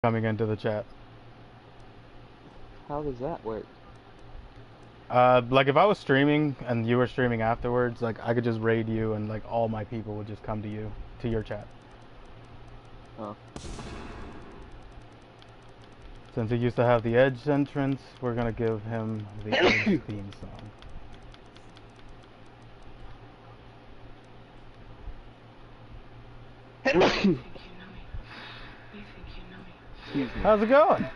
coming into the chat. How does that work? Like if I was streaming and you were streaming afterwards, like I could just raid you and like all my people would just come to you, to your chat. Oh. Since he used to have the Edge entrance, we're gonna give him the Edge theme song. How's it going?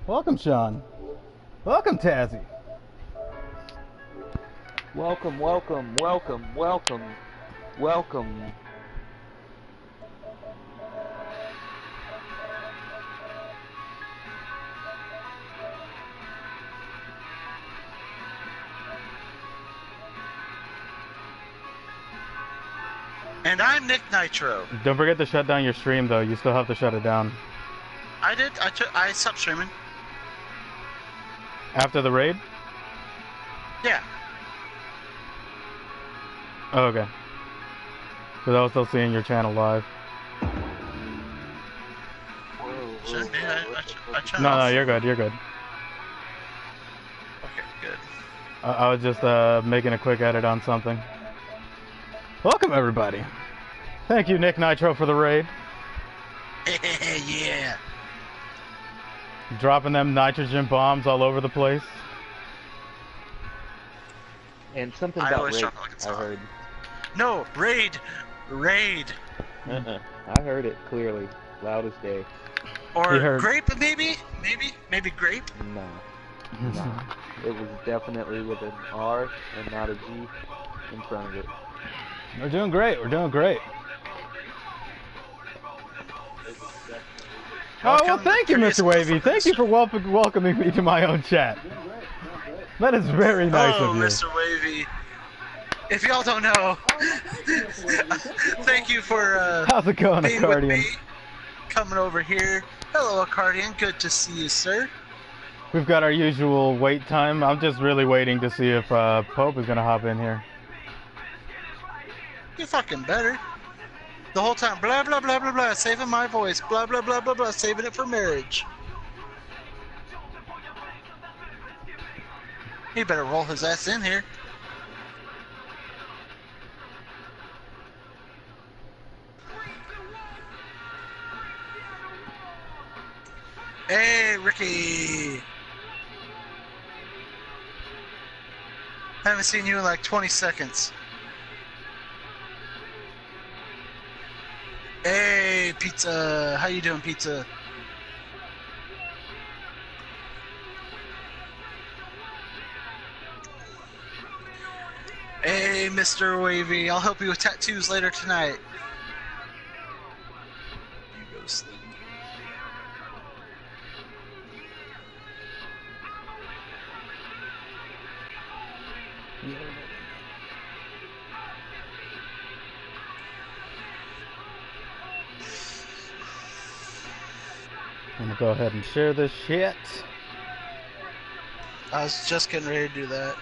Welcome, Sean. Welcome, Tazzy. Welcome, welcome, welcome, welcome, welcome. And I'm Nick Nitro. Don't forget to shut down your stream, though. You still have to shut it down. I did. I stopped streaming. After the raid? Yeah. Oh, okay. Because I was still seeing your channel live. Shouldn't be. I turned No, off. no, you're good. You're good. Okay, good. I was just making a quick edit on something. Welcome, everybody. Thank you, Nick Nitro, for the raid. Yeah. Dropping them nitrogen bombs all over the place. And something I about always raid, drop it like it's I hot. heard. No, raid. Raid. I heard it clearly, loud as day. Or grape, maybe? Maybe grape? No. No. It was definitely with an R and not a G in front of it. We're doing great. We're doing great. Oh, well, thank you, Mr. Wavy. Thank you for welcoming me to my own chat. That is very nice of you. Mr. Wavy. If y'all don't know, thank you for how's it going, being Accordion? with me, coming over here. Hello, Accordion. Good to see you, sir. We've got our usual wait time. I'm just really waiting to see if Pope is going to hop in here. You fucking better. The whole time, blah, blah, blah, blah, blah, saving my voice, blah, blah, blah, blah, blah, saving it for marriage. He better roll his ass in here. Hey, Ricky! Haven't seen you in like 20 seconds. Hey, Pizza! How you doing, Pizza? Hey, Mr. Wavy, I'll help you with tattoos later tonight. You go sleep. I'm gonna go ahead and share this shit. I was just getting ready to do that.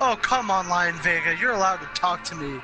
Oh, come on, Lion Vega. You're allowed to talk to me.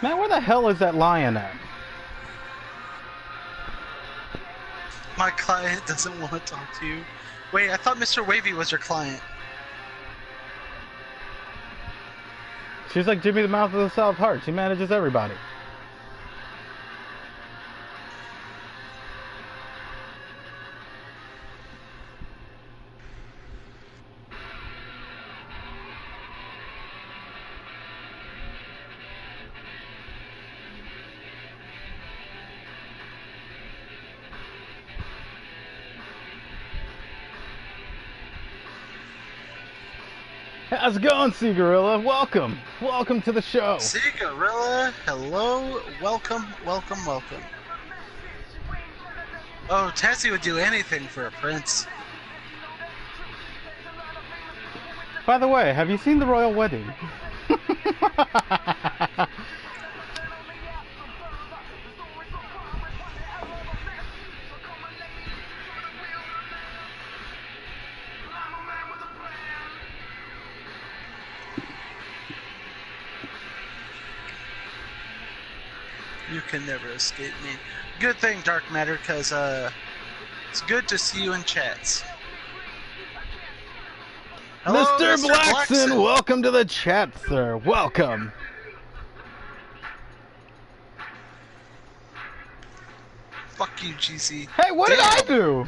Man, where the hell is that lion at? My client doesn't want to talk to you. Wait, I thought Mr. Wavy was your client. She's like Jimmy the Mouth of the South Heart. She manages everybody. How's it going, Sea Gorilla? Welcome. Welcome to the show. See, Gorilla, hello, welcome, welcome, welcome. Oh, Tessie would do anything for a prince. By the way, have you seen the royal wedding? You can never escape me. Good thing, Dark Matter, because it's good to see you in chats. Hello, Mr. Mr. Blackson, welcome to the chat, sir. Welcome. Fuck you, GC. Hey, what did I do?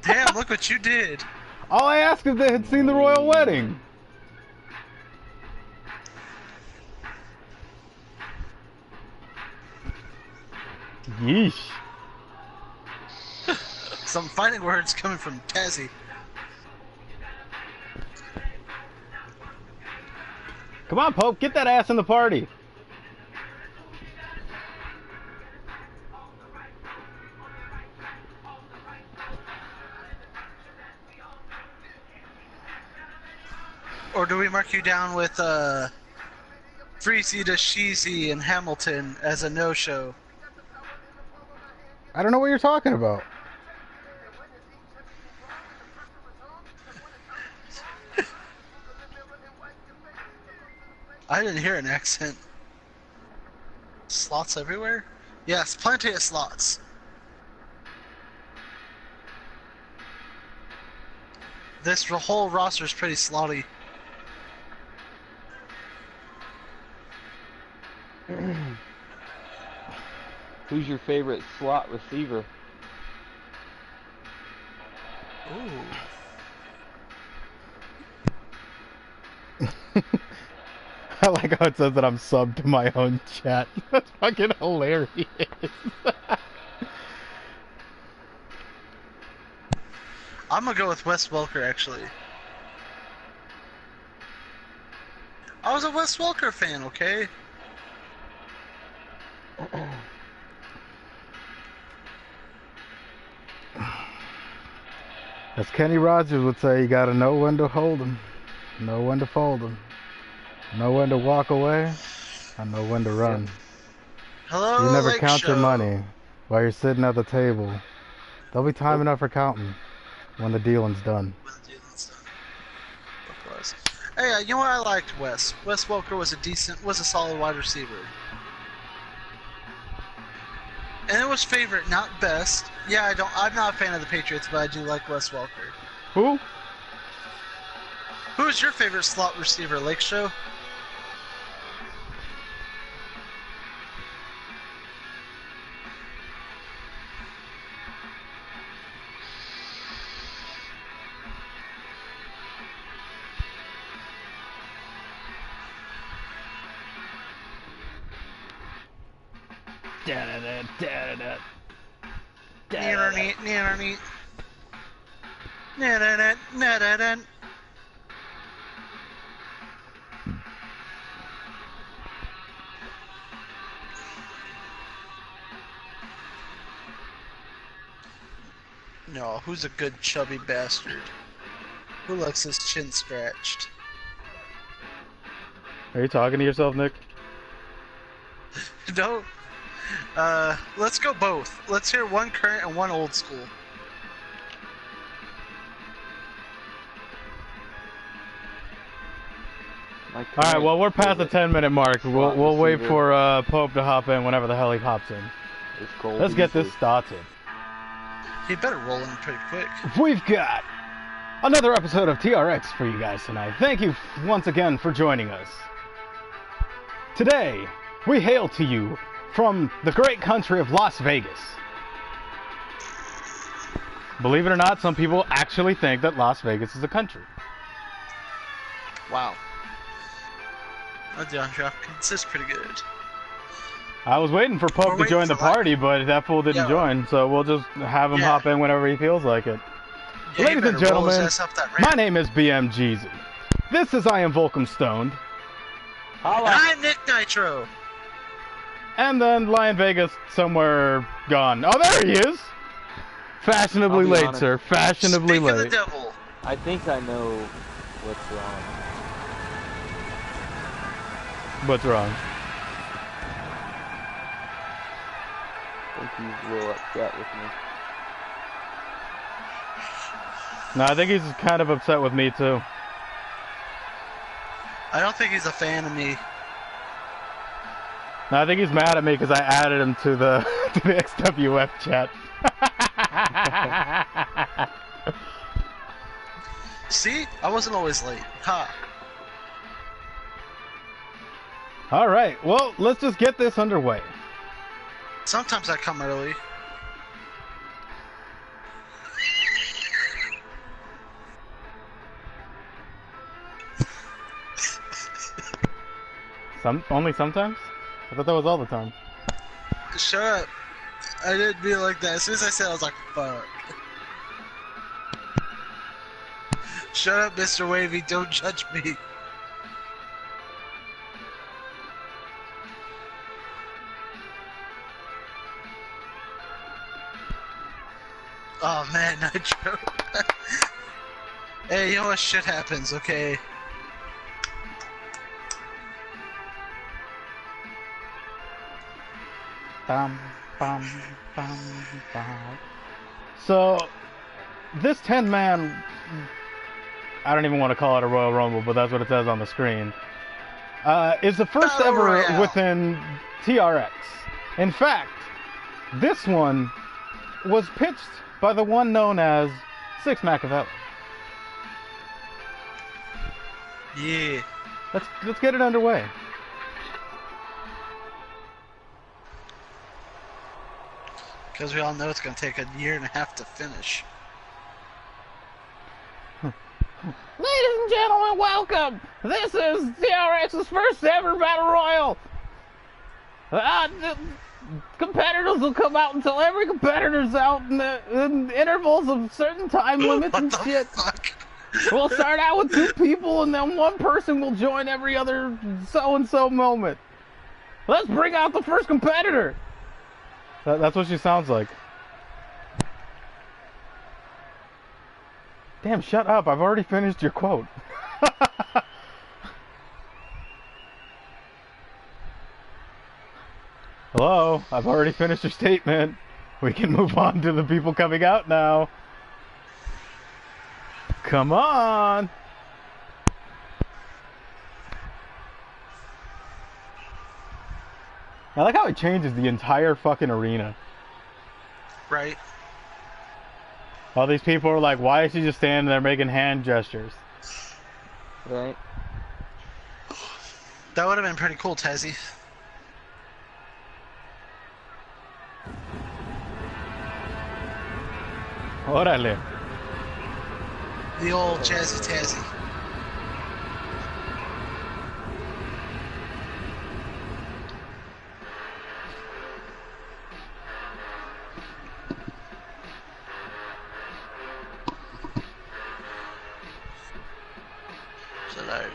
Damn, look what you did. All I asked if they had seen the royal wedding. Yeesh. Some fighting words coming from Tazzy. Come on, Pope, get that ass in the party. Or do we mark you down with Freezy to Sheezy and Hamilton as a no-show? I don't know what you're talking about. I didn't hear an accent. Slots everywhere? Yes, plenty of slots. This whole roster is pretty slotty. Who's your favorite slot receiver? Ooh. I like how it says that I'm subbed to my own chat. That's fucking hilarious. I'm gonna go with Wes Welker, actually. I was a Wes Welker fan, okay? As Kenny Rogers would say, you gotta know when to hold 'em, know when to fold 'em, know when to walk away, and know when to run. Hello, You never Lake count your Show. money while you're sitting at the table. There'll be time enough for counting when the dealing's done. Hey, you know what? I liked Wes. Wes Welker was a solid wide receiver. And it was favorite, not best. Yeah, I'm not a fan of the Patriots, but I do like Wes Welker. Who? Who's your favorite slot receiver, Lake Show? No, who's a good chubby bastard? Who likes his chin scratched? Are you talking to yourself, Nick? No. Let's go both. Let's hear one current and one old school. My All right, well, we're past the current 10-minute mark. slot We'll wait receiver for Pope to hop in whenever the hell he pops in. is Cole Let's get this Beasley. started. He better roll in pretty quick. We've got another episode of TRX for you guys tonight. Thank you once again for joining us. Today, we hail to you from the great country of Las Vegas. Believe it or not, some people actually think that Las Vegas is a country. Wow. Oh, DeAndre Hopkins is pretty good. I was waiting for Pope to join the party, but that fool didn't join, so we'll just have him hop in whenever he feels like it. Yeah, Ladies and gentlemen, my my name is BM Jeezy. This is I Am Volcom Stoned. I'm Nick Nitro. And then Lion Vegas somewhere gone. Oh, there he is! Fashionably late, honest. sir. Fashionably Speak of the late. devil. I think I know what's wrong. What's wrong? I think he's a little upset with me. No, I think he's kind of upset with me, too. I don't think he's a fan of me. No, I think he's mad at me because I added him to the to the XWF chat. See? I wasn't always late. Ha. All right, well, let's just get this underway. Sometimes I come early. Only sometimes? I thought that was all the time. Shut up. I didn't mean it like that. As soon as I said it, I was like, fuck. Shut up, Mr. Wavy. Don't judge me. Oh, man, Nitro. Hey, you know what? Shit happens, okay? Bum, bum, bum, bum. So, this 10-man, I don't even want to call it a Royal Rumble, but that's what it says on the screen, is the first Battle ever Royale. within TRX. In fact, this one was pitched by the one known as Six Machiavelli. Yeah. Let's get it underway. Because we all know it's going to take a year and a half to finish. Ladies and gentlemen, welcome! This is TRX's first ever Battle Royal! The competitors will come out until every competitor's out in intervals of certain time limits What and the shit. fuck? We'll start out with 2 people and then 1 person will join every other so-and-so moment. Let's bring out the first competitor! That's what she sounds like. Damn, shut up. I've already finished your quote. Hello, I've already finished your statement. We can move on to the people coming out now. Come on. I like how it changes the entire fucking arena. Right. All these people are like, why is she just standing there making hand gestures? Right? That would have been pretty cool, Tezzy. Órale. The old Jazzy Tazzy. So loud.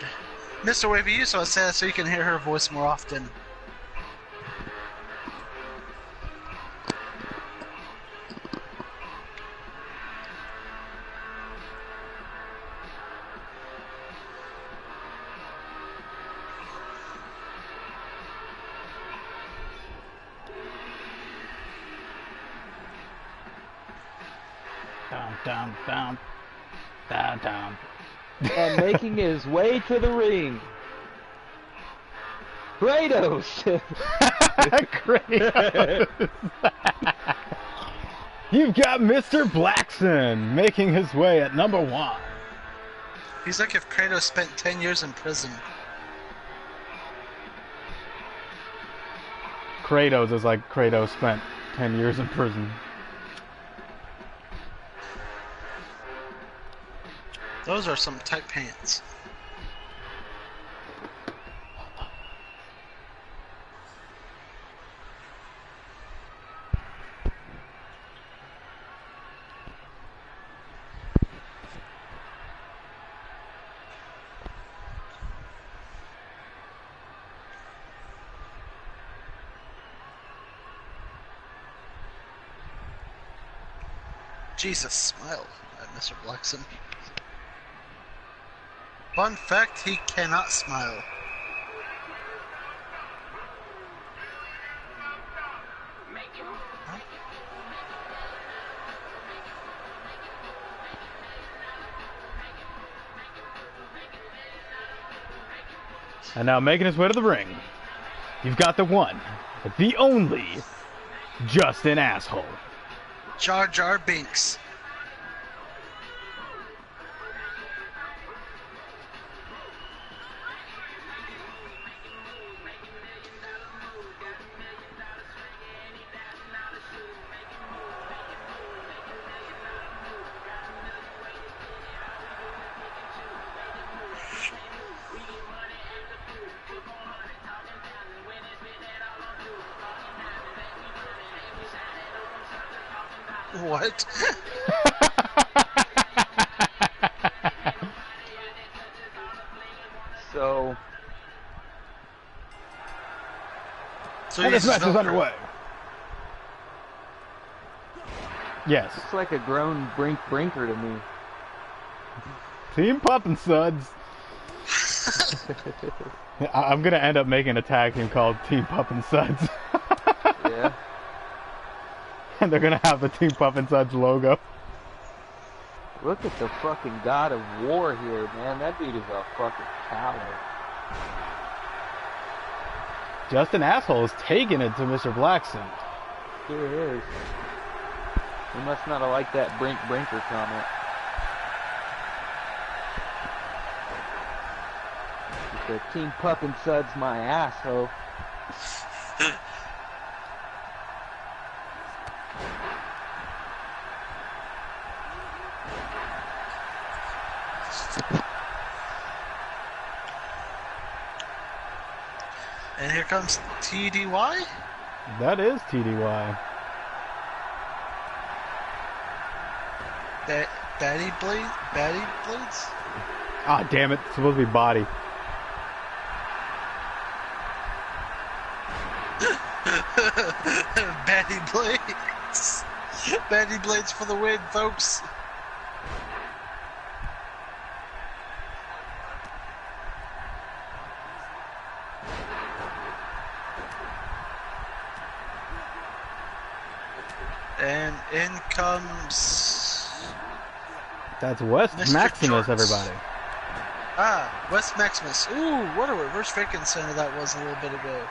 Mr. Wavy, you so sad so you can hear her voice more often. Down. And making his way to the ring, Kratos! Kratos. You've got Mr. Blackson making his way at number 1. He's like if Kratos spent 10 years in prison. Kratos is like Kratos spent 10 years in prison. Those are some tight pants. Jesus, smile at Mr. Blackson. Fun fact, he cannot smile. Huh? And now making his way to the ring, you've got the one, the only, just an asshole. Jar Jar Binks. What? So And this match is Velcro. underway. Yes. it's like a grown brinker to me. Team Puppin' Suds. I'm gonna end up making a tag team called Team Puppin' Suds. Yeah. And they're gonna have the Team Puppin' Suds logo. Look at the fucking god of war here, man. That dude is a fucking coward. Just an asshole is taking it to Mr. Blackson. Here it is. He must not have liked that brinker comment. He said, Team Puppin' Suds my asshole. And here comes TDY. That is TDY. Batty Blades? Ah, damn it. It's supposed to be body. Batty Blades. Batty Blades for the win, folks. And in comes That's West Mr. Maximus, Jorts. everybody. West Maximus. Ooh, what a reverse Frankenstein that was a little bit ago.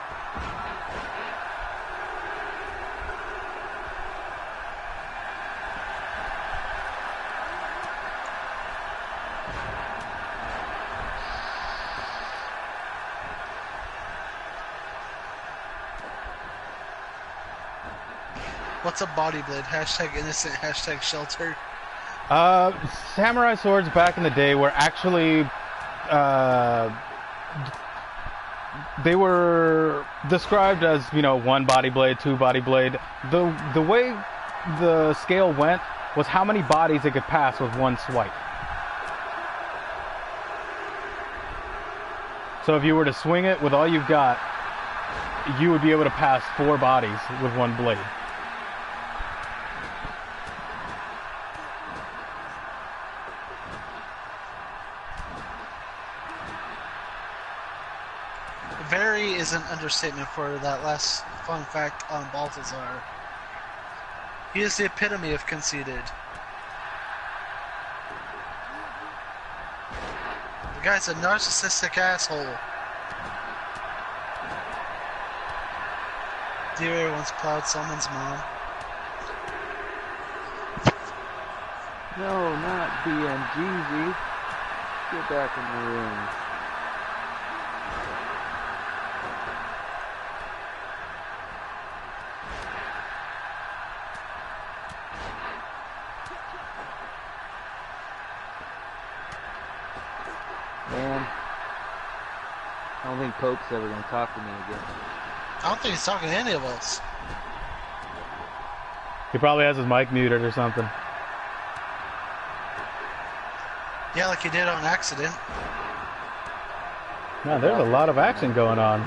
What's a body blade? Hashtag innocent, hashtag shelter. Samurai swords back in the day were actually, they were described as, you know, one body blade, two body blade. The way the scale went was how many bodies it could pass with one swipe. So if you were to swing it with all you've got, you would be able to pass 4 bodies with one blade. Very is an understatement for that last fun fact on Balthazar. He is the epitome of conceited. The guy's a narcissistic asshole. D-Ray once plowed someone's mom. No, not BNGZ. Get back in the ring. Man, I don't think Pope's ever going to talk to me again. I don't think he's talking to any of us. He probably has his mic muted or something. Yeah, like he did on accident. Man, there's a lot of action going on.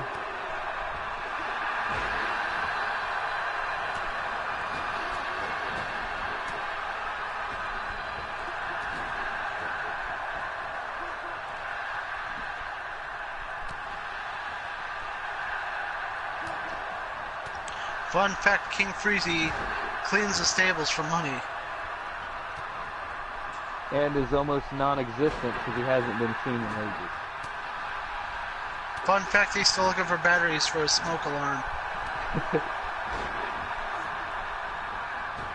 Fun fact, King Freezy cleans the stables for money. And is almost non-existent because he hasn't been seen in ages. Fun fact, he's still looking for batteries for his smoke alarm.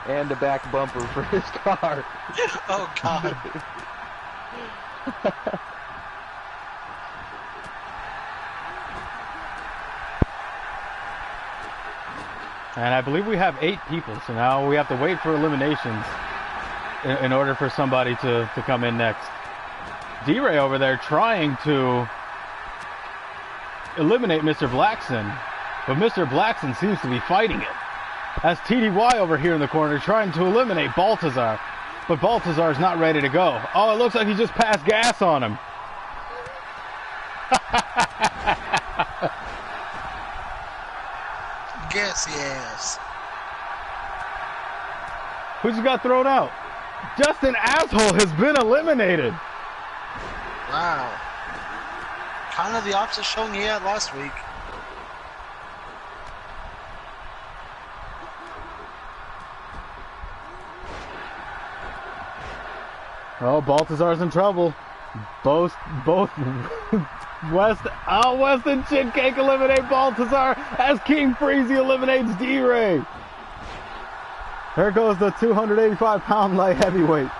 And a back bumper for his car. Oh, God. And I believe we have 8 people, so now we have to wait for eliminations in order for somebody to come in next. D-Ray over there trying to eliminate Mr. Blackson, but Mr. Blackson seems to be fighting it. As TDY over here in the corner trying to eliminate Baltazar, but Baltazar is not ready to go. Oh, it looks like he just passed gas on him. Guess yes. Who just got thrown out? Justin Asshole has been eliminated. Wow. Kind of the opposite showing he had last week. Oh, Baltazar's in trouble. Both West and Chitcake eliminate Baltazar as King Freezy eliminates D-Ray. There goes the 285-pound light heavyweight.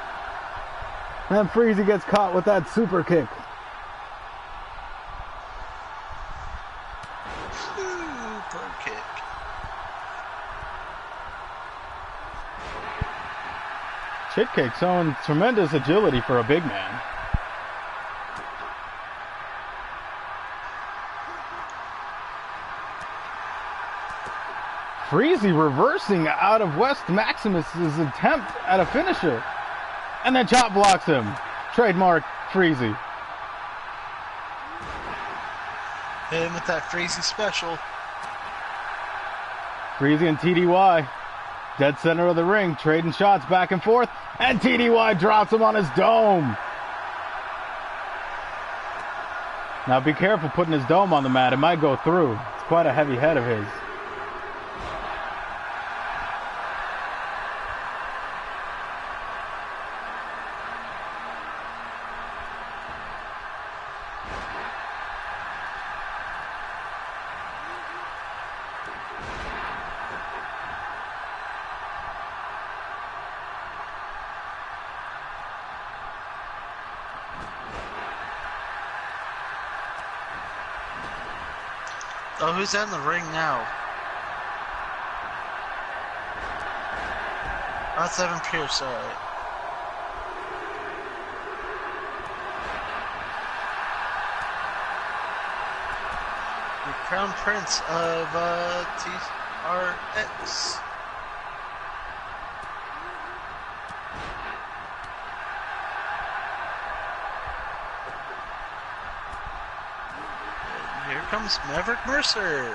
And Freezy gets caught with that super kick. Super kick. Chitcake showing tremendous agility for a big man. Freezy reversing out of West Maximus's attempt at a finisher. And then chop blocks him. Trademark Freezy. Hit him with that Freezy special. Freezy and TDY. Dead center of the ring, trading shots back and forth. And TDY drops him on his dome. Now be careful putting his dome on the mat. It might go through. It's quite a heavy head of his. Oh, who's in the ring now? Oh, that's Evan Pierce, alright. The Crown Prince of TRX. Here comes Maverick Mercer.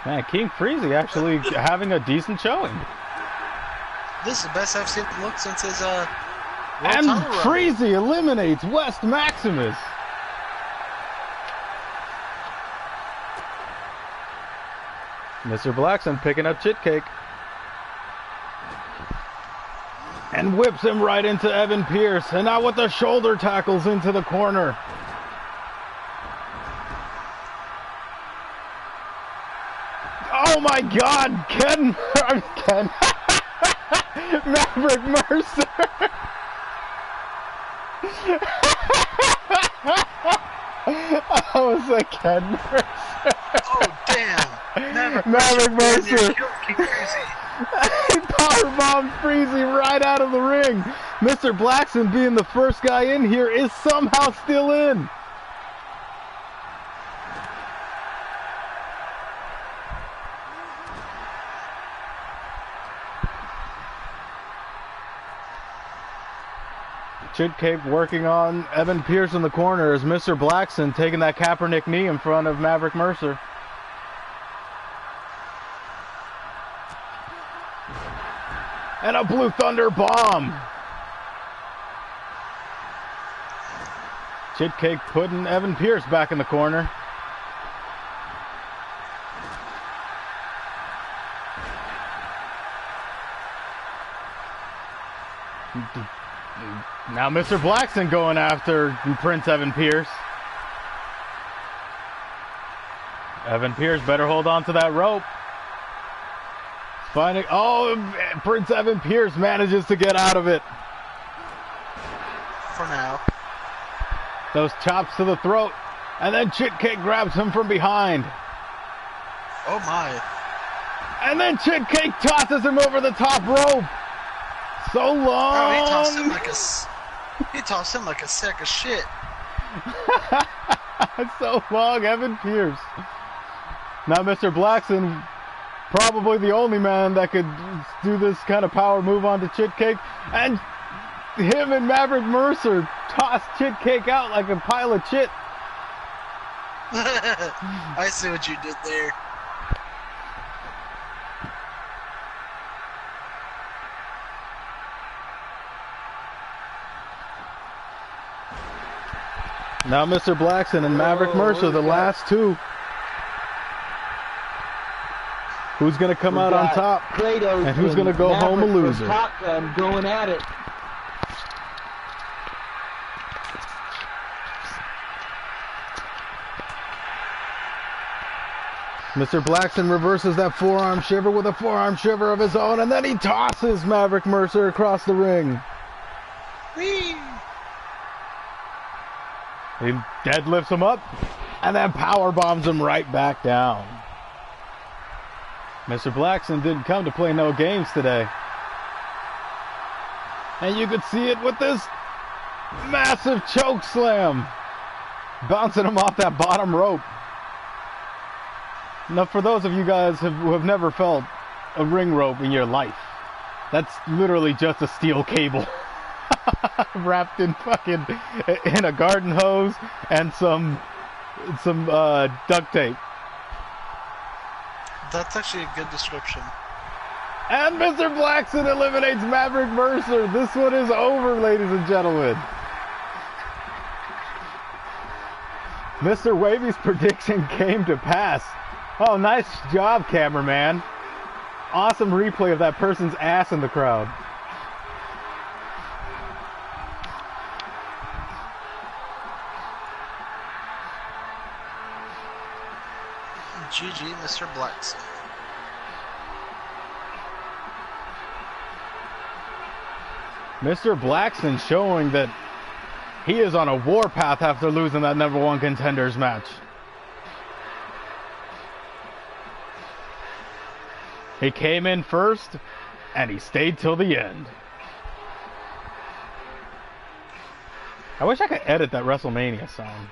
Man, King Freezy actually having a decent showing. This is the best I've seen him look since his World And title run. Freezy eliminates West Maximus. Mr. Blackson picking up Chitcake. And whips him right into Evan Pierce. And now with the shoulder tackles into the corner. Oh my God, Ken Maverick Mercer. I was like Ken Mercer. Oh damn! Maverick Mercer. King Crazy. He powerbombed Freezy right out of the ring. Mr. Blackson, being the first guy in here, is somehow still in. Chid Cape working on Evan Pierce in the corner as Mr. Blackson taking that Kaepernick knee in front of Maverick Mercer. And a Blue Thunder bomb. Chid Cake putting Evan Pierce back in the corner. Now Mr. Blackson going after Prince Evan Pierce. Evan Pierce better hold on to that rope. Finding, oh, Prince Evan Pierce manages to get out of it. For now. Those chops to the throat. And then Chit Cake grabs him from behind. Oh my. And then Chit Cake tosses him over the top rope. So long. Oh, he tossed him like a sack of shit. So long, Evan Pierce. Now Mr. Blackson, probably the only man that could do this kind of power move onto Chit Cake. And him and Maverick Mercer tossed Chit Cake out like a pile of chit. I see what you did there. Now Mr. Blackson and Maverick Mercer, the last two. Who's going to come out on top? Kratos and who's going to go home a loser? Top Gun going at it. Mr. Blackson reverses that forearm shiver with a forearm shiver of his own, and then he tosses Maverick Mercer across the ring. Whee! He deadlifts him up, and then power bombs him right back down. Mr. Blackson didn't come to play no games today. And you could see it with this massive choke slam, bouncing him off that bottom rope. Now, for those of you guys who have never felt a ring rope in your life, that's literally just a steel cable wrapped in in a garden hose and some duct tape. That's actually a good description. And Mr. Blackson eliminates Maverick Mercer. This one is over, ladies and gentlemen. Mr. Wavy's prediction came to pass. Oh, nice job, cameraman. Awesome replay of that person's ass in the crowd. GG, Mr. Blackson. Mr. Blackson showing that he is on a warpath after losing that #1 contenders match. He came in first, and he stayed till the end. I wish I could edit that WrestleMania sound.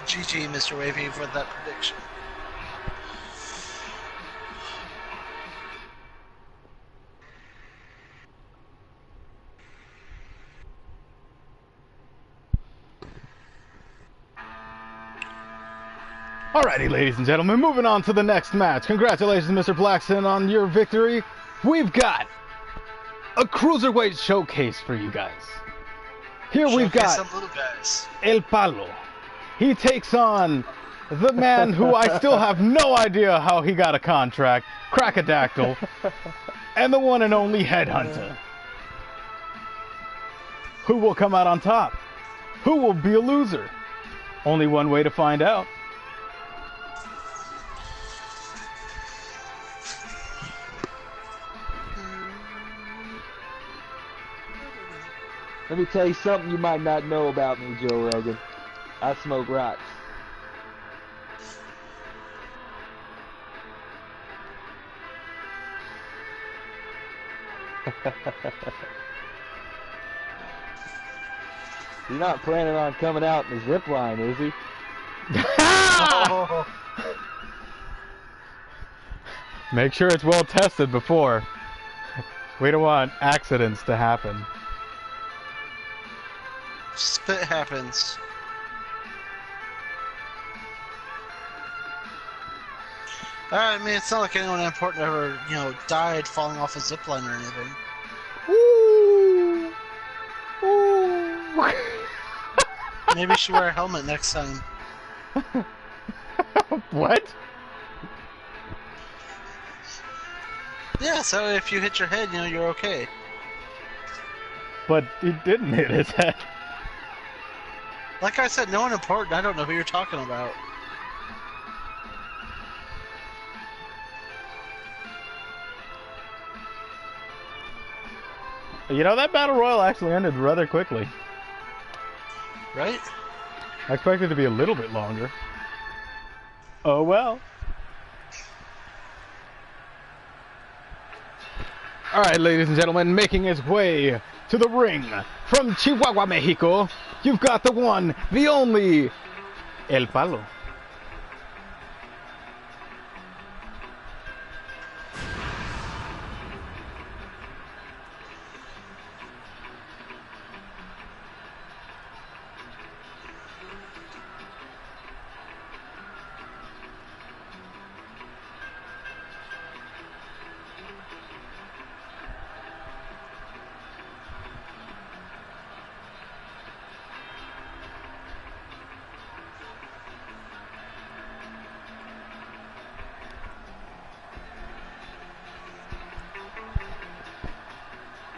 GG, Mr. Wavy, for that prediction. Alrighty, ladies and gentlemen, moving on to the next match. Congratulations, Mr. Blackson, on your victory. We've got a cruiserweight showcase for you guys. Here we've got some little guys. El Palo. He takes on the man who I still have no idea how he got a contract, Cracodactyl, and the one and only Headhunter. Who will come out on top? Who will be a loser? Only one way to find out. Let me tell you something you might not know about me, Joe Rogan. I smoke rocks. He's not planning on coming out in the zip line, is he? Make sure it's well tested before. We don't want accidents to happen. Spit happens. I mean, it's not like anyone important ever, died falling off a zipline or anything. Ooh. Ooh. Maybe you should wear a helmet next time. What? Yeah, so if you hit your head, you're okay. But he didn't hit his head. Like I said, no one important. I don't know who you're talking about. That battle royal actually ended rather quickly. Right? I expected it to be a little bit longer. Oh well. Alright, ladies and gentlemen, making his way to the ring from Chihuahua, Mexico, you've got the one, the only, El Palo.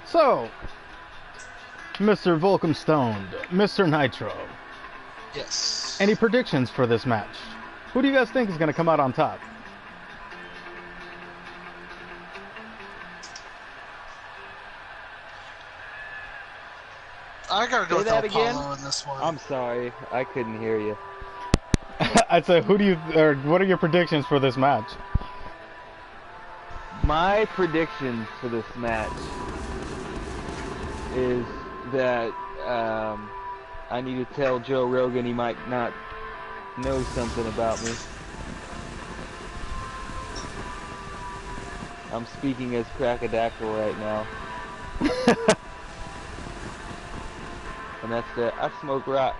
So, Mr. Volcom-Stoned, Mr. Nitro, Yes. any predictions for this match? Who do you guys think is going to come out on top? I gotta go Say with that El again? Palo in this one. I'm sorry, I couldn't hear you. I'd say, what are your predictions for this match? My predictions for this match is that I need to tell Joe Rogan he might not know something about me. I'm speaking as Cracodactyl right now. And that's that. I smoke rocks.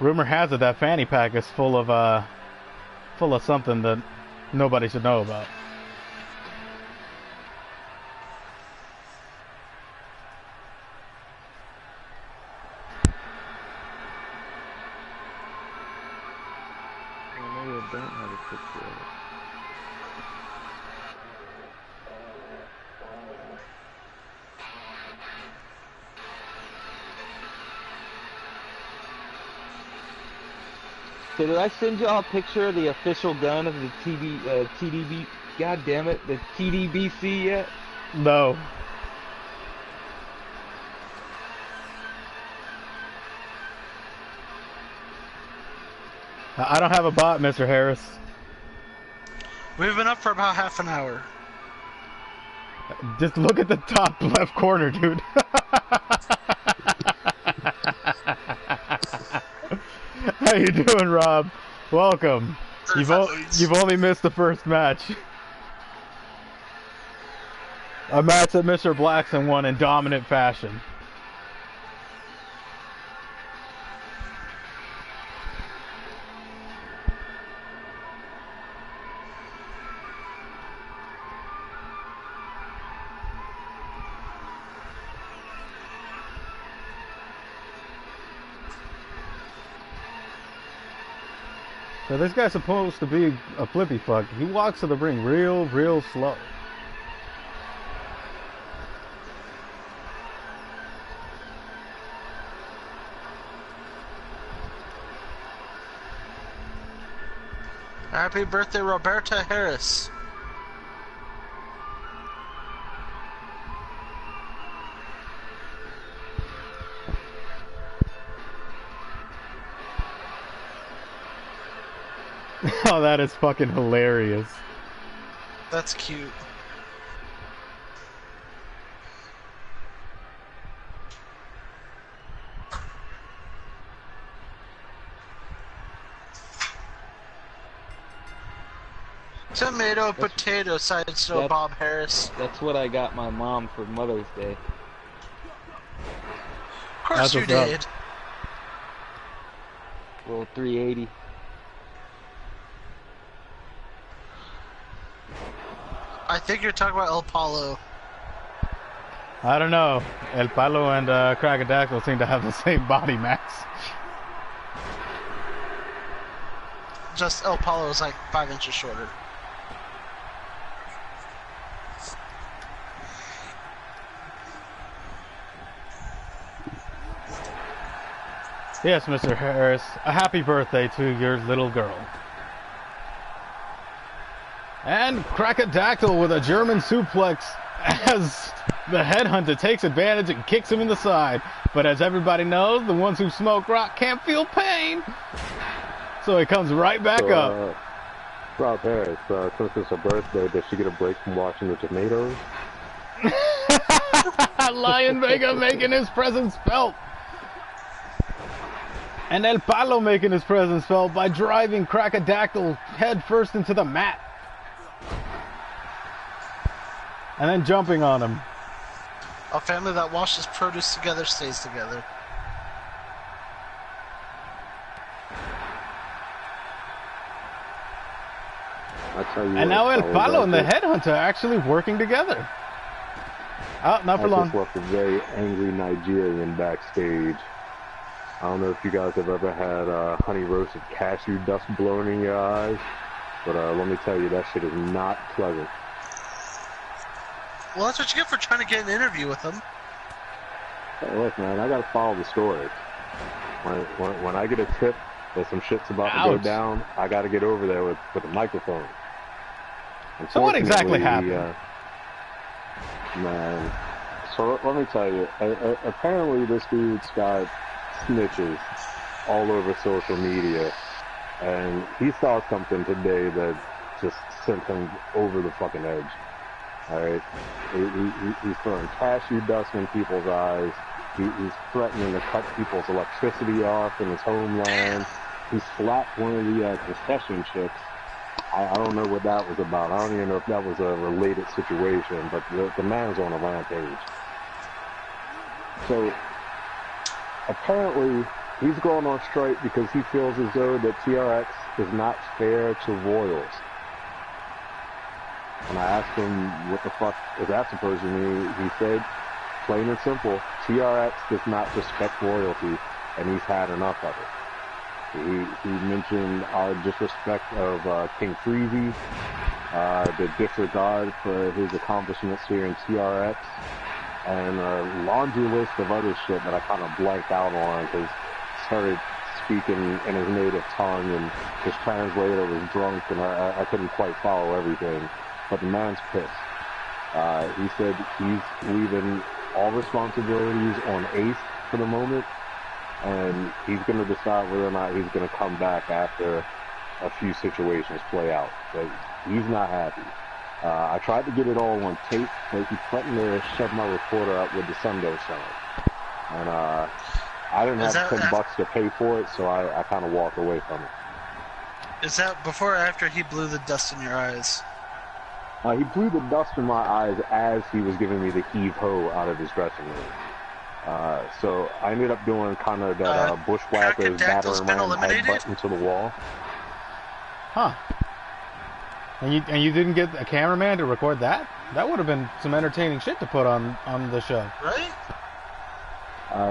Rumor has it that fanny pack is full of something that nobody should know about. Well, maybe I don't have a picture of it. So did I send y'all a picture of the official gun of the TDB? God damn it, the TDBC yet? No. I don't have a bot, Mr. Harris. We've been up for about half an hour. Just look at the top left corner, dude. How you doing, Rob? Welcome. You've you've only missed the first match. A match that Mr. Blackson won in dominant fashion. So this guy's supposed to be a flippy fuck. He walks to the ring real slow. Happy birthday, Roberta Harris. Oh, that is fucking hilarious. That's cute. Tomato, potato, side still Bob Harris. That's what I got my mom for Mother's Day. Of course you did. Little 380. I think you're talking about El Palo. I don't know. El Palo and Crocodile seem to have the same body mass. Just El Palo is like 5 inches shorter. Yes, Mr. Harris. A happy birthday to your little girl. And Crocodile with a German suplex as the headhunter takes advantage and kicks him in the side. But as everybody knows, the ones who smoke rock can't feel pain. So he comes right back up. Rob Harris, since it's her birthday, does she get a break from watching the tomatoes? Lion Vega making his presence felt. And El Palo making his presence felt by driving Crocodile head first into the mat. And then jumping on him. A family that washes produce together stays together. I tell you and what, now El Palo and the this. Headhunter are actually working together. Oh, not for I long. just left a very angry Nigerian backstage. I don't know if you guys have ever had honey roasted cashew dust blowing in your eyes, but let me tell you, that shit is not pleasant. Well, that's what you get for trying to get an interview with them. Hey, look, man, I gotta follow the story. When I get a tip that some shit's about to go down, I gotta get over there with a microphone. So what exactly happened? Man, so let me tell you, apparently this dude's got snitches all over social media, and he saw something today that just sent him over the fucking edge. Alright? He's throwing cashew dust in people's eyes. He's threatening to cut people's electricity off in his homeland. He slapped one of the concession chicks. I don't know what that was about. I don't even know if that was a related situation, but the man's on a rampage. So, apparently, he's going on strike because he feels as though that TRX is not fair to royals. When I asked him what the fuck is that supposed to mean, he said, plain and simple, TRX does not respect royalty, and he's had enough of it. He mentioned our disrespect of King Freezy, the disregard for his accomplishments here in TRX, and a laundry list of other shit that I kind of blanked out on because he started speaking in his native tongue and his translator was drunk and I couldn't quite follow everything. But the man's pissed. He said he's leaving all responsibilities on Ace for the moment, and he's going to decide whether or not he's going to come back after a few situations play out. But he's not happy. I tried to get it all on tape, but he threatened to shove my recorder up with the Sunday sign. And I didn't have $10 to pay for it, so I kind of walked away from it. Is that before or after he blew the dust in your eyes? He blew the dust in my eyes as he was giving me the heave-ho out of his dressing room. So I ended up doing kind of that bushwhackers Crocodactyl's battering been ram eliminated? headbutt into the wall. Huh. And you didn't get a cameraman to record that? That would have been some entertaining shit to put on the show. Right?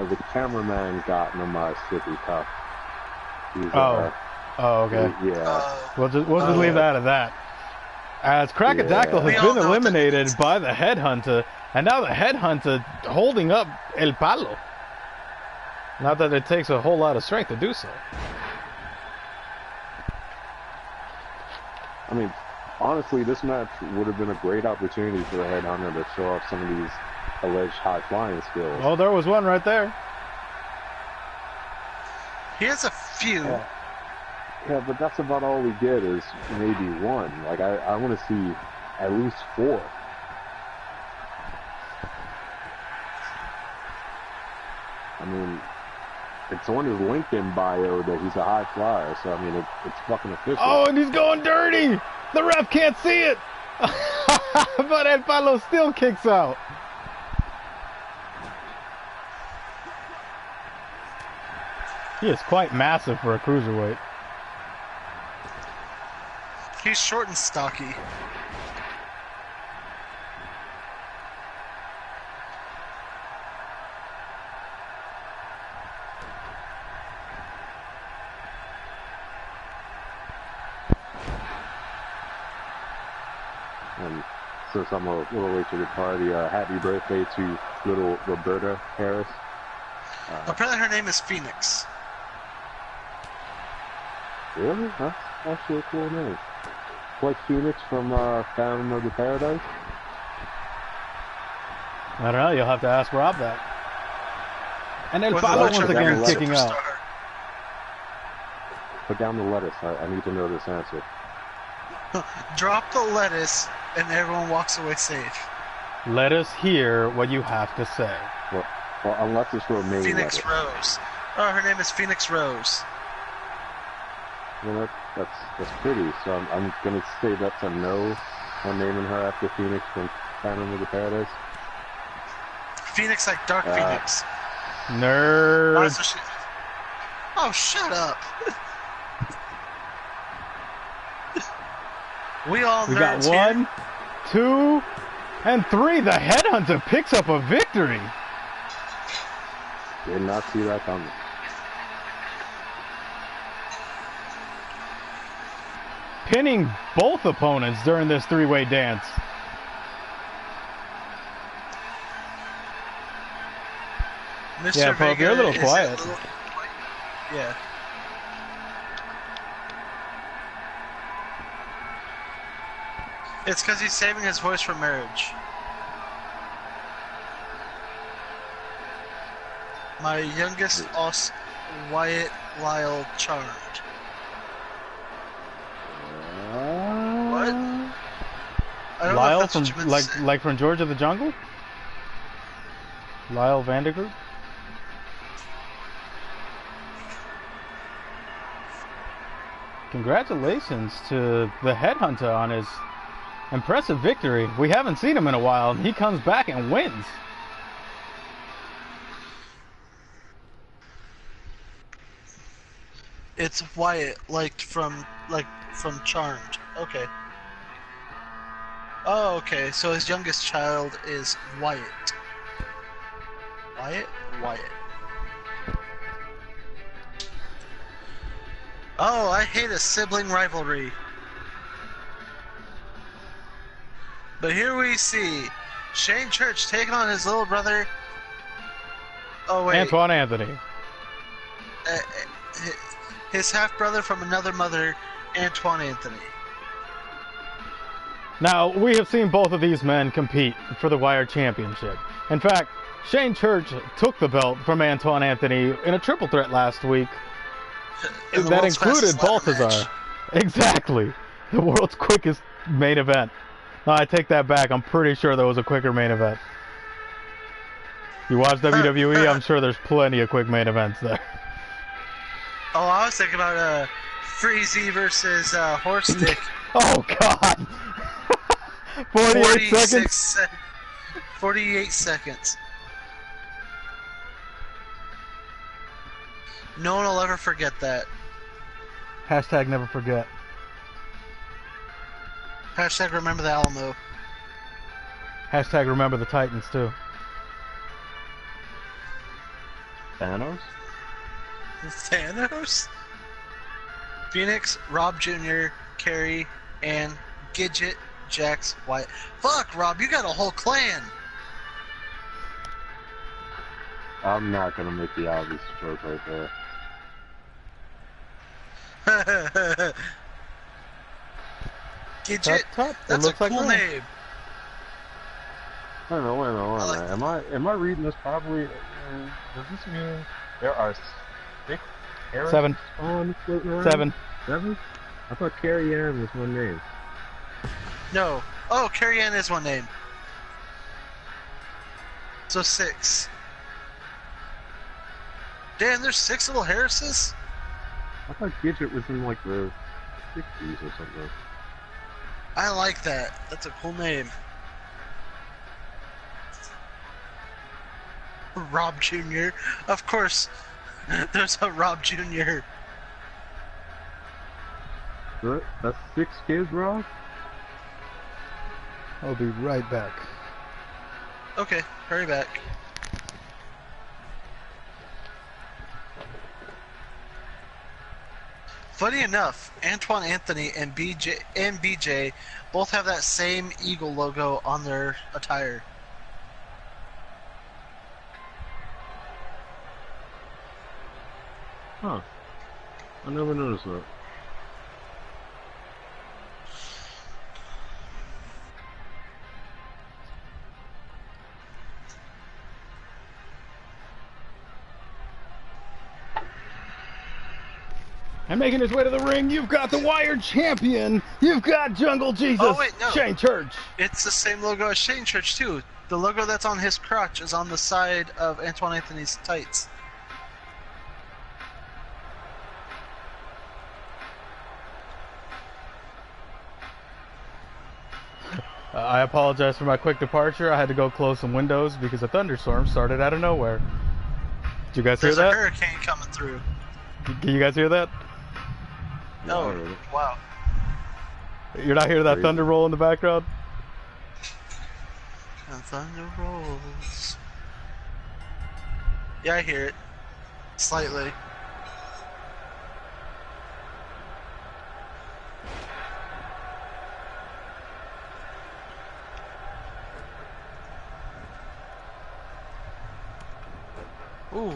The cameraman got into my sippy cup. Oh, okay. Yeah. We'll just leave that at that. As Crocodactyl We has all been know what that eliminated means. by the Headhunter, and now the Headhunter holding up El Palo. Not that it takes a whole lot of strength to do so. I mean, honestly, this match would have been a great opportunity for the Headhunter to show off some of these alleged high-flying skills. Oh, there was one right there. He has a few. Yeah, but that's about all we get is maybe one. Like, I want to see at least 4. I mean, it's on his LinkedIn bio that he's a high flyer, so I mean, it's fucking official. Oh, and he's going dirty! The ref can't see it! But El Palo still kicks out. He is quite massive for a cruiserweight. He's short and stocky. And since I'm a little late to the party, happy birthday to little Roberta Harris. Apparently her name is Phoenix. Really? That's actually a cool name. Like Phoenix from Phantom of the Paradise? I don't know, you'll have to ask Rob that. And El Was Palo Electra once the again Girl kicking out. Superstar? Put down the lettuce. I need to know this answer. Drop the lettuce and everyone walks away safe. Let us hear what you have to say. Well, unless it's romaine Phoenix lettuce. Rose. Oh, her name is Phoenix Rose. Well, that's pretty. So I'm gonna say that's a no on naming her after Phoenix from Phantom of the Paradise. Phoenix like Dark Phoenix. Nerd. Oh, so oh, shut up. We all We got nerds here. 1, 2, and 3. The Headhunter picks up a victory. Did not see that coming. Pinning both opponents during this 3-way dance. Mr. Yeah, Pope, Vega you're a little is quiet. Yeah. It's because he's saving his voice for marriage. My youngest Os Wyatt Lyle Charmed. What? I don't know if Lyle that's from what you meant to say. like from George of the Jungle? Lyle Vandergroup? Congratulations to the Headhunter on his impressive victory. We haven't seen him in a while, and he comes back and wins. It's Wyatt, like from Charmed. Okay. Oh, okay. So his youngest child is Wyatt. Wyatt? Wyatt. Oh, I hate a sibling rivalry. But here we see Shane Church taking on his little brother. Oh wait, Antoine Anthony. His half brother from another mother, Antoine Anthony. Now, we have seen both of these men compete for the Wire Championship. In fact, Shane Church took the belt from Antoine Anthony in a triple threat last week. In the That world's included fastest ladder Balthazar. match. Exactly. The world's quickest main event. No, I take that back. I'm pretty sure there was a quicker main event. You watch WWE, I'm sure there's plenty of quick main events there. Oh, I was thinking about Freezy versus Horse Dick. Oh God. 48 seconds. 48 seconds. No one will ever forget that. Hashtag never forget. Hashtag remember the Alamo. Hashtag remember the Titans too. Thanos? Thanos? Phoenix, Rob Jr., Carrie, and Gidget, Jax, White. Fuck, Rob, you got a whole clan! I'm not gonna make the obvious joke right there. Gidget? Tut. That's a cool name. Wait a minute. Am I reading this properly? Does this mean there are 6 Erics 7. on floating around? 7. 7? I thought Carrie Ann was one name. No. Oh, Carrie Ann is one name. So 6. Damn, there's 6 little Harrises? I thought Gidget was in like the 60s or something. I like that. That's a cool name. Rob Jr. Of course, there's a Rob Jr. That's 6 kids, Rob? I'll be right back. Okay, hurry back. Funny enough, Antoine Anthony and BJ both have that same eagle logo on their attire. Huh. I never noticed that. And making his way to the ring, you've got the Wired Champion. You've got Jungle Jesus. Oh, wait, no. Shane Church. It's the same logo as Shane Church, too. The logo that's on his crotch is on the side of Antoine Anthony's tights. I apologize for my quick departure. I had to go close some windows because a thunderstorm started out of nowhere. Did you guys There's hear a that? hurricane coming through. Can you guys hear that? No. Wow. You're not hearing that Crazy. thunder roll in the background? And thunder rolls. Yeah, I hear it. Slightly. Ooh.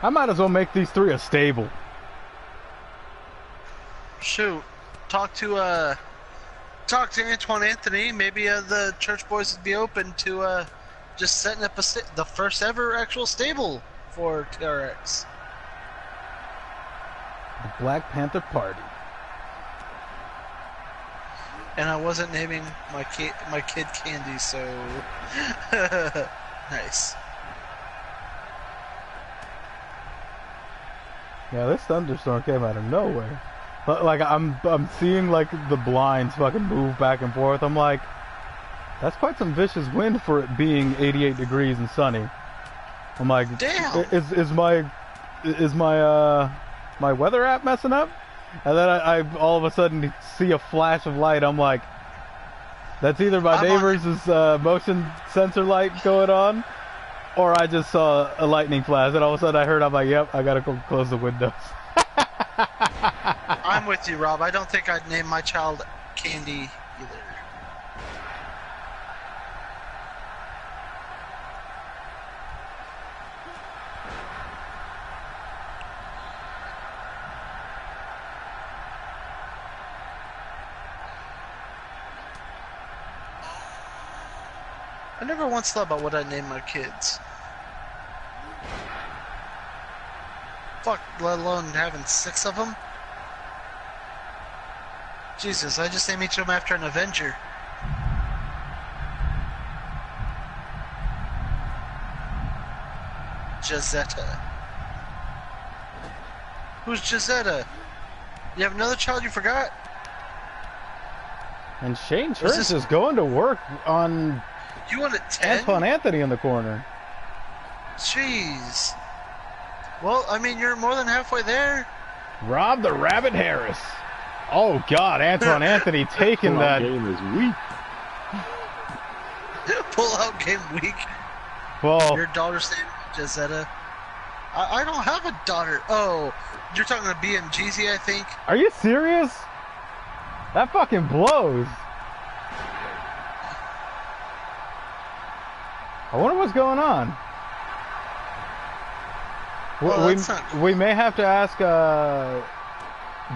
I might as well make these 3 a stable. Shoot. Talk to Antoine Anthony. Maybe the church boys would be open to just setting up the first ever actual stable for TRX. The Black Panther Party. And I wasn't naming my kid Candy, so nice. Yeah, this thunderstorm came out of nowhere. Like I'm seeing like the blinds fucking move back and forth. I'm like, that's quite some vicious wind for it being 88 degrees and sunny. I'm like, damn. Is my my weather app messing up? And then I all of a sudden see a flash of light. I'm like, that's either my neighbor's motion sensor light going on, or I just saw a lightning flash. And all of a sudden I heard, I'm like, yep, I gotta go close the windows. I'm with you, Rob. I don't think I'd name my child Candy either. I never once thought about what I'd name my kids. Fuck, let alone having 6 of them. Jesus, I just named each of them after an Avenger. Jazetta. Who's Gisetta? You have another child you forgot? And Shane Was Church this- is going to work on You want a 10? Antoine Anthony in the corner. Jeez. Well, I mean, you're more than halfway there. Rob the Rabbit Harris. Oh, God. Antoine Anthony taking Pull-out that. game is weak. Pull out game week. Well, Your daughter's name is Gisetta. I don't have a daughter. Oh, you're talking to BMGZ, I think. are you serious? That fucking blows. I wonder what's going on. Well, that's not cool. We may have to ask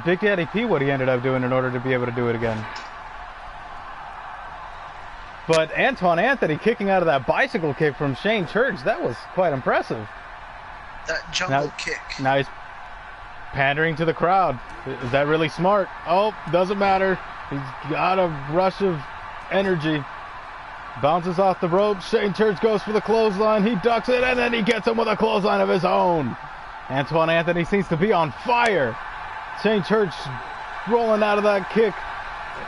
Big Daddy P what he ended up doing in order to be able to do it again. But Antoine Anthony kicking out of that bicycle kick from Shane Church, that was quite impressive. That jungle Now- kick. Now he's pandering to the crowd. Is that really smart? Oh, doesn't matter. He's got a rush of energy. Bounces off the rope. Shane Church goes for the clothesline. He ducks it, and then he gets him with a clothesline of his own. Antoine Anthony seems to be on fire. Shane Church rolling out of that kick.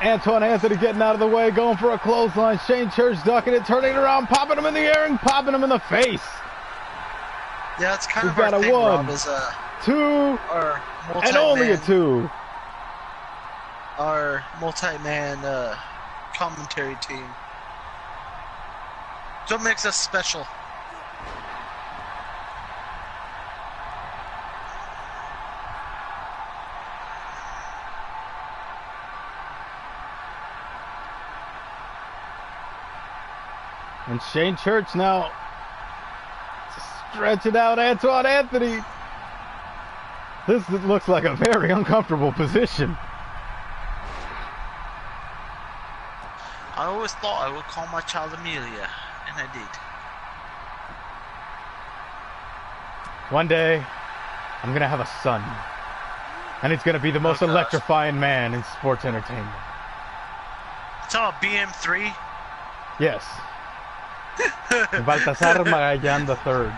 Antoine Anthony getting out of the way, going for a clothesline. Shane Church ducking it, turning it around, popping him in the air, and popping him in the face. Yeah, it's kind We've of our got a thing, one. Rob, is Two, our and only a multi-man, two. our multi-man commentary team. So it makes us special. And Shane Church now stretching out Antoine Anthony. This looks like a very uncomfortable position. I always thought I would call my child Amelia, and I did. One day, I'm going to have a son. And he's going to be the most gosh. electrifying man in sports entertainment. It's all BM3. Yes. Baltasar Magallanes III.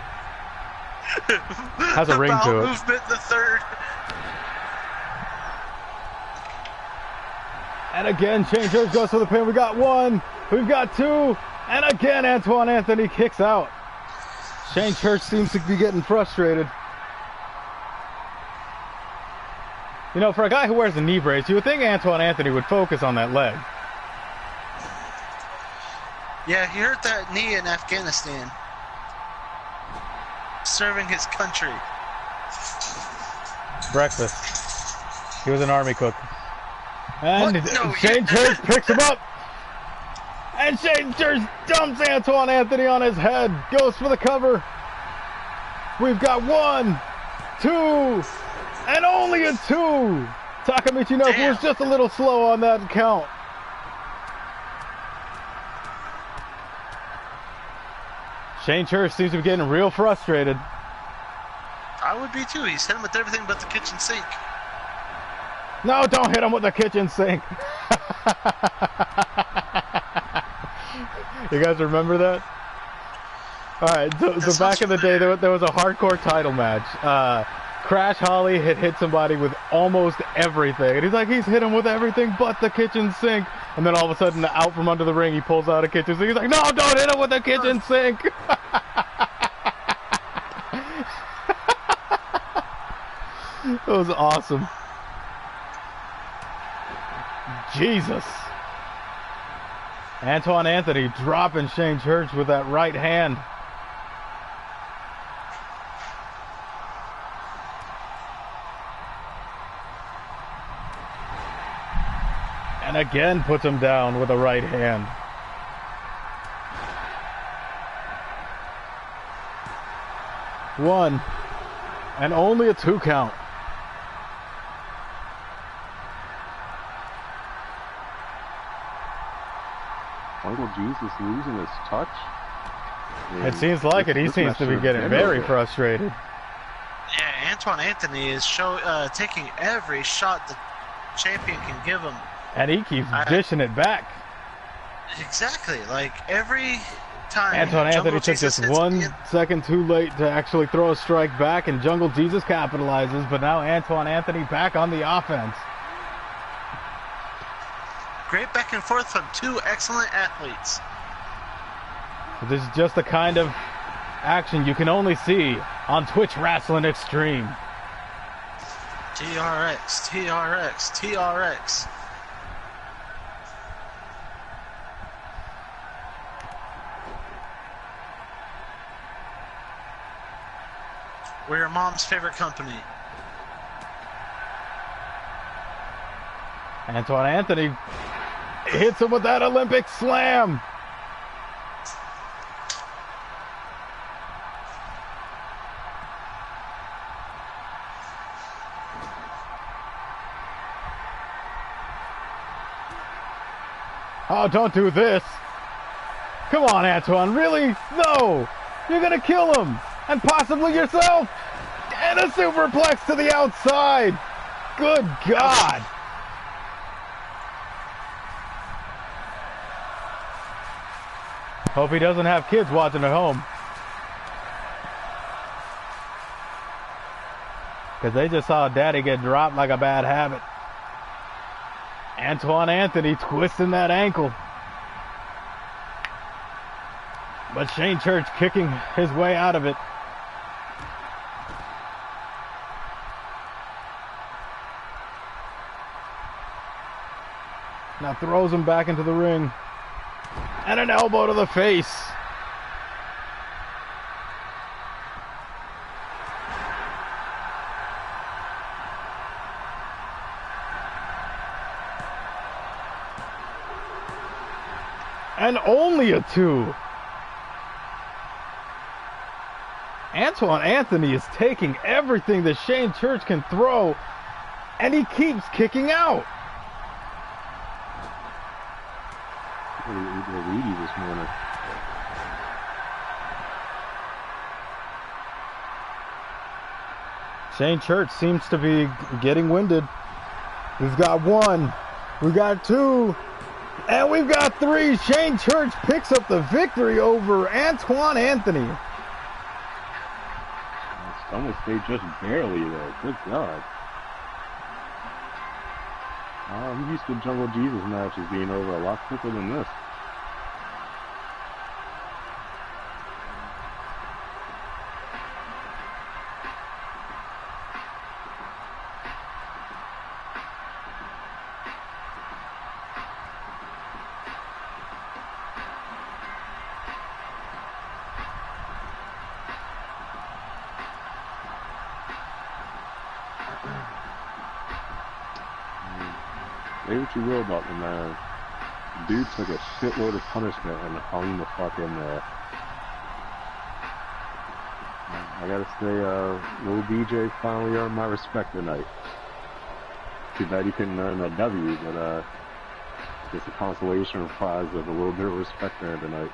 Has a ring Bowel to it. Movement the third. And again, Shane Church goes for the pin. We got one. We've got two. And again, Antoine Anthony kicks out. Shane Church seems to be getting frustrated. You know, for a guy who wears a knee brace, you would think Antoine Anthony would focus on that leg. Yeah, he hurt that knee in Afghanistan. Serving his country. Breakfast. He was an army cook. And What? No, Shane Church picks him up. And Shane Church dumps Antoine Anthony on his head. Goes for the cover. We've got one, two, and only a two. Taka Michinoku was just a little slow on that count. Shane Church seems to be getting real frustrated. I would be too. He's hit him with everything but the kitchen sink. No, don't hit him with the kitchen sink. You guys remember that? Alright, so back in the day, there was a hardcore title match. Crash Holly had hit somebody with almost everything. And he's like, he's hit him with everything but the kitchen sink. And then all of a sudden, out from under the ring, he pulls out a kitchen sink. He's like, no, don't hit him with the kitchen sink. It was awesome. Jesus. Antoine Anthony dropping Shane Church with that right hand. And again puts him down with a right hand. One. And only a 2 count. Uncle Jesus losing his touch? I mean, It seems like it. He this seems match to be should've getting been very over. frustrated. Yeah, Antoine Anthony is taking every shot the champion can give him. And he keeps dishing it back. Exactly. Like every time. Antoine Anthony Jungle took Jesus just hits 1 the- second too late to actually throw a strike back, and Jungle Jesus capitalizes, but now Antoine Anthony back on the offense. Great back and forth from two excellent athletes. This is just the kind of action you can only see on Twitch Wrestling Extreme. TRX, TRX, TRX. We're your mom's favorite company. Antoine Anthony hits him with that Olympic slam. Oh, don't do this. Come on, Antoine. Really? No. You're going to kill him. And possibly yourself. And a superplex to the outside. Good God. Hope he doesn't have kids watching at home. Because they just saw Daddy get dropped like a bad habit. Antoine Anthony twisting that ankle. But Shane Church kicking his way out of it. Now throws him back into the ring. And an elbow to the face. And only a 2. Antoine Anthony is taking everything that Shane Church can throw, and he keeps kicking out. Weedy this morning. Shane Church seems to be getting winded. We've got 1, we've got 2, and we've got 3. Shane Church picks up the victory over Antoine Anthony. Some would say just barely, though. Good God. I'm used to Jungle Jesus matches being over a lot quicker than this. Say what you will about the man. Dude took a shitload of punishment and hung the fuck in there. I gotta say, little DJ finally earned my respect tonight. Too bad he couldn't earn a W, but just a consolation prize of a little bit of respect there tonight.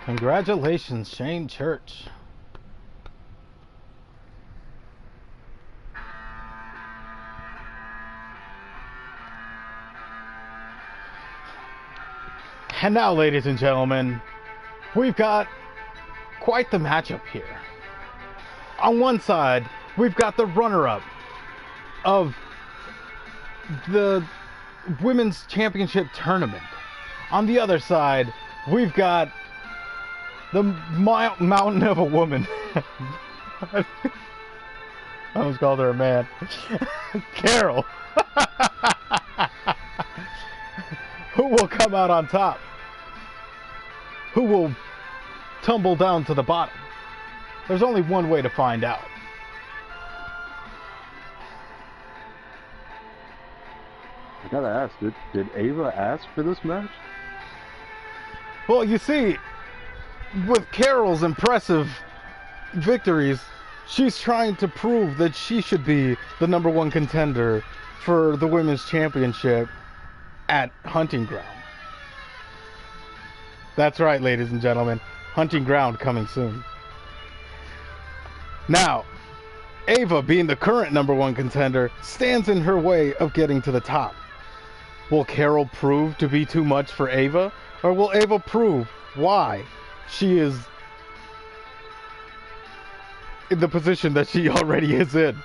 Congratulations, Shane Church. And now, ladies and gentlemen, we've got quite the matchup here. On one side, we've got the runner-up of the Women's Championship Tournament. On the other side, we've got the mountain of a woman. I almost called her a man. Carol. Who will come out on top? Who will tumble down to the bottom? There's only one way to find out. I gotta ask, did Ava ask for this match? Well, you see, with Carol's impressive victories, she's trying to prove that she should be the #1 contender for the Women's Championship at Hunting Ground. That's right, ladies and gentlemen. Hunting Ground coming soon. Now, Ava, being the current #1 contender, stands in her way of getting to the top. Will Carol prove to be too much for Ava? Or will Ava prove why she is in the position that she already is in?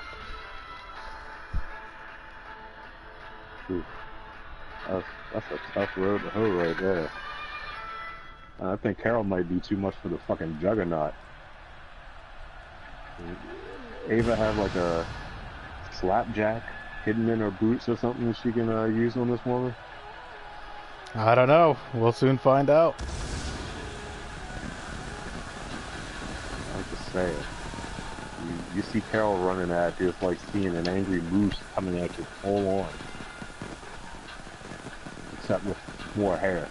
Ooh, that's a tough road to hoe right there. I think Carol might be too much for the fucking juggernaut. Ava have like a slapjack hidden in her boots or something she can use on this woman? I don't know. We'll soon find out. I'm just saying. You see Carol running at you, it's like seeing an angry moose coming at you full on. Except with more hair.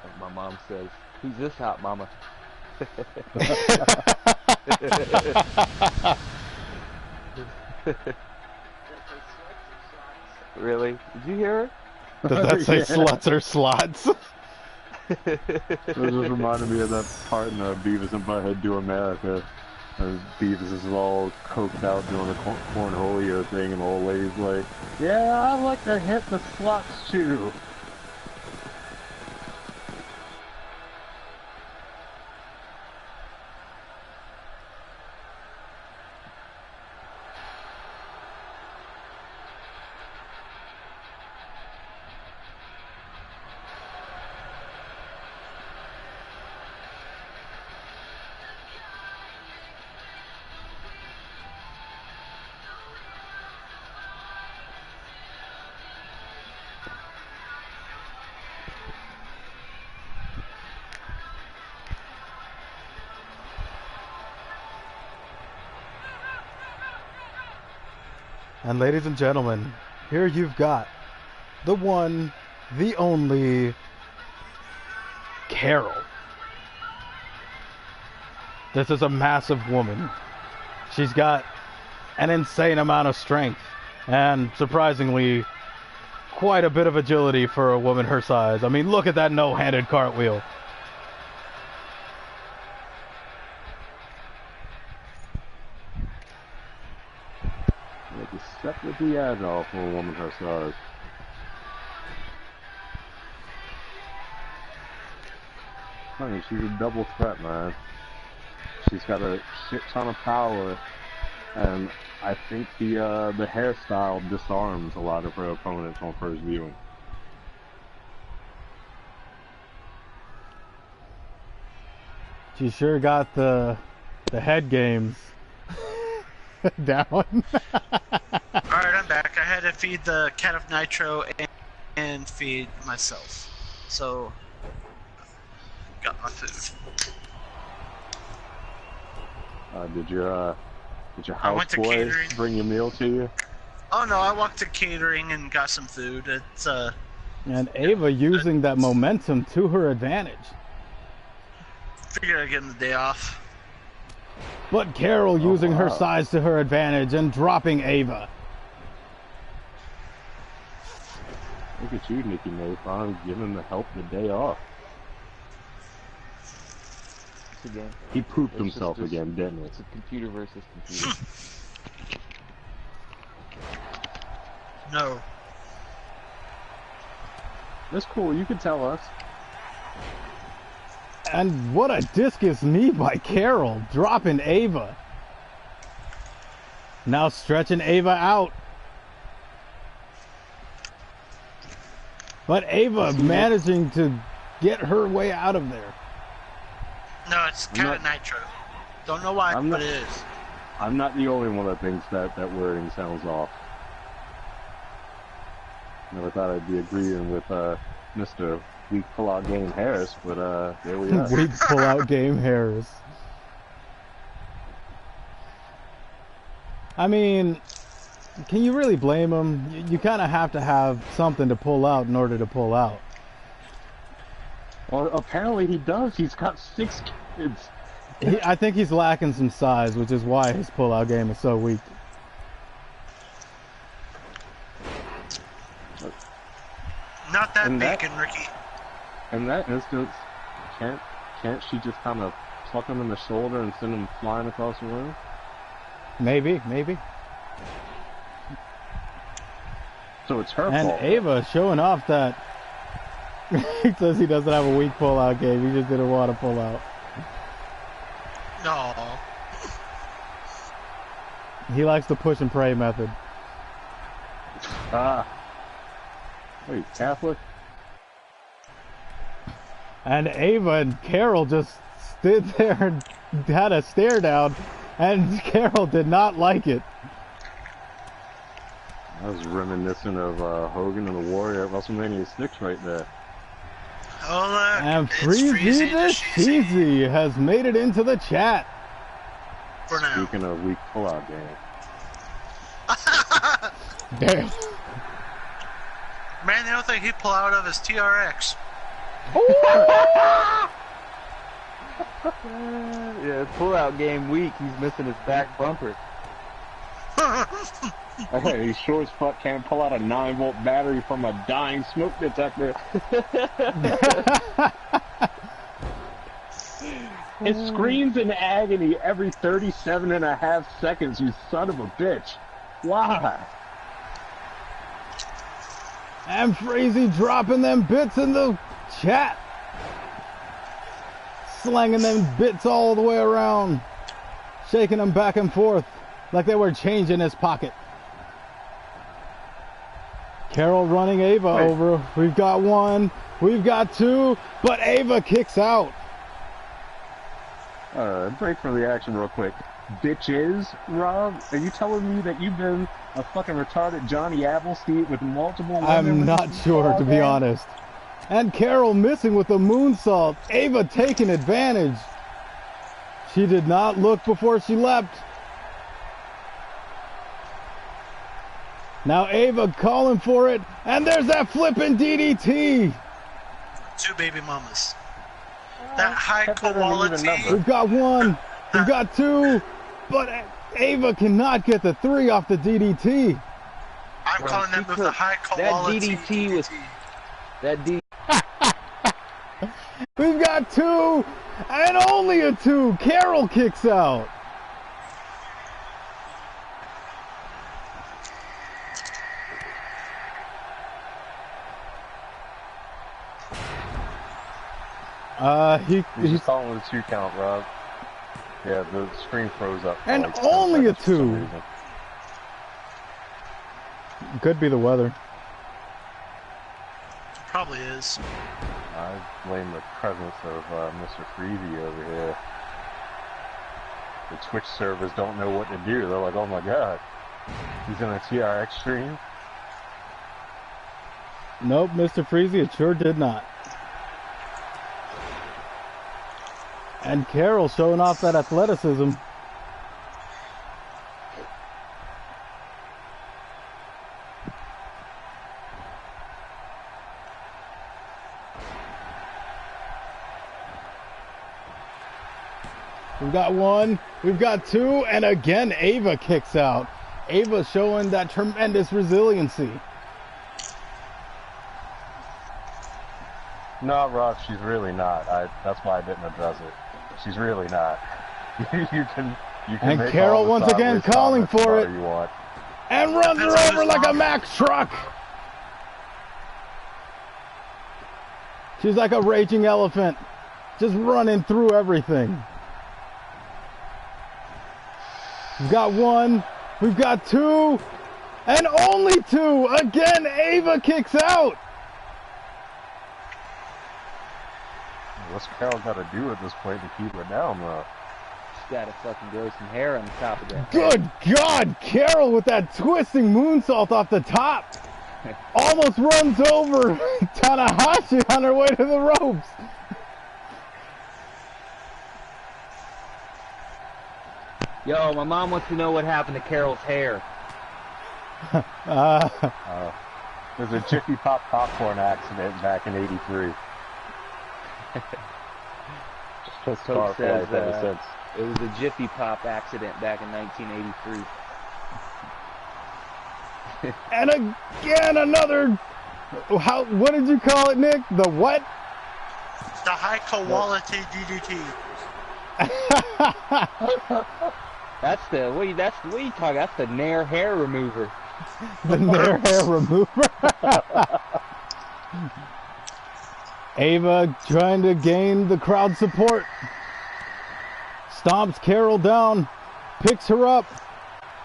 Like my mom says, who's this hot mama? Really? Did you hear her? Does that say Yeah. sluts or slots? It just reminded me of that part in Beavis and Butthead Do America. Beavis is all coked out doing the cornholio thing, and the old lady's like, "Yeah, I like to hit the sluts too." And ladies and gentlemen, here you've got the one, the only Carol. This is a massive woman. She's got an insane amount of strength and, surprisingly, quite a bit of agility for a woman her size. I mean, look at that no-handed cartwheel. Like, separately agile for a woman her size. I mean, she's a double threat, man. She's got a shit ton of power, and I think the hairstyle disarms a lot of her opponents on first viewing. She sure got the head games down. Alright, I'm back. I had to feed the cat of Nitro and feed myself. So, got my food. Did your I went to houseboy catering. bring your meal to you? Oh no, I walked to catering and got some food. It's And Ava using that momentum to her advantage. figured I'd get the day off. But Carol using her wow. size to her advantage and dropping Ava. Look at you, Nikki May, finally giving the help the day off. Again. He pooped It's himself just- again, didn't he? It's a computer versus computer. No. That's cool, you can tell us. And what a discus knee by Carol, dropping Ava. Now stretching Ava out. But Ava managing to get her way out of there. No, it's cat of Nitro. Don't know why, I'm but not- it is. I'm not the only one that thinks that wording sounds off. Never thought I'd be agreeing with Mr. Weak Pull-Out Game Harris, but there we are. Weak pull-out game Harris. I mean, can you really blame him? You kind of have to have something to pull out in order to pull out. Well, apparently he does. He's got 6 kids. I think he's lacking some size, which is why his pull-out game is so weak. that And that- bacon, Ricky. In that instance, can't she just kind of pluck him in the shoulder and send him flying across the room? Maybe. So it's her And fault. Ava showing off that he says he doesn't have a weak pull-out game. He just didn't want to pull out. No. He likes the push and pray method. Ah. Wait, Catholic? And Ava and Carol just stood there and had a stare down, and Carol did not like it. I was reminiscent of Hogan and the Warrior at WrestleMania 6 right there. Oh, look. And It's Freezy the Cheesy Cheesy has made it into the chat. for now. Speaking of weak pull-out game. Damn. Man, the only thing he'd pull out of is TRX. Yeah, pull-out game weak. He's missing his back bumper. Hey, he sure as fuck can't pull out a 9-volt battery from a dying smoke detector. It screams in agony every 37.5 seconds, you son of a bitch. Why? And Freezy dropping them bits in the chat. Slanging them bits all the way around. Shaking them back and forth like they were change in his pocket. Carol running Ava over. We've got one. We've got two. But Ava kicks out. Break for the action real quick. Bitches, Rob, are you telling me that you've been a fucking retarded Johnny Appleseed with multiple women? I'm not sure, to be honest. And Carol missing with the moonsault. Ava taking advantage. She did not look before she leapt. Now Ava calling for it. And there's that flipping DDT. Two baby mamas. That high Kept it in an even quality. number. We've got one. We've got two. But Ava cannot get the three off the DDT. I'm Bro, calling she that move the took- high that quality. DDT was- That D. We've got two. And only a two. Carol kicks out. He's He's just calling it a 2 count, Rob. Yeah, the screen froze up. for And like 10 only a seconds for some 2. reason. could be the weather. Probably is. I blame the presence of Mr. Freezy over here. The Twitch servers don't know what to do. They're like, oh my god, he's in a TRX stream? Nope, Mr. Freezy, it sure did not. And Carol showing off that athleticism. We've got one, we've got two, and again Ava kicks out. Ava showing that tremendous resiliency. No, Rob, she's really not. That's why I didn't address it. She's really not. you can And make Carol all the once again sideways calling comments for about it. her You want. And runs her Depends on over who's like a talking. Mack truck. She's like a raging elephant, just running through everything. We've got one, we've got two, and only two. Again, Ava kicks out. What's Carol got to do at this point to keep her down, though? She's gotta fucking grow some hair on the top of that. Good God, Carol with that twisting moonsault off the top. Almost runs over Tanahashi on her way to the ropes. Yo, my mom wants to know what happened to Carol's hair. There's a Jiffy Pop popcorn accident back in '83. Just Coach car for says, life ever since. It was a Jiffy Pop accident back in 1983. And again, another What did you call it, Nick? The what? The high quality DDT. That's what you talking? That's the Nair hair remover. The Nair hair remover. Ava trying to gain the crowd support. Stomps Carol down, picks her up,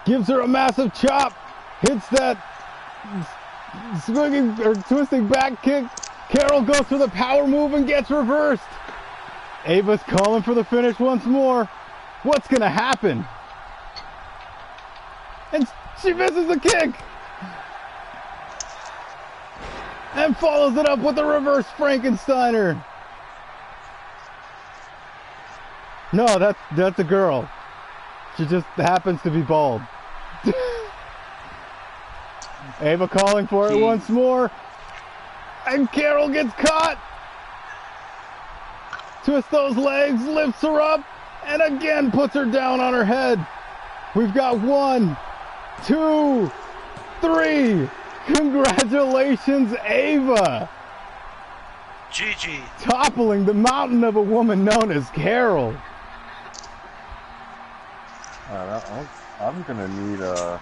gives her a massive chop, hits that swinging or twisting back kick. Carol goes for the power move and gets reversed. Ava's calling for the finish once more. What's gonna happen? And she misses the kick. And follows it up with a reverse Frankensteiner. No, that's a girl. She just happens to be bald. Ava calling for it once more. And Carol gets caught. Twists those legs, lifts her up, and again puts her down on her head. We've got 1, 2, 3. Congratulations, Ava. GG. Toppling the mountain of a woman known as Carol. I'm gonna need the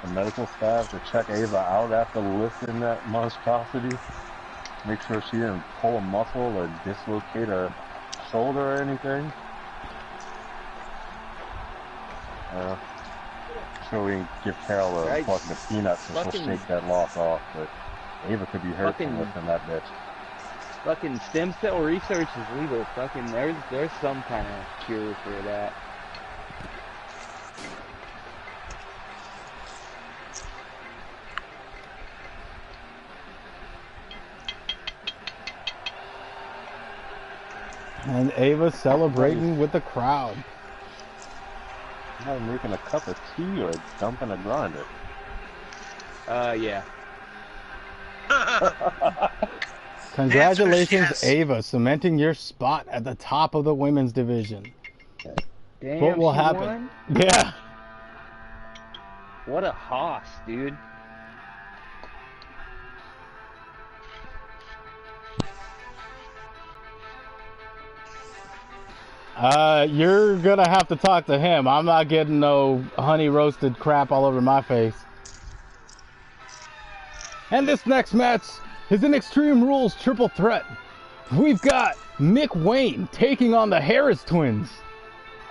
medical staff to check Ava out after lifting that monstrosity. Make sure she didn't pull a muscle or dislocate a shoulder or anything. Sure we can give Carol a fucking peanuts and she'll shake that loss off, but Ava could be hurt from lifting that bitch. Fucking stem cell research is legal. Fucking there's some kind of cure for that. And Ava celebrating with the crowd. I'm making a cup of tea or dumping a grinder. Yeah. Congratulations, yes. Ava, cementing your spot at the top of the women's division. Damn, What will she happen? won? Yeah. What a hoss, dude. You're gonna have to talk to him. I'm not getting no honey roasted crap all over my face. And this next match is an Extreme Rules triple threat. We've got Mick Wayne taking on the Harris twins.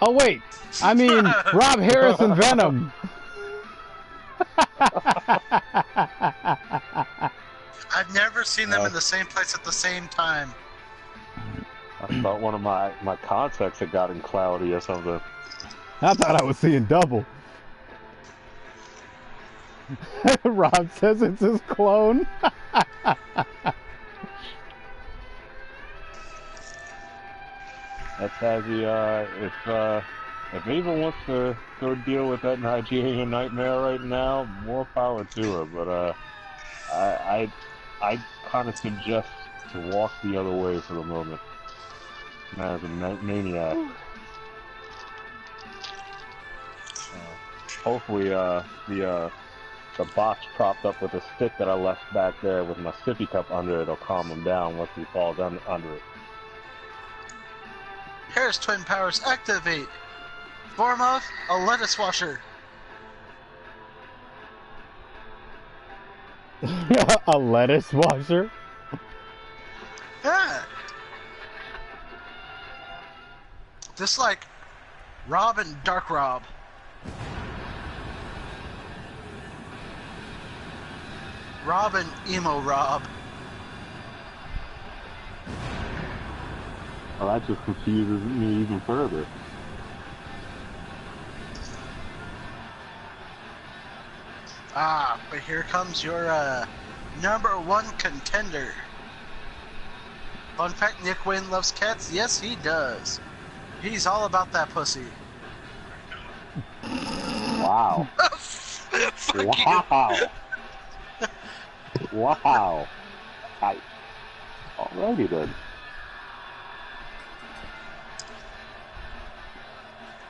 Oh wait, I mean Rob Harris and Venom. I've never seen them in the same place at the same time. I thought one of my contacts had gotten cloudy or something. I thought I was seeing double. Rob says it's his clone. That's as he, if Ava wants to go deal with that Nigerian nightmare right now, more power to her. But I kind of suggest to walk the other way for the moment. Man's a maniac. Hopefully, the box propped up with a stick that I left back there with my sippy cup under it'll calm him down once he falls under it. Harris twin powers activate. Form of a lettuce washer. A lettuce washer? Yeah. Just like Rob and Dark Rob. Rob and Emo Rob. Well, that just confuses me even further. Ah, but here comes your #1 contender. Fun fact, Nick Wayne loves cats? Yes, he does. He's all about that pussy. Wow. Wow. Wow. Alrighty then.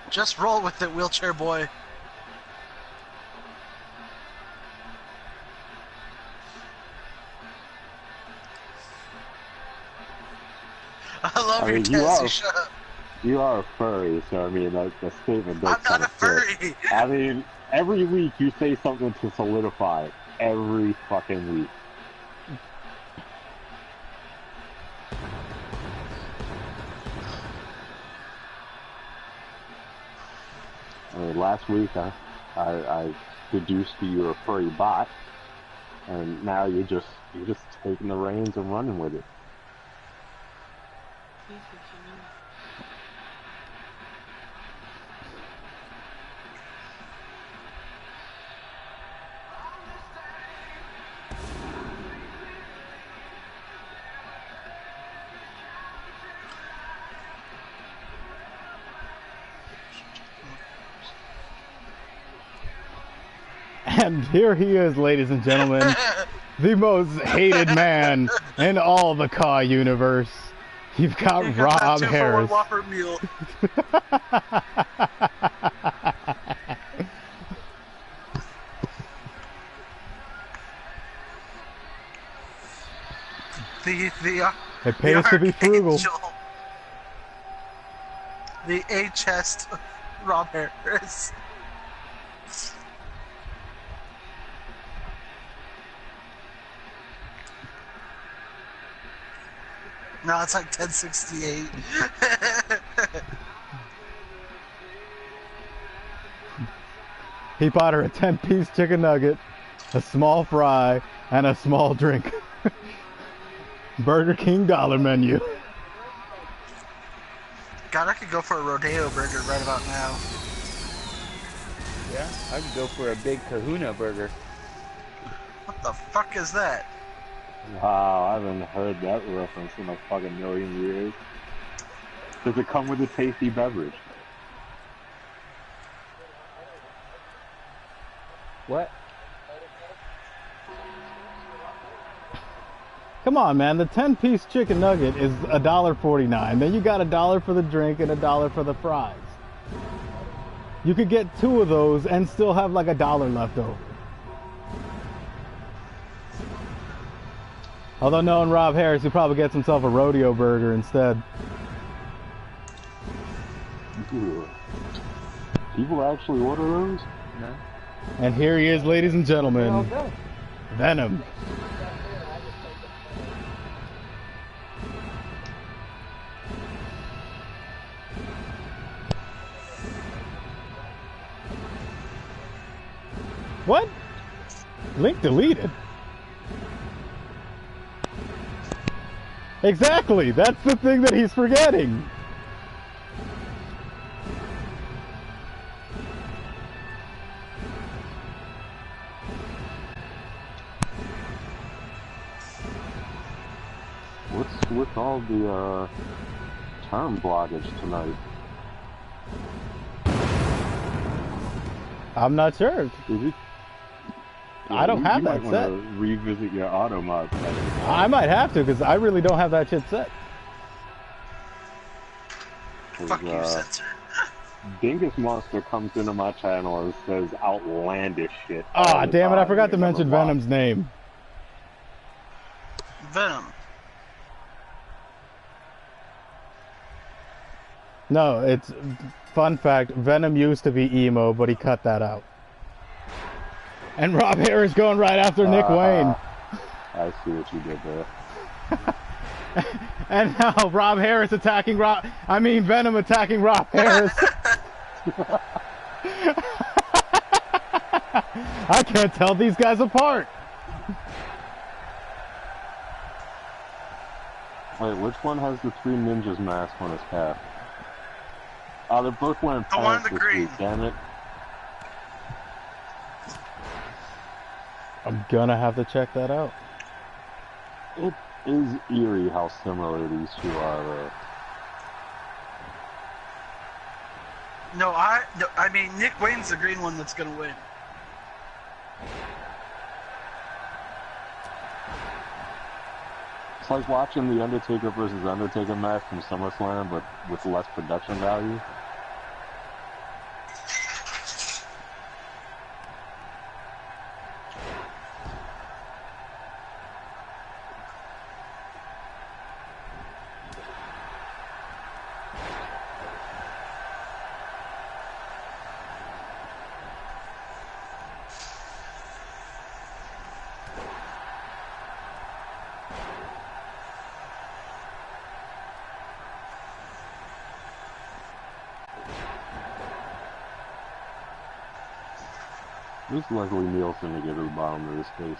Just roll with it, wheelchair boy. love I your mean, Tessie. Shut up. you are a furry, so I mean, that statement does I'm not kind a of fit. furry. I mean, every week you say something to solidify it. Every fucking week. I mean, last week I deduced that you're a furry bot, and now you're just taking the reins and running with it. And here he is, ladies and gentlemen, the most hated man in all the car universe. You've got You got Rob that 2 for Harris. 1 Whopper meal. It pays to be frugal. Archangel. The A-chest Rob Harris. No, it's like 1068. He bought her a 10-piece chicken nugget, a small fry, and a small drink. Burger King dollar menu. God, I could go for a rodeo burger right about now. Yeah, I could go for a big Kahuna burger. What the fuck is that? Wow, I haven't heard that reference in a fucking million years. Does it come with a tasty beverage? What? Come on, man. The 10-piece chicken nugget is $1.49. Then you got $1 for the drink and $1 for the fries. You could get 2 of those and still have like $1 left over. Although knowing Rob Harris, he probably gets himself a rodeo burger instead. Ew. People actually order those? No. And here he is, ladies and gentlemen, Okay. Venom. What? Link deleted. Exactly. That's the thing that he's forgetting. What's with all the term blockage tonight? I'm not sure. Is it? I don't have that You might set. want to revisit your auto mod settings. I might have to because I really don't have that shit set. Fuck you, censor. Dingus Monster comes into my channel and says outlandish shit. Ah, all the damn it! I time, forgot to and never mention block. Venom's name. Venom. No, it's fun fact. Venom used to be emo, but he cut that out. And Rob Harris going right after Nick Wayne. I see what you did there. And now Rob Harris attacking Venom attacking Rob Harris. I can't tell these guys apart. Wait, which one has the 3 ninjas mask on his cap? Oh, they're both wearing The one in pants the this green. week, damn it. I'm gonna have to check that out. It is eerie how similar these two are, though. No, I mean, Nick Wayne's the green one that's gonna win. It's like watching the Undertaker versus Undertaker match from SummerSlam, but with less production value. Just luckily Nielsen to get to the bottom of this case.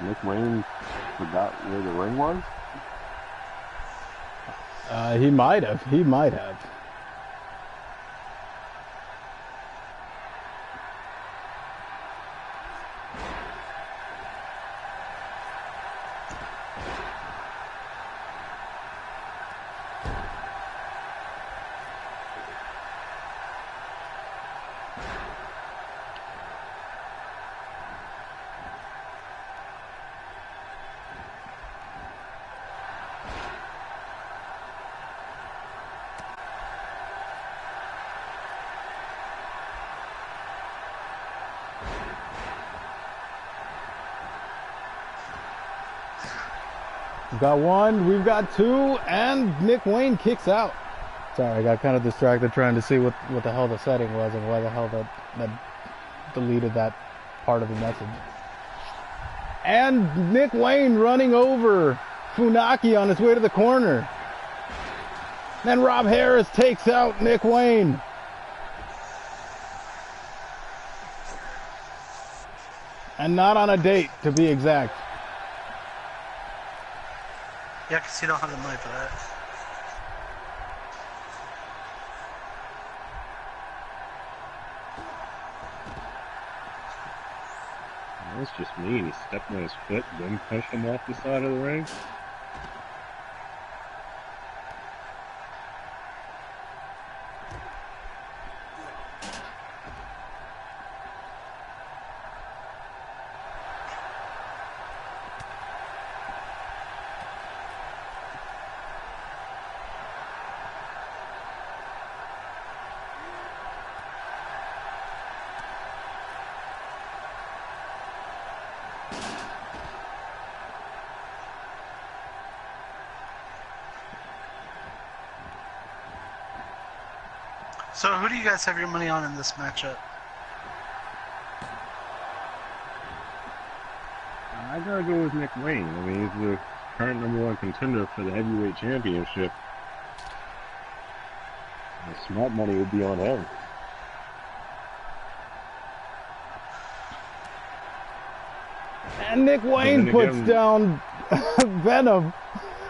Nick Wayne forgot where the ring was? He might have. He might have. We've got one, we've got two, and Nick Wayne kicks out. Sorry, I got kind of distracted trying to see what the hell the setting was and why the hell that deleted that part of the message. And Nick Wayne running over Funaki on his way to the corner. Then Rob Harris takes out Nick Wayne. And not on a date, to be exact. Yeah, because you don't have the money for that. That's just mean. He stepped on his foot, then pushed him off the side of the ring. So who do you guys have your money on in this matchup? I gotta go with Nick Wayne. I mean, he's the current #1 contender for the heavyweight championship. The smart money would be on him. And Nick Wayne puts down Venom.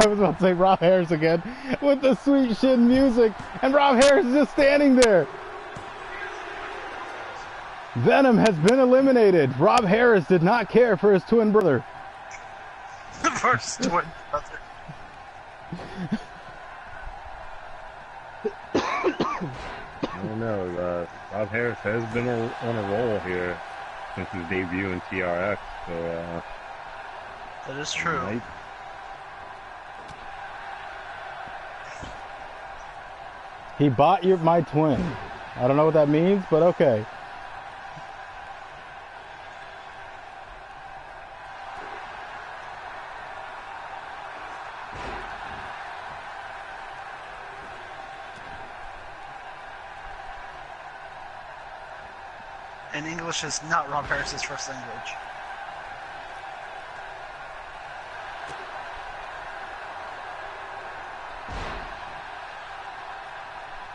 I was about to say Rob Harris again, with the sweet shit music, and Rob Harris is just standing there. Venom has been eliminated. Rob Harris did not care for his twin brother. First twin brother. I don't know. Rob Harris has been on a roll here since his debut in TRX. So that is true. He bought my twin. I don't know what that means, but okay. And English is not Rob Harris's first language.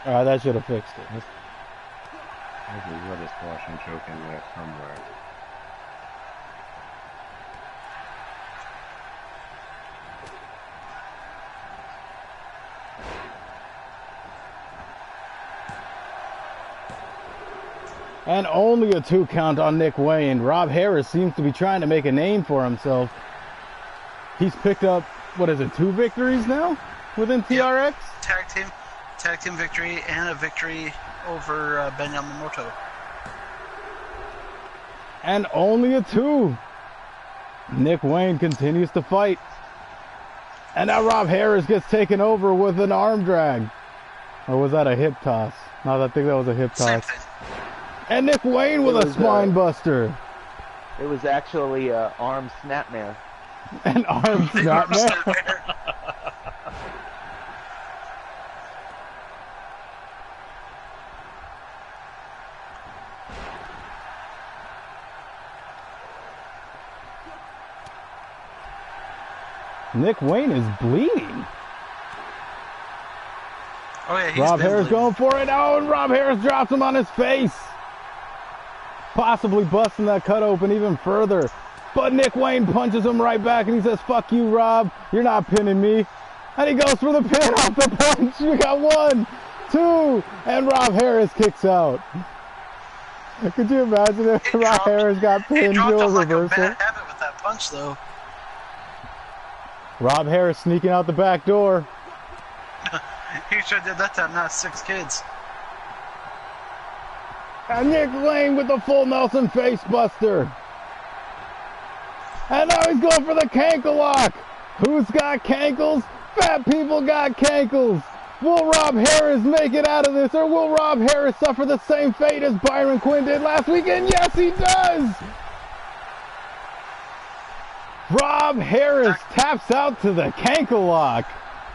Alright, that should have fixed it. There's a rudder squash and choke in there somewhere. And only a 2 count on Nick Wayne. Rob Harris seems to be trying to make a name for himself. He's picked up, what is it, 2 victories now within TRX? Yep. Tag team victory and a victory over Ben Yamamoto. And only a 2. Nick Wayne continues to fight. And now Rob Harris gets taken over with an arm drag. Or was that a hip toss? No, I think that was a hip toss. And Nick Wayne with a spine buster. It was actually arm snapmare. An arm snapmare. Nick Wayne is bleeding. Oh yeah, he's Rob been Harris bleeding. going for it. Oh, and Rob Harris drops him on his face. Possibly busting that cut open even further. But Nick Wayne punches him right back and he says, fuck you, Rob. You're not pinning me. And he goes for the pin off the punch. We got 1, 2, and Rob Harris kicks out. Could you imagine if Rob Harris got He pinned dropped to a off like a reversal? bad habit with that punch, though. Rob Harris sneaking out the back door. He should have did that time, not 6 kids. And Nick Wayne with the full Nelson face buster. And now he's going for the cankle lock. Who's got cankles? Fat people got cankles. Will Rob Harris make it out of this, or will Rob Harris suffer the same fate as Byron Quinn did last weekend? Yes, he does! Rob Harris taps out to the cankle lock.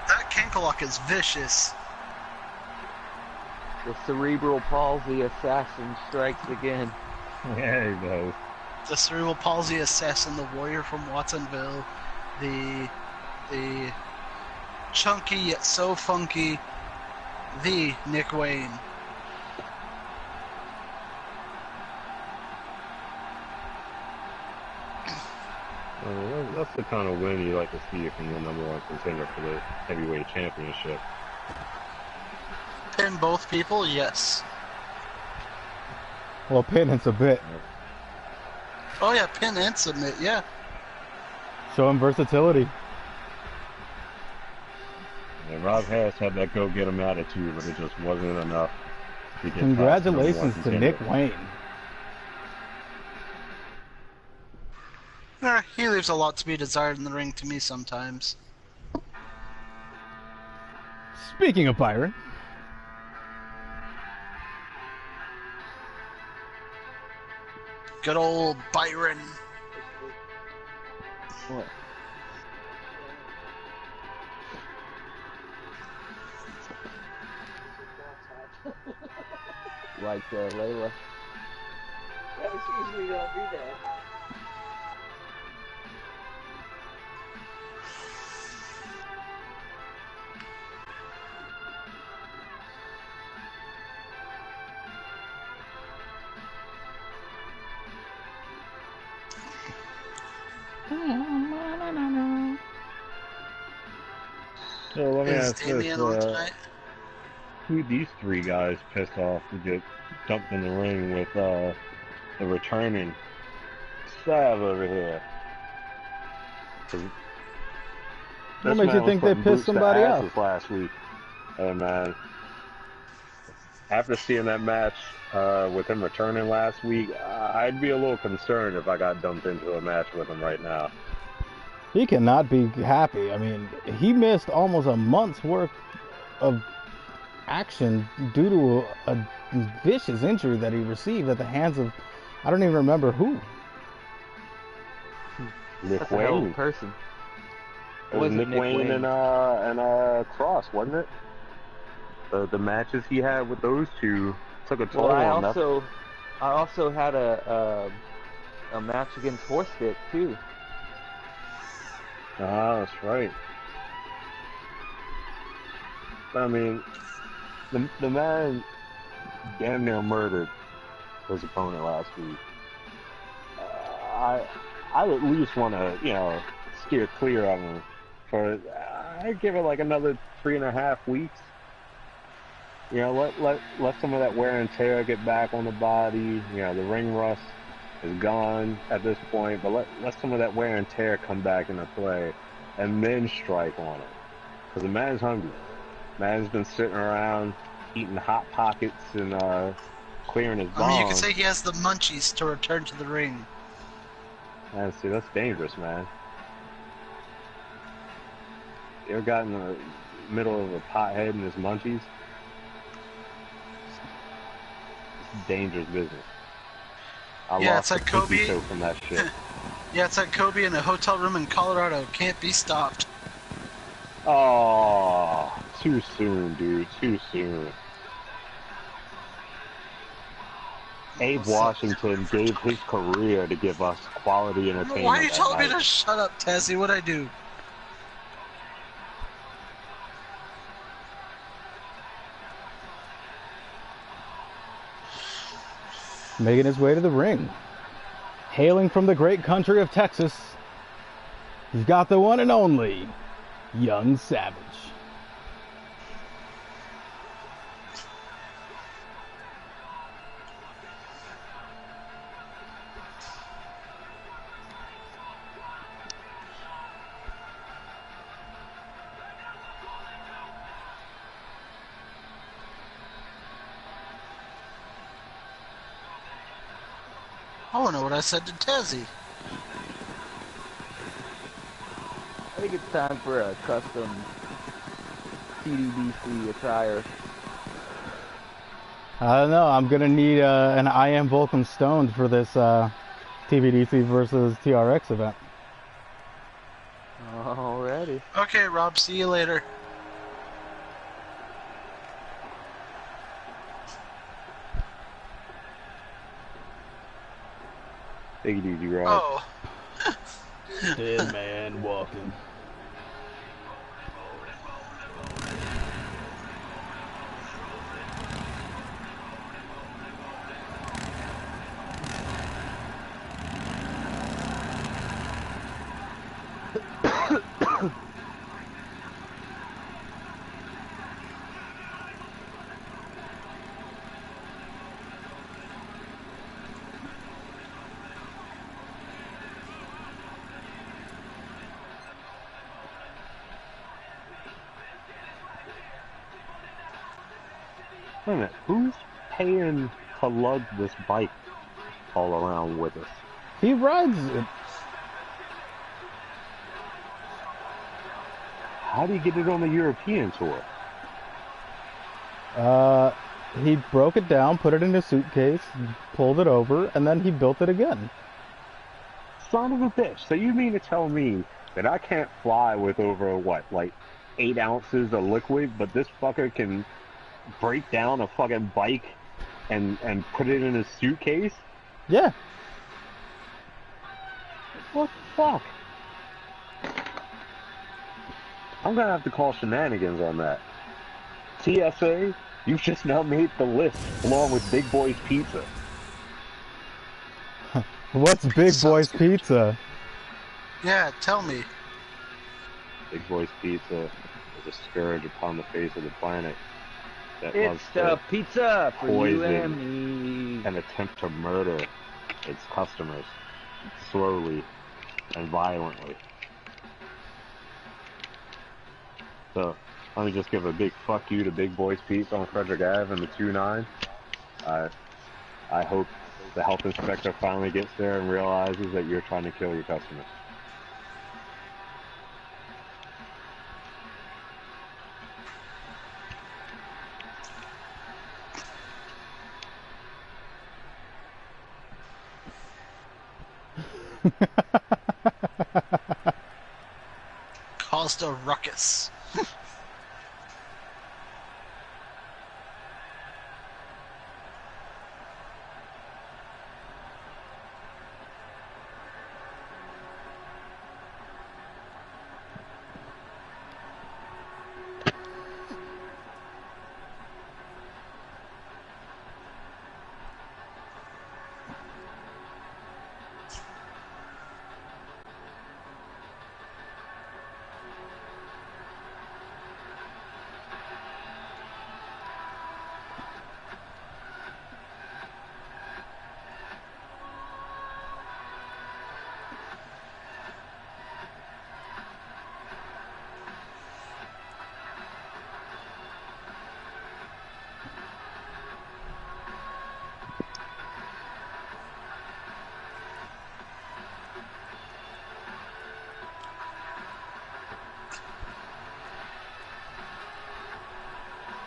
That cankle lock is vicious. The cerebral palsy assassin strikes again. There he goes. The cerebral palsy assassin, the warrior from Watsonville, the chunky yet so funky, the Nick Wayne. That's the kind of win you like to see from the #1 contender for the heavyweight championship. Pin both people, yes. Well, pin it's a bit. Oh yeah, pin and submit, yeah. Show him versatility. And Rob Harris had that go-get-him attitude, but it just wasn't enough to get Congratulations past to the #1 Nick contender. Wayne. He leaves a lot to be desired in the ring to me sometimes. Speaking of Byron, Good old Byron. What? Like Layla. That's usually don't do that. So let me Is ask Damien on this, tonight? who these 3 guys pissed off to get dumped in the ring with the returning Sav over here? what makes you think they pissed somebody off? Last week, and man, after seeing that match with him returning last week, I'd be a little concerned if I got dumped into a match with him right now. He cannot be happy. I mean, he missed almost a month's worth of action due to a vicious injury that he received at the hands of, I don't even remember who. Nick That's a hell of a Wayne. person. It was Nick Wayne and Cross, wasn't it? The matches he had with those two took a toll Well, on them. I also had a match against Horstick too. Ah, that's right. I mean, the man damn near murdered his opponent last week. I at least want to, steer clear of him for. I'd give it like another 3.5 weeks. Let some of that wear and tear get back on the body. The ring rust is gone at this point, but let some of that wear and tear come back into play, and then strike on it. Because the man's hungry. Man's been sitting around eating Hot Pockets and clearing his bones. I mean, you could say he has the munchies to return to the ring. Man, see, that's dangerous, man. You ever got in the middle of a pothead and his munchies? It's dangerous business. I Yeah, lost it's like a pinky Kobe. toe from that shit. Yeah, it's like Kobe in a hotel room in Colorado. Can't be stopped. Oh, too soon, dude. Too soon. Abe Washington gave his career to give us quality entertainment. Why are you that telling me night. to shut up, Tessie? What'd I do? making his way to the ring. Hailing from the great country of Texas, he's got the one and only Young Savage. I want to know what I said to Tezzy. I think it's time for a custom TDBC attire. I don't know. I'm gonna need an I Am Vulcan Stoned for this TBDC versus TRX event. Alrighty. Okay, Rob, see you later. Take it easy, Rob. Oh. Dead man walking. Wait a minute, who's paying to lug this bike all around with us? He rides it. How do you get it on the European tour? He broke it down, put it in a suitcase, pulled it over, and then he built it again. Son of a bitch. So you mean to tell me that I can't fly with over, what, like 8 ounces of liquid, but this fucker can break down a fucking bike and put it in a suitcase? Yeah. What the fuck? I'm gonna have to call shenanigans on that. TSA, you've just now made the list along with Big Boy's Pizza. What's Big Boy's Pizza? Yeah, tell me. Big Boy's Pizza is a scourge upon the face of the planet that It's loves the to pizza for you poison and me. and attempt to murder its customers slowly and violently. So, let me just give a big fuck you to Big Boy's Pizza on Frederick Ave and the 2-9. I hope the health inspector finally gets there and realizes that you're trying to kill your customers. Caused a ruckus.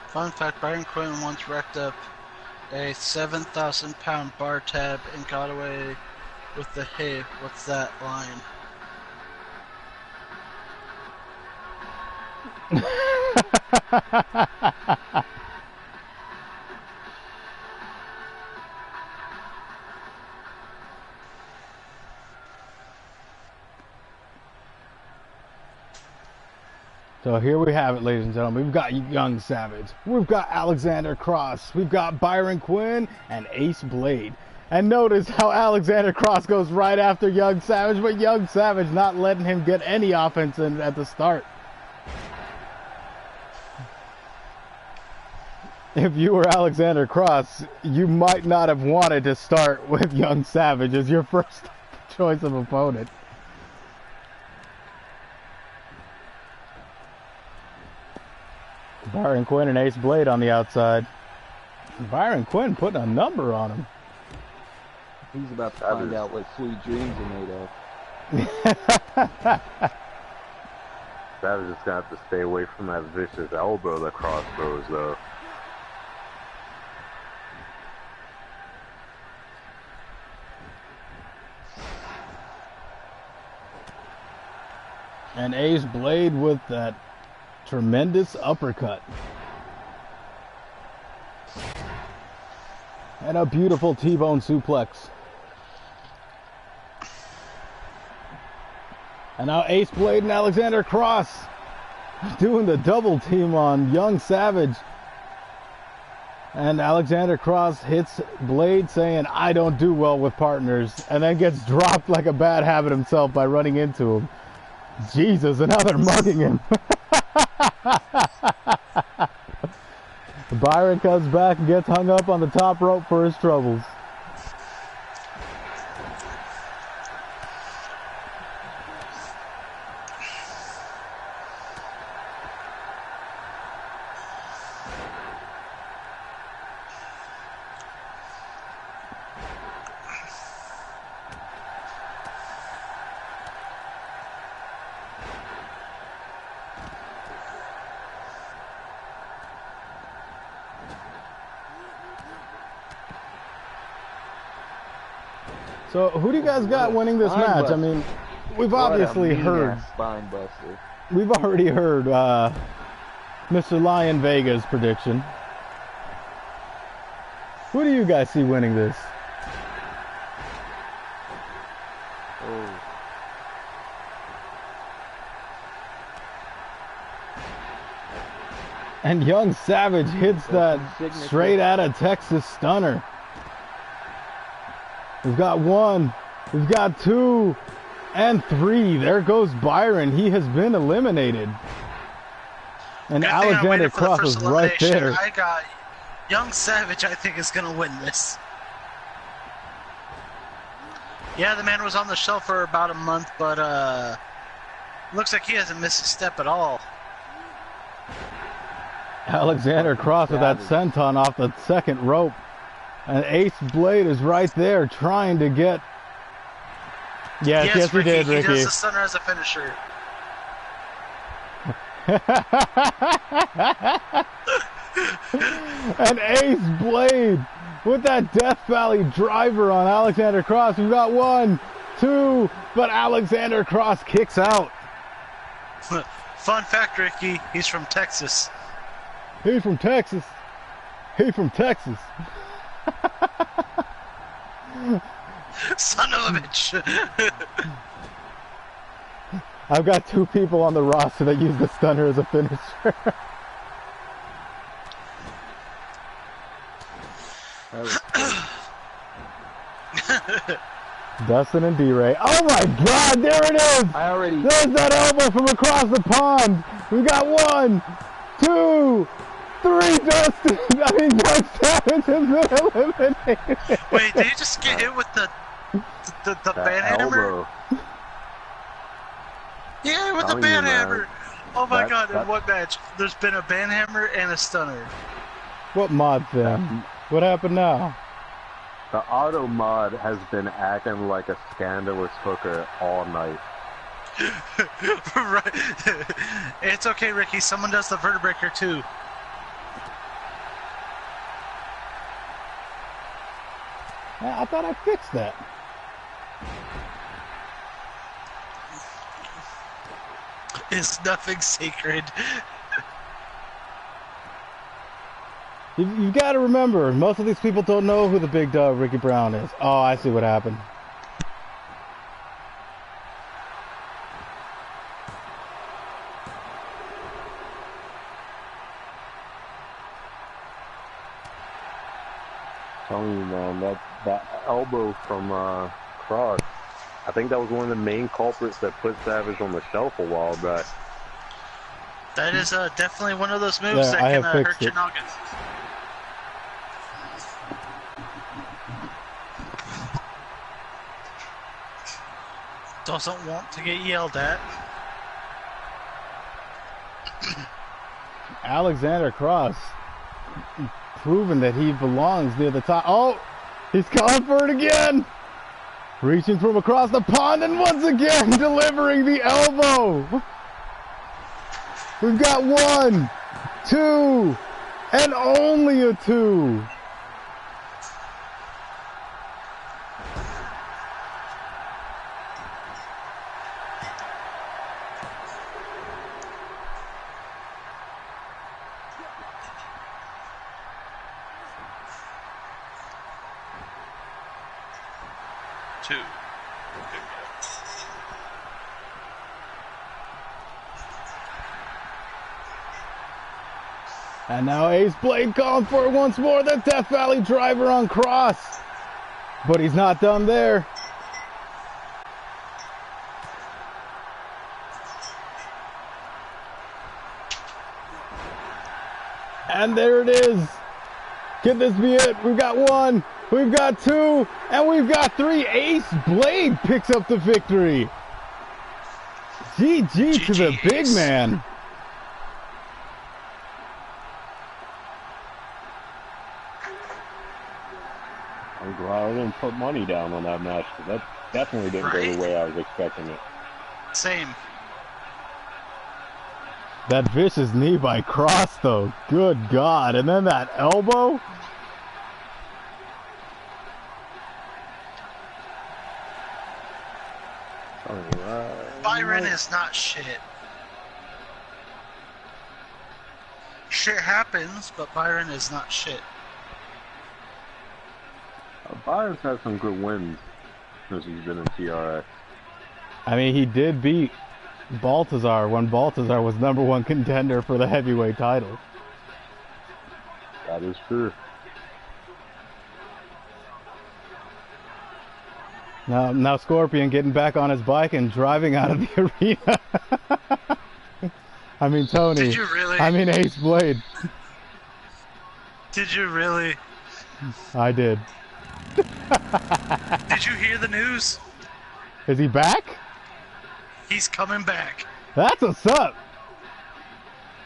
Fun fact, Byron Quinn once wrecked up a 7,000-pound bar tab and got away with the "hey, what's that" line. So here we have it, ladies and gentlemen. We've got Young Savage, we've got Alexander Cross, we've got Byron Quinn, and Ace Blade. And notice how Alexander Cross goes right after Young Savage, but Young Savage not letting him get any offense in at the start. If you were Alexander Cross, you might not have wanted to start with Young Savage as your first choice of opponent. Byron Quinn and Ace Blade on the outside. Byron Quinn putting a number on him. He's about to find out what sweet dreams are made of. Savage just gonna have to stay away from that vicious elbow that Cross throws, though. And Ace Blade with that tremendous uppercut. And a beautiful T-bone suplex. And now Ace Blade and Alexander Cross doing the double team on Young Savage. And Alexander Cross hits Blade saying, "I don't do well with partners," and then gets dropped like a bad habit himself by running into him. Jesus, and now they're mugging him. Byron comes back and gets hung up on the top rope for his troubles. So, who do you guys got winning this match? I mean, we've obviously heard. Spine buster. We've already heard Mr. Lion Vega's prediction. Who do you guys see winning this? Oh. And Young Savage hits that straight out of Texas stunner. We've got 1, we've got 2, and 3. There goes Byron. He has been eliminated. And Good Alexander thing I waited for the Cross was first right elimination. there. I got Young Savage, I think, is going to win this. Yeah, the man was on the shelf for about a month, but looks like he hasn't missed a step at all. Alexander Cross with that senton off the second rope. And Ace Blade is right there trying to get... Yes, he did, Ricky. He does the stunner as a finisher. And Ace Blade with that Death Valley driver on Alexander Cross. We've got 1, 2, but Alexander Cross kicks out. Fun fact, Ricky, he's from Texas. He's from Texas. He's from Texas. Son of a bitch. I've got 2 people on the roster that use the stunner as a finisher. Dustin and D-Ray. Oh my God, there it is! There's that elbow from across the pond. We got 1, 2, 3, Dustin. I mean, Young Savage has been eliminated. Wait, did you just get hit with the band hammer? Yeah, with the band hammer. Oh my God, in what match? There's been a band hammer and a stunner. What mod thing? What happened now? The auto mod has been acting like a scandalous hooker all night. Right. It's okay, Ricky. Someone does the vertebraker too. I thought I fixed that. It's nothing sacred. You've got to remember, most of these people don't know who the big dog Ricky Brown is. Oh, I see what happened. Telling you, man, That elbow from Cross, I think that was one of the main culprits that put Savage on the shelf a while back. That is definitely one of those moves There, that I can have hurt fixed your it. noggin. Doesn't want to get yelled at. Alexander Cross proven that he belongs near the top. Oh, he's calling for it again. Reaching from across the pond and once again delivering the elbow. We've got 1, 2, and only a 2. Two. And now Ace Blade calling for it once more. The Death Valley driver on Cross. But he's not done there. And there it is. Can this be it? We've got 1, we've got 2, and we've got 3. Ace Blade picks up the victory. GG to the big man. I'm glad I didn't put money down on that match, because that definitely didn't go the way I was expecting it. Same. That vicious knee by Cross, though. Good God. And then that elbow. Byron is not shit. Shit happens, but Byron is not shit. Byron's had some good wins since he's been in TRX. I mean, he did beat Baltazar when Baltazar was #1 contender for the heavyweight title. That is true. Now Scorpion getting back on his bike and driving out of the arena. I mean, Tony. Did you really? I mean, Ace Blade. Did you really? I did. Did you hear the news? Is he back? He's coming back. That's what's up.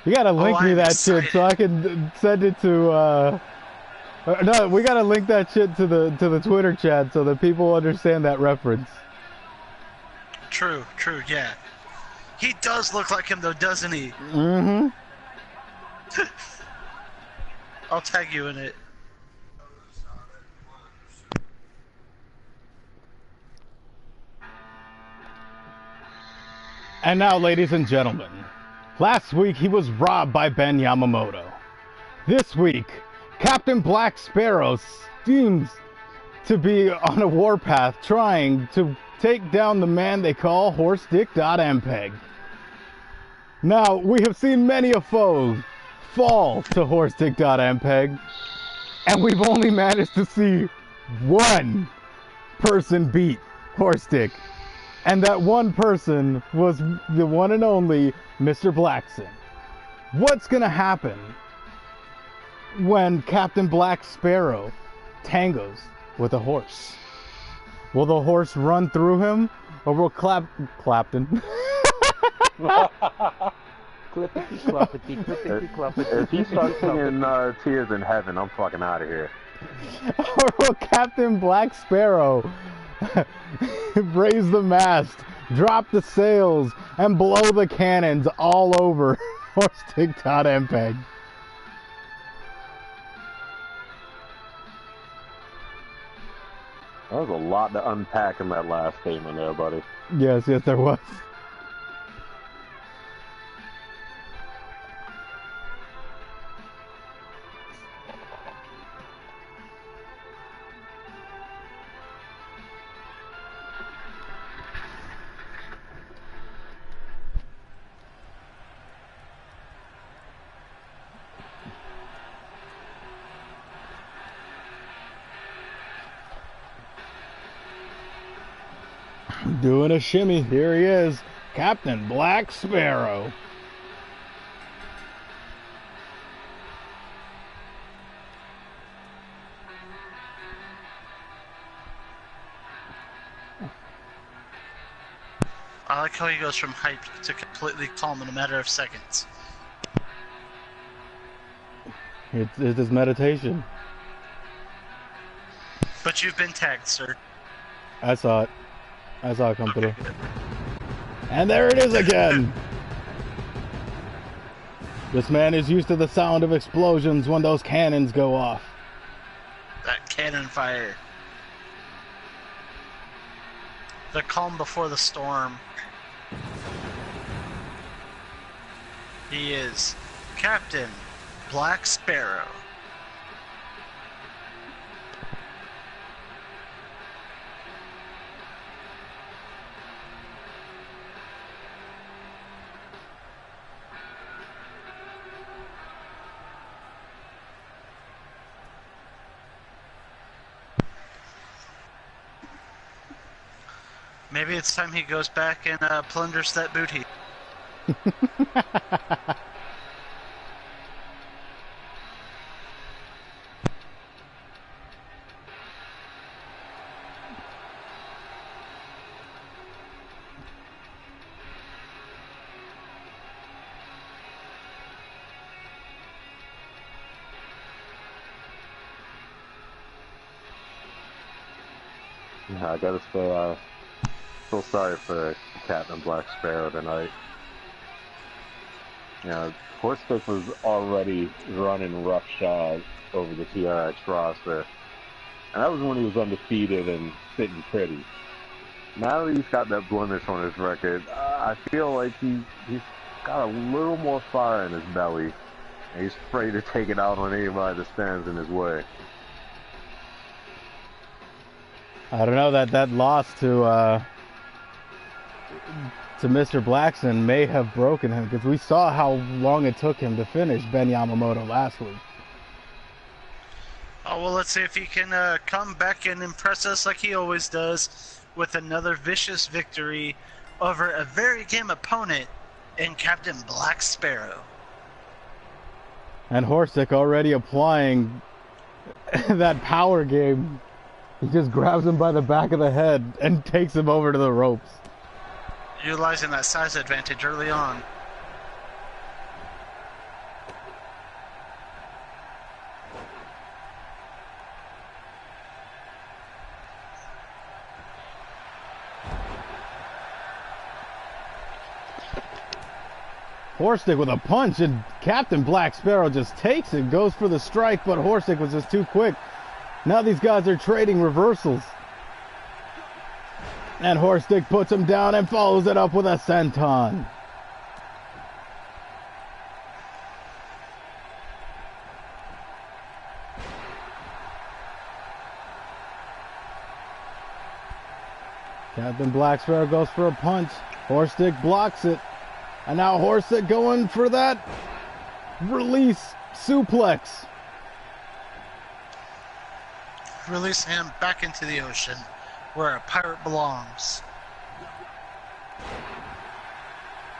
You gotta link me I'm that excited. shit so I can send it to. No, we gotta link that shit to the Twitter chat so that people understand that reference. True, yeah. He does look like him though, doesn't he? Mm-hmm. I'll tag you in it. And now, ladies and gentlemen, last week he was robbed by Ben Yamamoto. This week, Captain Black Sparrow seems to be on a warpath trying to take down the man they call HorseDick.MPEG. Now, we have seen many a foe fall to HorseDick.MPEG, and we've only managed to see one person beat Horstick. And that one person was the one and only Mr. Blackson. What's gonna happen when Captain Black Sparrow tangos with a horse? Will the horse run through him, or will Clapton? Clippity cloppity, clippity cloppity. If he starts singing Tears in Heaven, I'm fucking out of here. Or will Captain Black Sparrow raise the mast, drop the sails, and blow the cannons all over HorseDick.MPEG? There was a lot to unpack in that last statement there, buddy. Yes, there was. Doing a shimmy. Here he is, Captain Black Sparrow. I like how he goes from hype to completely calm in a matter of seconds. It's his meditation. But you've been tagged, sir. I saw it. I saw it come Okay, through. good. And there it is again. This man is used to the sound of explosions when those cannons go off. That cannon fire. The calm before the storm. He is Captain Black Sparrow. Maybe it's time he goes back and plunders that booty. Yeah, I gotta say, feel sorry for Captain Black Sparrow tonight. You know, Horstick was already running roughshod over the TRX roster, and that was when he was undefeated and sitting pretty. Now that he's got that blemish on his record, I feel like he's got a little more fire in his belly, and he's afraid to take it out on anybody that stands in his way. I don't know, that loss to Mr. Blackson may have broken him, because we saw how long it took him to finish Ben Yamamoto last week. Oh, well, let's see if he can come back and impress us like he always does with another vicious victory over a very game opponent in Captain Black Sparrow. And Horstick already applying that power game. He just grabs him by the back of the head and takes him over to the ropes. Utilizing that size advantage early on. Horstick with a punch, and Captain Black Sparrow just takes it, goes for the strike, but Horstick was just too quick. Now these guys are trading reversals. And Horstick puts him down and follows it up with a senton. Captain Black Sparrow goes for a punch. Horstick blocks it. And now Horstick going for that release suplex. Release him back into the ocean, where a pirate belongs.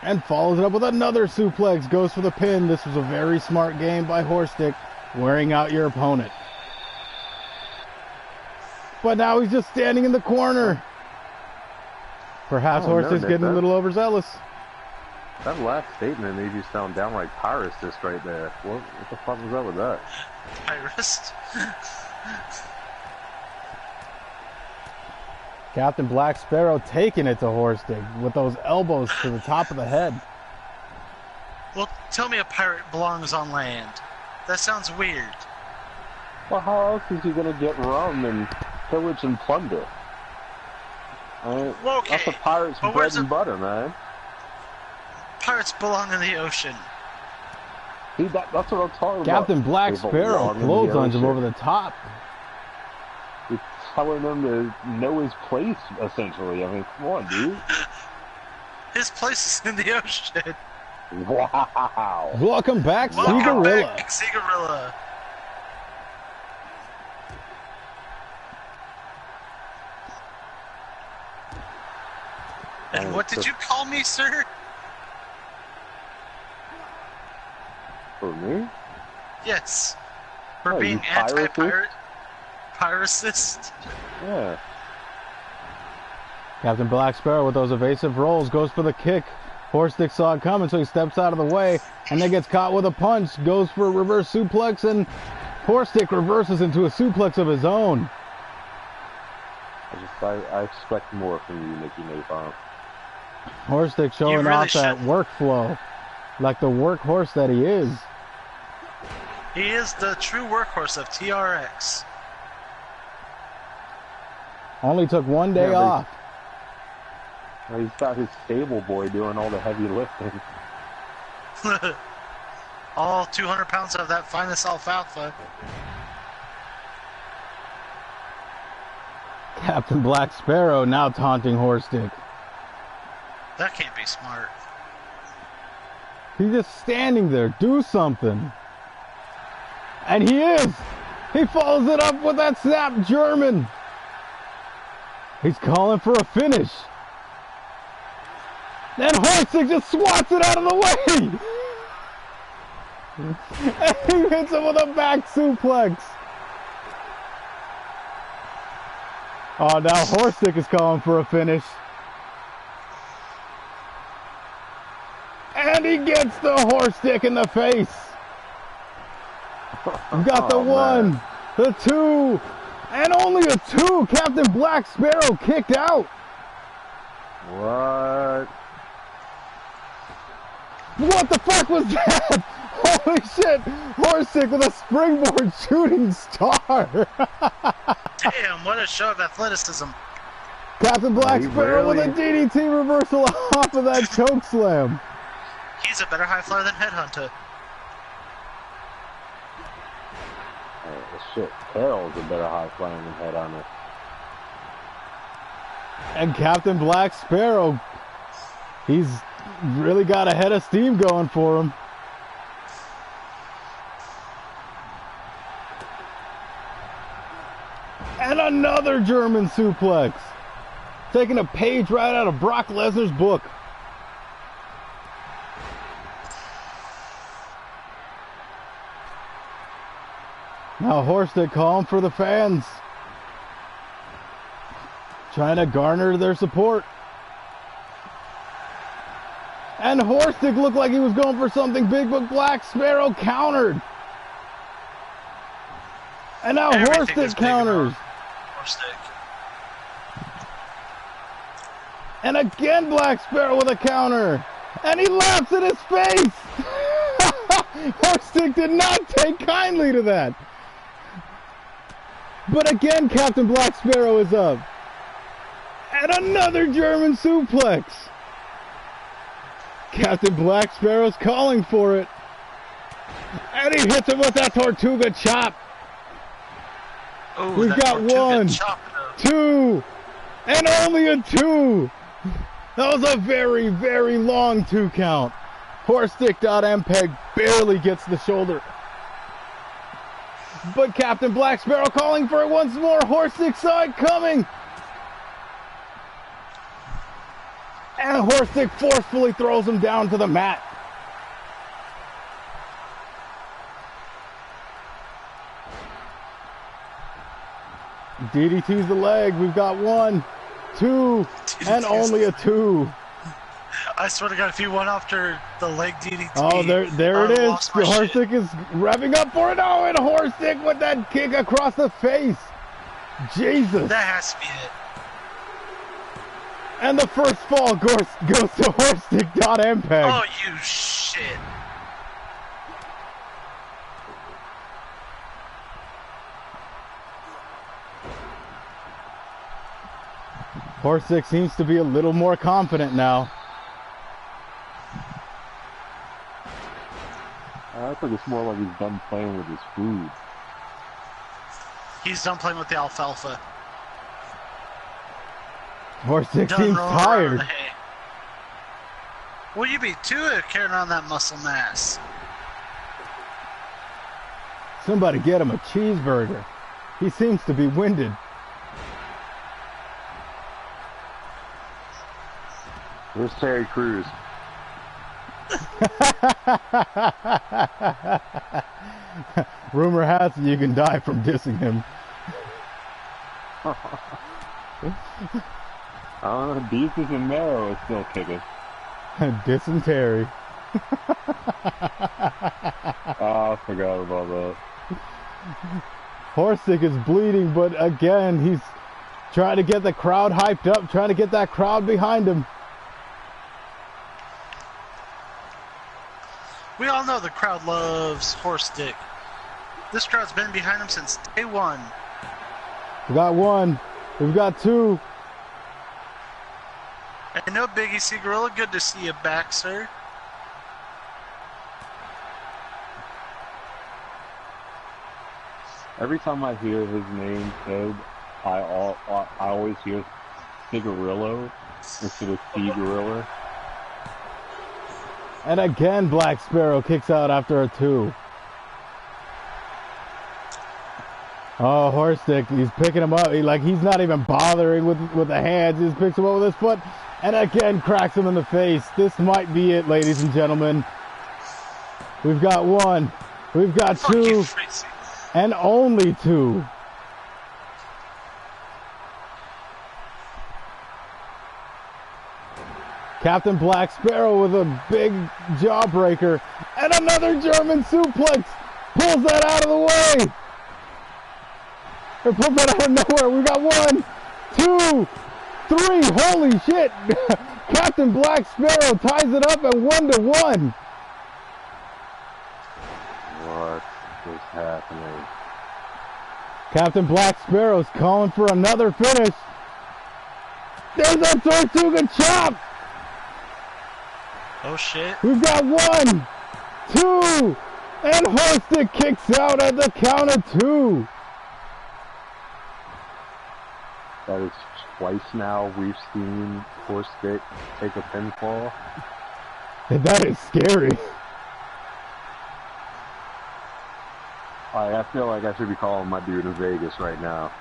And follows it up with another suplex. Goes for the pin. This was a very smart game by Horstick, wearing out your opponent. But now he's just standing in the corner. Perhaps Horstick's getting a little overzealous. That last statement made you sound downright pyrist right there. What the fuck was up with that? Pyrist? Captain Black Sparrow taking it to Horstick with those elbows to the top of the head. Well, tell me a pirate belongs on land. That sounds weird. Well, how else is he gonna get rum and pillage and plunder? Well, okay, that's a pirate's but bread and butter, man. Pirates belong in the ocean. See, that's what I'm talking about. Captain Black Sparrow clotheslines him over the top. It's telling him to know his place, essentially. I mean, come on, dude. His place is in the ocean. Wow. Welcome back, Welcome Seagorilla. back, Seagorilla. And what did you call me, sir? For me? Yes. For Oh, being you pyrocist? anti-pirate? Pyrocist? Yeah. Captain Black Sparrow with those evasive rolls goes for the kick. Horstick saw it coming, so he steps out of the way and then gets caught with a punch, goes for a reverse suplex, and Horstick reverses into a suplex of his own. I expect more from you, Nicky Napalm. Horstick showing really off that should. workflow, like the workhorse that he is. He is the true workhorse of TRX. Only took one day Yeah, but- off. Well, he's got his stable boy doing all the heavy lifting. All 200 pounds of that finest alfalfa. Captain Black Sparrow now taunting Horstick. That can't be smart. He's just standing there. Do something. And he is. He follows it up with that snap German. He's calling for a finish. And Horstick just swats it out of the way. And he hits him with a back suplex. Oh, now Horstick is calling for a finish. And he gets the Horstick in the face. We've got the Oh, one, man. the two, and only a two. Captain Black Sparrow kicked out. What? What the fuck was that? Holy shit! Horstick with a springboard shooting star. Damn, what a show of athleticism. Captain Black He Sparrow with a really- DDT reversal off of that choke slam. He's a better high flyer than Headhunter. Shit, Carol's a better high flying than head on it. And Captain Black Sparrow, he's really got a head of steam going for him. And another German suplex. Taking a page right out of Brock Lesnar's book. Now Horstick calling for the fans. Trying to garner their support. And Horstick looked like he was going for something big, but Black Sparrow countered. And now Everything is Horstick big counters. Horstick. And again Black Sparrow with a counter. And he laughs in his face. Horstick did not take kindly to that. But again Captain Black Sparrow is up. And another German suplex. Captain Black Sparrow's calling for it. And he hits him with that Tortuga chop. Ooh, We've that got Tortuga one, chop, though. two, and only a two. That was a very, very long 2 count. Horstick.mpeg barely gets the shoulder. But Captain Black Sparrow calling for it once more. Horstick saw it coming. And Horstick forcefully throws him down to the mat. DDT's the leg. We've got 1, 2, and DDT's only a 2. I swear to God, if he went after the leg DDT. Oh, there I it is. lost my shit. Horstick is revving up for it. Oh, and Horstick with that kick across the face. Jesus. That has to be it. And the first fall goes to Horstick.mpeg. Oh, you shit. Horstick seems to be a little more confident now. I think it's more like he's done playing with his food. He's done playing with the alfalfa. Horstick Done seems rolling around in the tired. hay. Well, you be too carrying around that muscle mass. Somebody get him a cheeseburger. He seems to be winded. Where's Terry Crews? Rumor has it you can die from dissing him. Deezus and Mero is still kicking. Dysentery. Oh, I forgot about that. Horstick is bleeding, but again, he's trying to get the crowd hyped up, trying to get that crowd behind him. We all know the crowd loves Horstick. This crowd's been behind him since day one. We got one. We've got two. I know Biggie C. Gorilla, good to see you back, sir. Every time I hear his name said, I always hear Cigarillo instead of C. Gorilla. And again, Black Sparrow kicks out after a 2. Oh, Horstick, he's picking him up. He's not even bothering with the hands. He just picks him up with his foot and again cracks him in the face. This might be it, ladies and gentlemen. We've got 1. We've got 2. And only 2. Captain Black Sparrow with a big jawbreaker. And another German suplex. Pulls that out of the way. Or pulls that out of nowhere. We got 1, 2, 3. Holy shit. Captain Black Sparrow ties it up at 1-1. What is happening? Captain Black Sparrow's calling for another finish. There's a Tortuga chop. Oh shit. We've got 1, 2, and Horstick kicks out at the count of 2. That is twice now we've seen Horstick take a pinfall. And that is scary. I feel like I should be calling my dude in Vegas right now.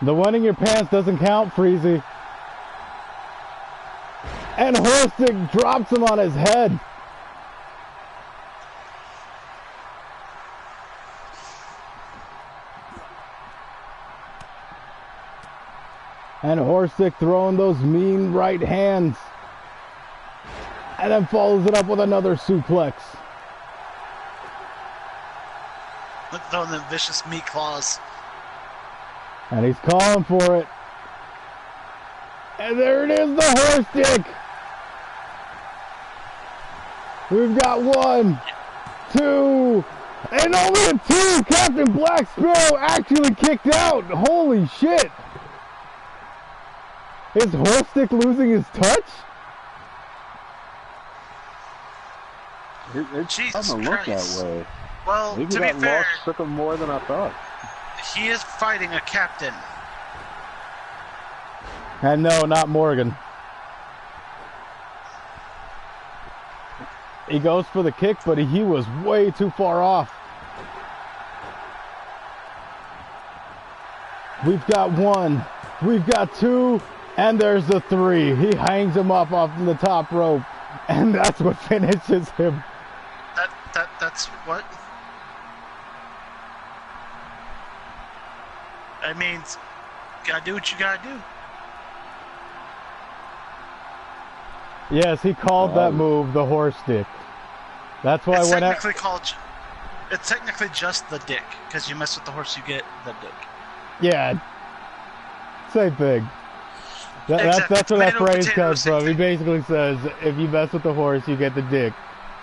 The one in your pants doesn't count, Freezy. And Horstick drops him on his head. And Horstick throwing those mean right hands. And then follows it up with another suplex. Look, throwing them vicious meat claws. And he's calling for it. And there it is, the Horstick. We've got 1, 2, and only a 2. Captain Black Sparrow actually kicked out. Holy shit. Is Horstick losing his touch? It doesn't look that way. Well, Maybe to be that fair, loss took him more than I thought. he is fighting a captain. And no, not Morgan. He goes for the kick, but he was way too far off. We've got 1, we've got 2, and there's the 3. He hangs him up off the top rope, and that's what finishes him. That's what? I mean, gotta do what you gotta do. Yes, he called that move the Horstick. That's why It's when technically called. It's technically just the dick, because you mess with the horse, you get the dick. yeah, same thing. Exactly. That's where that Tomato, phrase potato, comes same from. He thing. basically says, if you mess with the horse, you get the dick.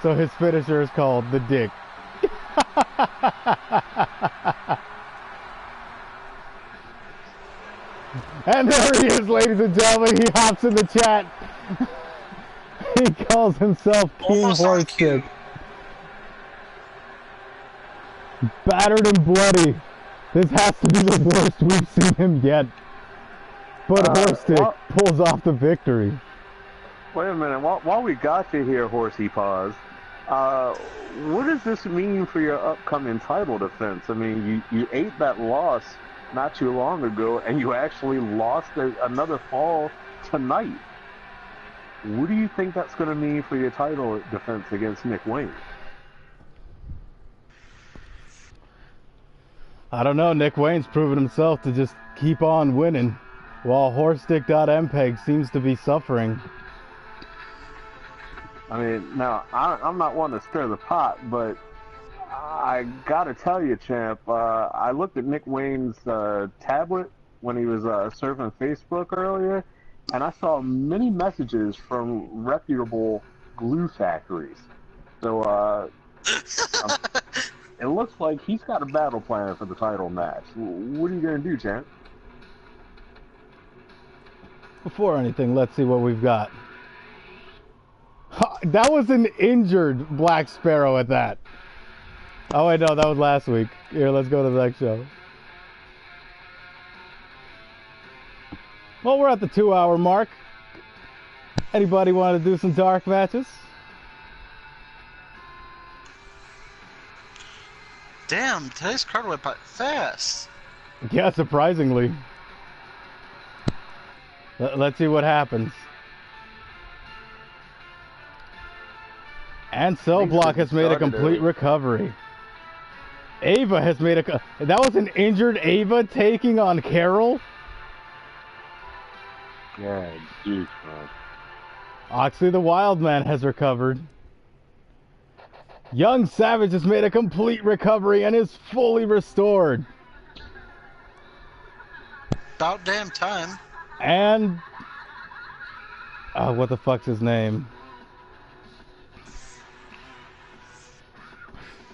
So his finisher is called the dick. And there he is, ladies and gentlemen. He hops in the chat. He calls himself King Almost on cue. Horstick. Battered and bloody. This has to be the worst we've seen him yet. But Horstick pulls off the victory. Wait a minute. While we got you here, Horsey Paws, what does this mean for your upcoming title defense? I mean, you ate that loss not too long ago, and you actually lost another fall tonight. What do you think that's going to mean for your title defense against Nick Wayne? I don't know. Nick Wayne's proven himself to just keep on winning, while Horstick.mpeg seems to be suffering. I mean, now, I'm not one to stir the pot, but I gotta tell you, champ, I looked at Nick Wayne's tablet when he was surfing Facebook earlier, and I saw many messages from reputable glue factories. So, it looks like he's got a battle plan for the title match. What are you gonna do, champ? Before anything, let's see what we've got. That was an injured Black Sparrow at that. Oh wait, no, that was last week. Here, let's go to the next show. Well, we're at the 2-hour mark. Anybody want to do some dark matches? Damn, today's card went by fast. Yeah, surprisingly. Let's see what happens. And Cell Block has made a complete recovery. Ava has made a... That was an injured Ava taking on Carol? Yeah, geez, man. Oxley the Wild Man has recovered. Young Savage has made a complete recovery and is fully restored. About damn time. And... what the fuck's his name?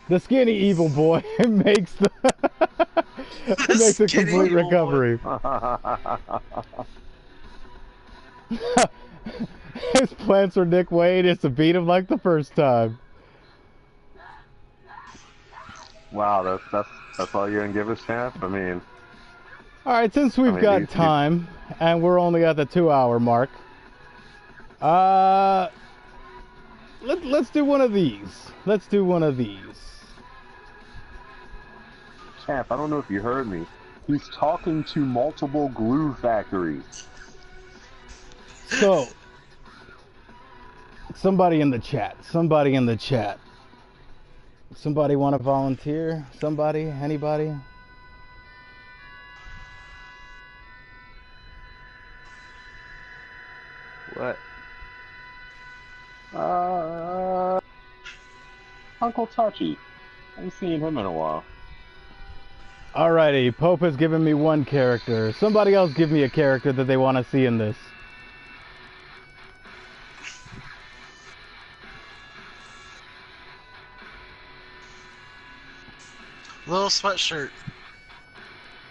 The skinny evil boy makes the makes a complete recovery. His plans for Nick Wayne is to beat him like the first time. Wow, that's all you're gonna give us, champ? I mean, all right, since we've got time and we're only at the 2-hour mark, let's do one of these. Let's do one of these. champ, I don't know if you heard me. He's talking to multiple glue factories. So, somebody in the chat. Somebody want to volunteer? Somebody? Anybody? What? Uncle Tachi. I haven't seen him in a while. Alrighty, Pope has given me one character. Somebody else give me a character that they want to see in this. Little sweatshirt.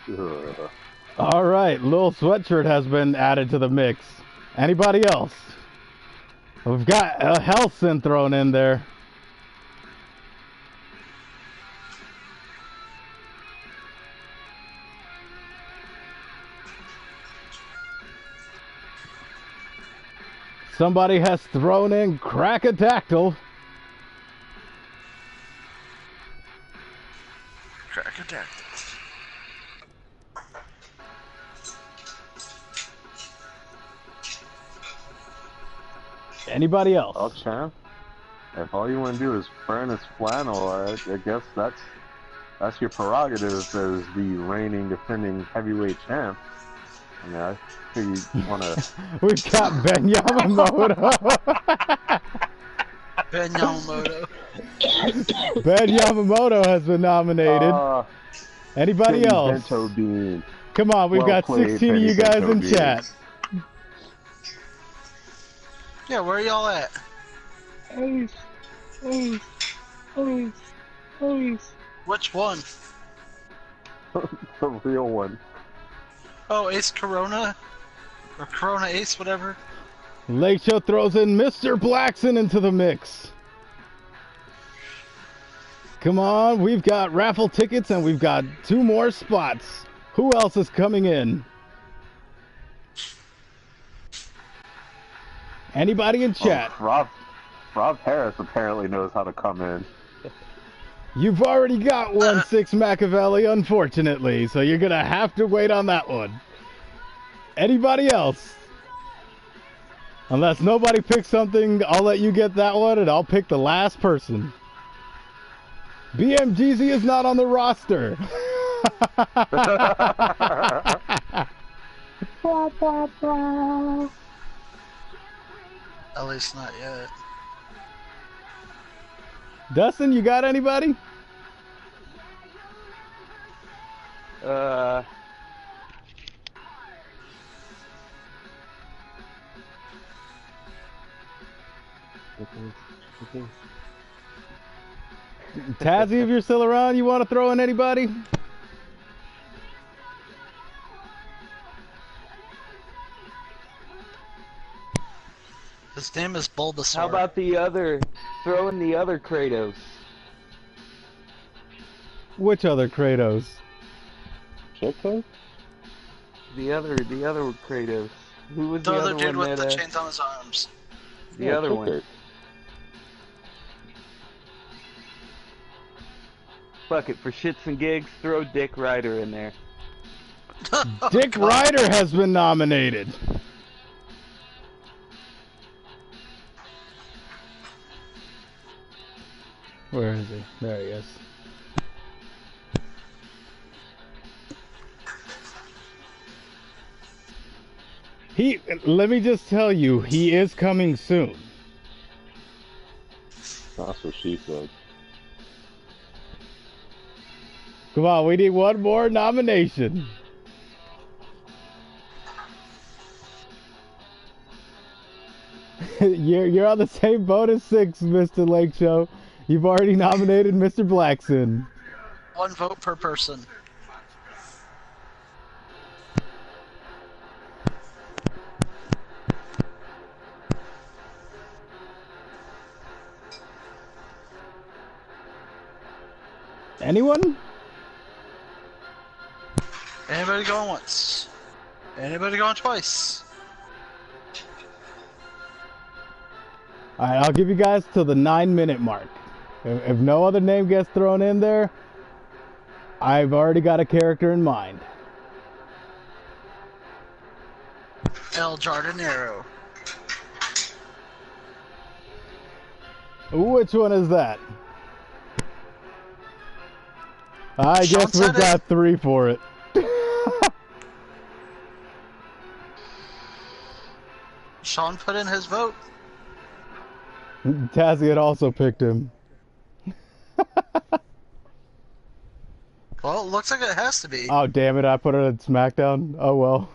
Ugh. Alright, Lil Sweatshirt has been added to the mix. Anybody else? We've got a Hellsyn thrown in there. Somebody has thrown in Crackadactyl. Crackadactyl. Anybody else? Well, champ, if all you want to do is burn his flannel, I guess that's your prerogative as the reigning, defending heavyweight champ. I mean, I think you want to... We've got Ben Yamamoto. Ben Yamamoto. Ben Yamamoto has been nominated. Anybody else? Bento bean. Come on, we've Well got played, 16 of you Penny guys Bento in beans. chat. Yeah, where are y'all at? Ace. Which one? The real one. Oh, Ace Corona? Or Corona Ace, whatever. Lake Show throws in Mr. Blackson into the mix. Come on, we've got raffle tickets and we've got 2 more spots. Who else is coming in? Anybody in chat? Rob Harris apparently knows how to come in. You've already got 1-6 Machiavelli, unfortunately, so you're gonna have to wait on that one. Anybody else? Unless nobody picks something, I'll let you get that one, and I'll pick the last person. BMGZ is not on the roster. At least not yet. Dustin, you got anybody? Tazzy, if you're still around, you want to throw in anybody? His name is Bulbasaur. How about the other? Throw in the other Kratos. Which other Kratos? Choco? The other Kratos. Who was the the other other dude one with the that? chains on his arms? The other Choco. one. Fuck it, for shits and gigs, throw Dick Ryder in there. Dick Ryder has been nominated. Where is he? There he is. Let me just tell you, he is coming soon. That's what she said. Come on, we need one more nomination. You're on the same boat as 6, Mr. Lake Show. You've already nominated Mr. Blackson. 1 vote per person. Anyone? Anybody going once? Anybody going twice? Alright, I'll give you guys till the 9-minute mark. If no other name gets thrown in there, I've already got a character in mind. El Jardinero. Which one is that? I Sean guess we've said it. got 3 for it. Sean put in his vote. Tazzy had also picked him. Well, it looks like it has to be. Oh, damn it, I put it at SmackDown. Oh, well.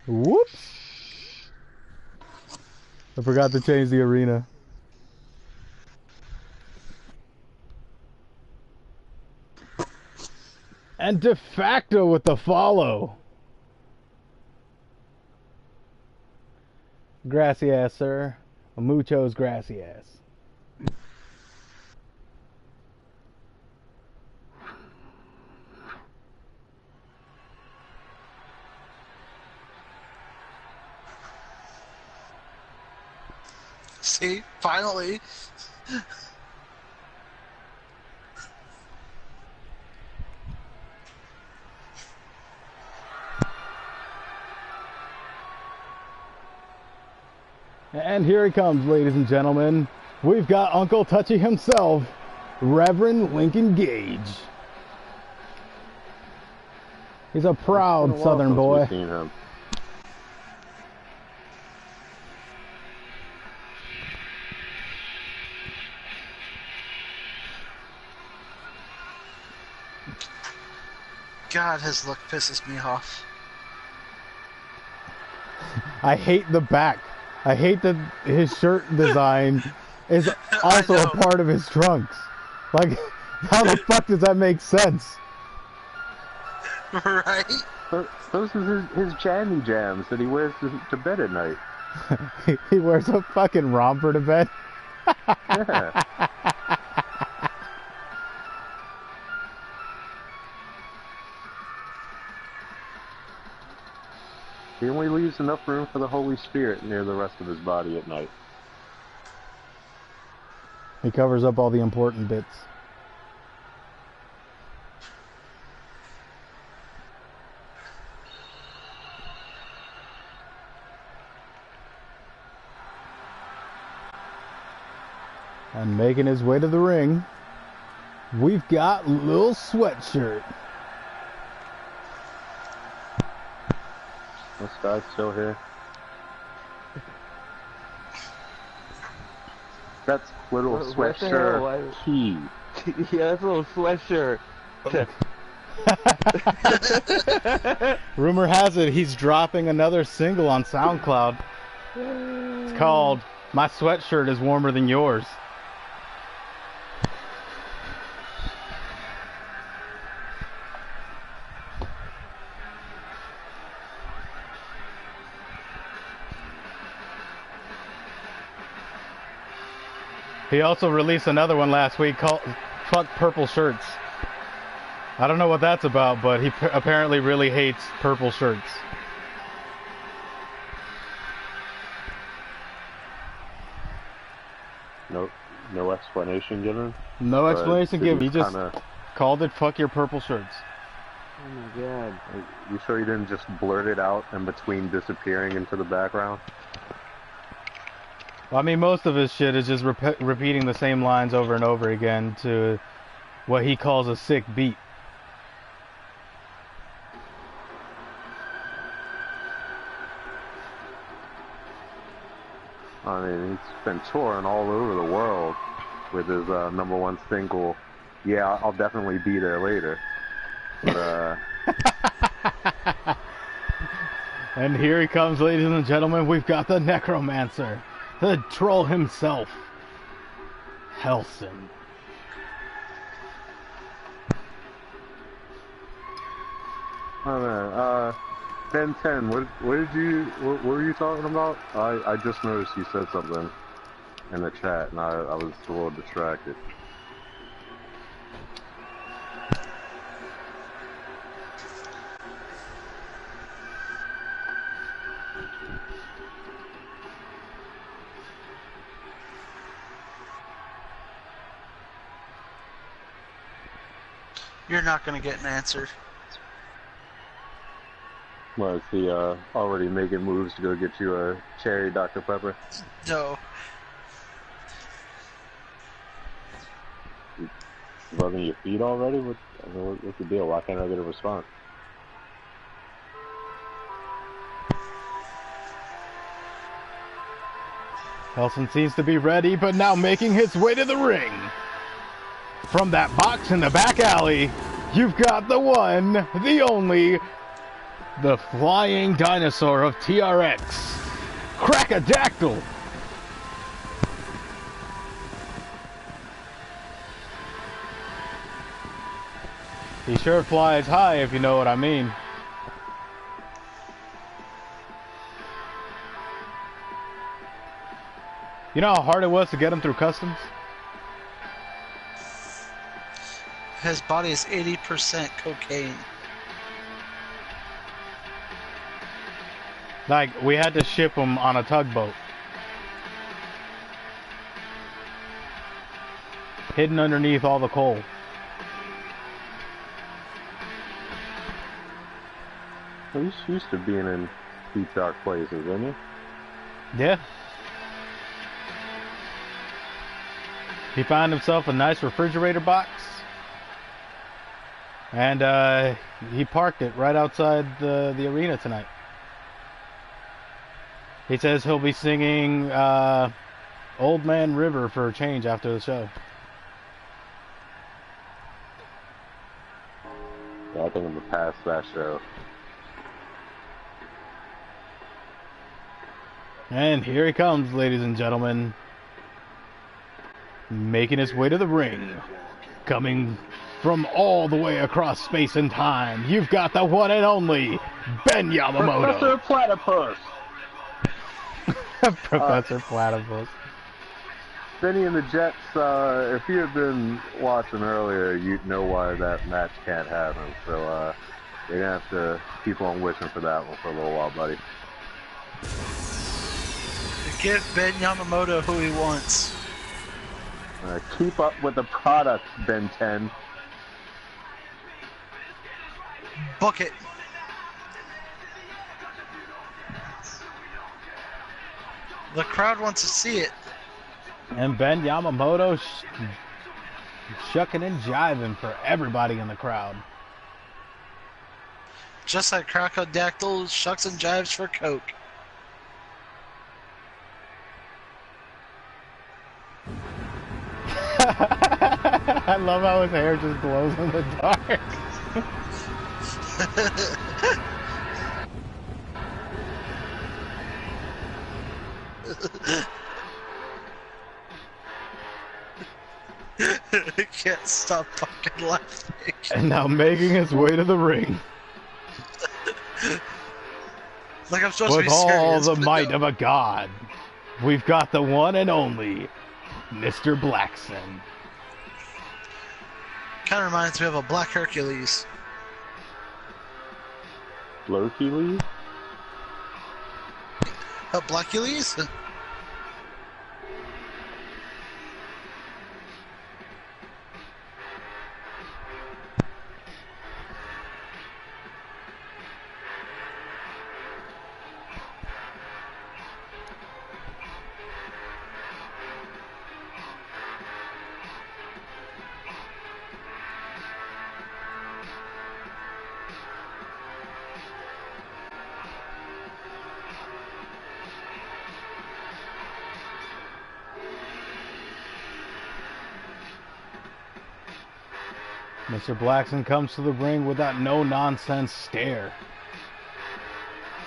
Whoops. I forgot to change the arena. And de facto with the follow. Grassy ass, sir. Mucho's grassy ass. See, finally. And here he comes, ladies and gentlemen. We've got Uncle Touchy himself, Reverend Lincoln Gage. He's a proud It's been a while Southern since boy. we've seen him. God, his look pisses me off. I hate the back. I hate that his shirt design is also a know. part of his trunks. Like, how the fuck does that make sense? Right? Those are his jammy jams that he wears to bed at night. He wears a fucking romper to bed. Yeah. He only leaves enough room for the Holy Spirit near the rest of his body at night. He covers up all the important bits. And making his way to the ring, we've got Lil Sweatshirt. This guy's still here. That's little What the hell? Sweatshirt Why- key. Yeah, that's a little sweatshirt. Rumor has it he's dropping another single on SoundCloud. It's called My Sweatshirt is Warmer Than Yours. He also released another one last week called Fuck Purple Shirts. I don't know what that's about, but he apparently really hates purple shirts. No explanation given. No explanation given. He just Kinda, called it Fuck Your Purple Shirts. Oh my god. you sure you didn't just blurt it out in between disappearing into the background? I mean, most of his shit is just repeating the same lines over and over again to what he calls a sick beat. I mean, he's been touring all over the world with his #1 single, Yeah, I'll definitely be there later. But, And here he comes, ladies and gentlemen. We've got the Necromancer, the troll himself, Helson. oh man, Ben 10, what were you talking about? I just noticed you said something in the chat, and I was a little distracted. You're not gonna get an answer. Well, is he already making moves to go get you a cherry Dr. Pepper? No. Rubbing your feet already? What's the deal? Why can't I get a response? Helson seems to be ready, but now making his way to the ring. From that box in the back alley, you've got the one, the only, the flying dinosaur of TRX, Crackadactyl. He sure flies high, if you know what I mean. You know how hard it was to get him through customs? His body is 80% cocaine. Like, we had to ship him on a tugboat. Hidden underneath all the coal. He's used to being in deep dark places, isn't he? Yeah. He found himself a nice refrigerator box. And he parked it right outside the arena tonight. He says he'll be singing Old Man River for a change after the show. Yeah, I think I'm gonna pass that show. And here he comes, ladies and gentlemen. Making his way to the ring. Coming from all the way across space and time. You've got the one and only Ben Yamamoto. Professor Platypus! Professor Platypus. Benny and the Jets, if you had been watching earlier, you'd know why that match can't happen. So, you're gonna have to keep on wishing for that one for a little while, buddy. Give Ben Yamamoto who he wants. Keep up with the product, Ben 10. Book it. The crowd wants to see it. And Ben Yamamoto shucking and jiving for everybody in the crowd. Just like Crocodactyl shucks and jives for Coke. I love how his hair just glows in the dark. I can't stop fucking laughing. And now making his way to the ring. Like I'm supposed to With be all serious, the but might no. of a god, we've got the one and only Mr. Blackson. Kind of reminds me of a Black Hercules. Lurkules? A Blackules? Mr. Blackson comes to the ring with that no-nonsense stare.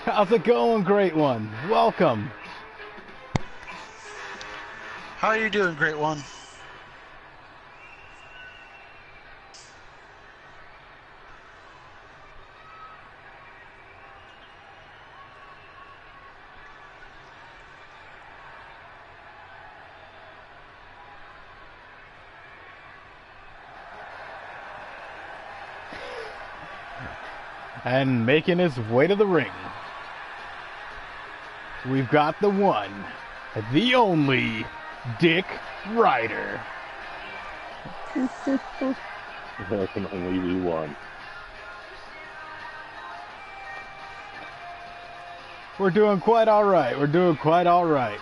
How's it going, Great One? Welcome. How are you doing, Great One? And making his way to the ring, we've got the one, the only, Dick Ryder. There can only be one. We're doing quite alright. We're doing quite alright.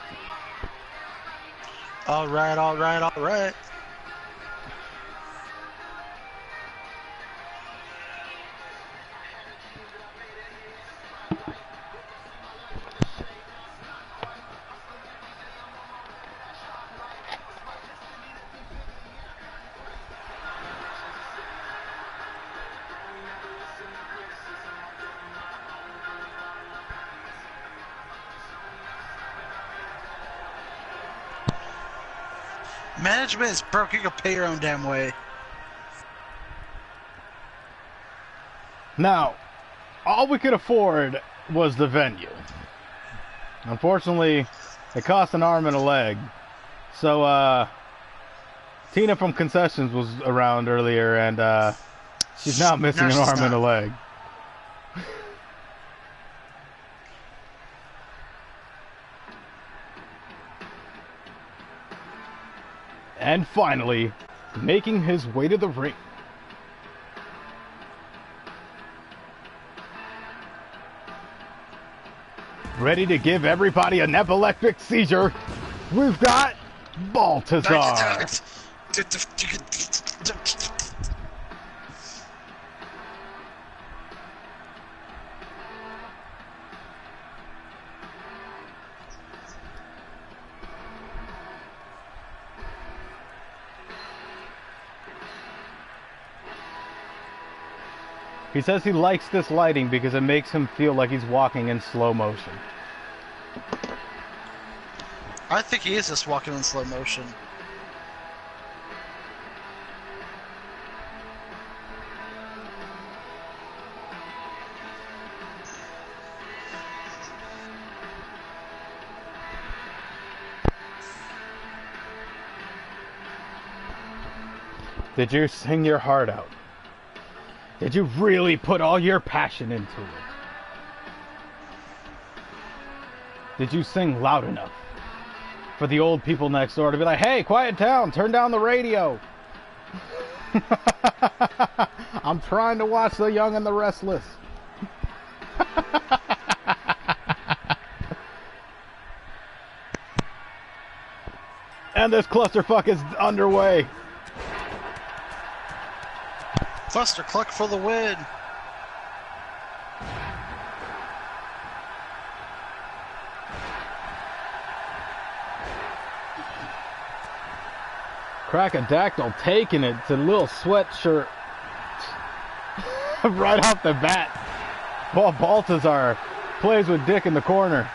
Alright, alright, alright. Management is broke, you can pay your own damn way. Now, all we could afford was the venue. Unfortunately, it cost an arm and a leg. So, Tina from Concessions was around earlier, and she's now missing an arm and a leg. And finally, making his way to the ring. Ready to give everybody an epileptic seizure, we've got Baltazar. He says he likes this lighting because it makes him feel like he's walking in slow motion. I think he is just walking in slow motion. Did you sing your heart out? Did you really put all your passion into it? Did you sing loud enough for the old people next door to be like, hey, quiet down, turn down the radio? I'm trying to watch The Young and the Restless. And this clusterfuck is underway. Cluster Cluck for the win. Crackodactyl taking it to Lil Sweatshirt right off the bat. While Baltazar plays with Dick in the corner.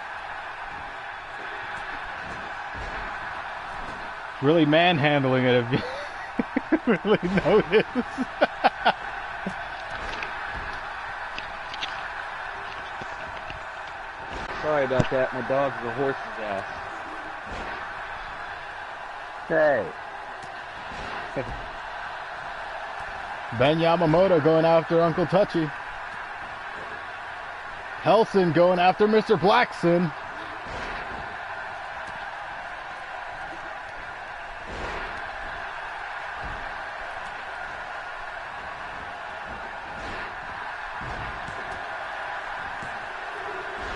Really manhandling it if you really notice. Sorry about that. My dog's the horse's ass. Hey. Ben Yamamoto going after Uncle Touchy. Helson going after Mr. Blackson.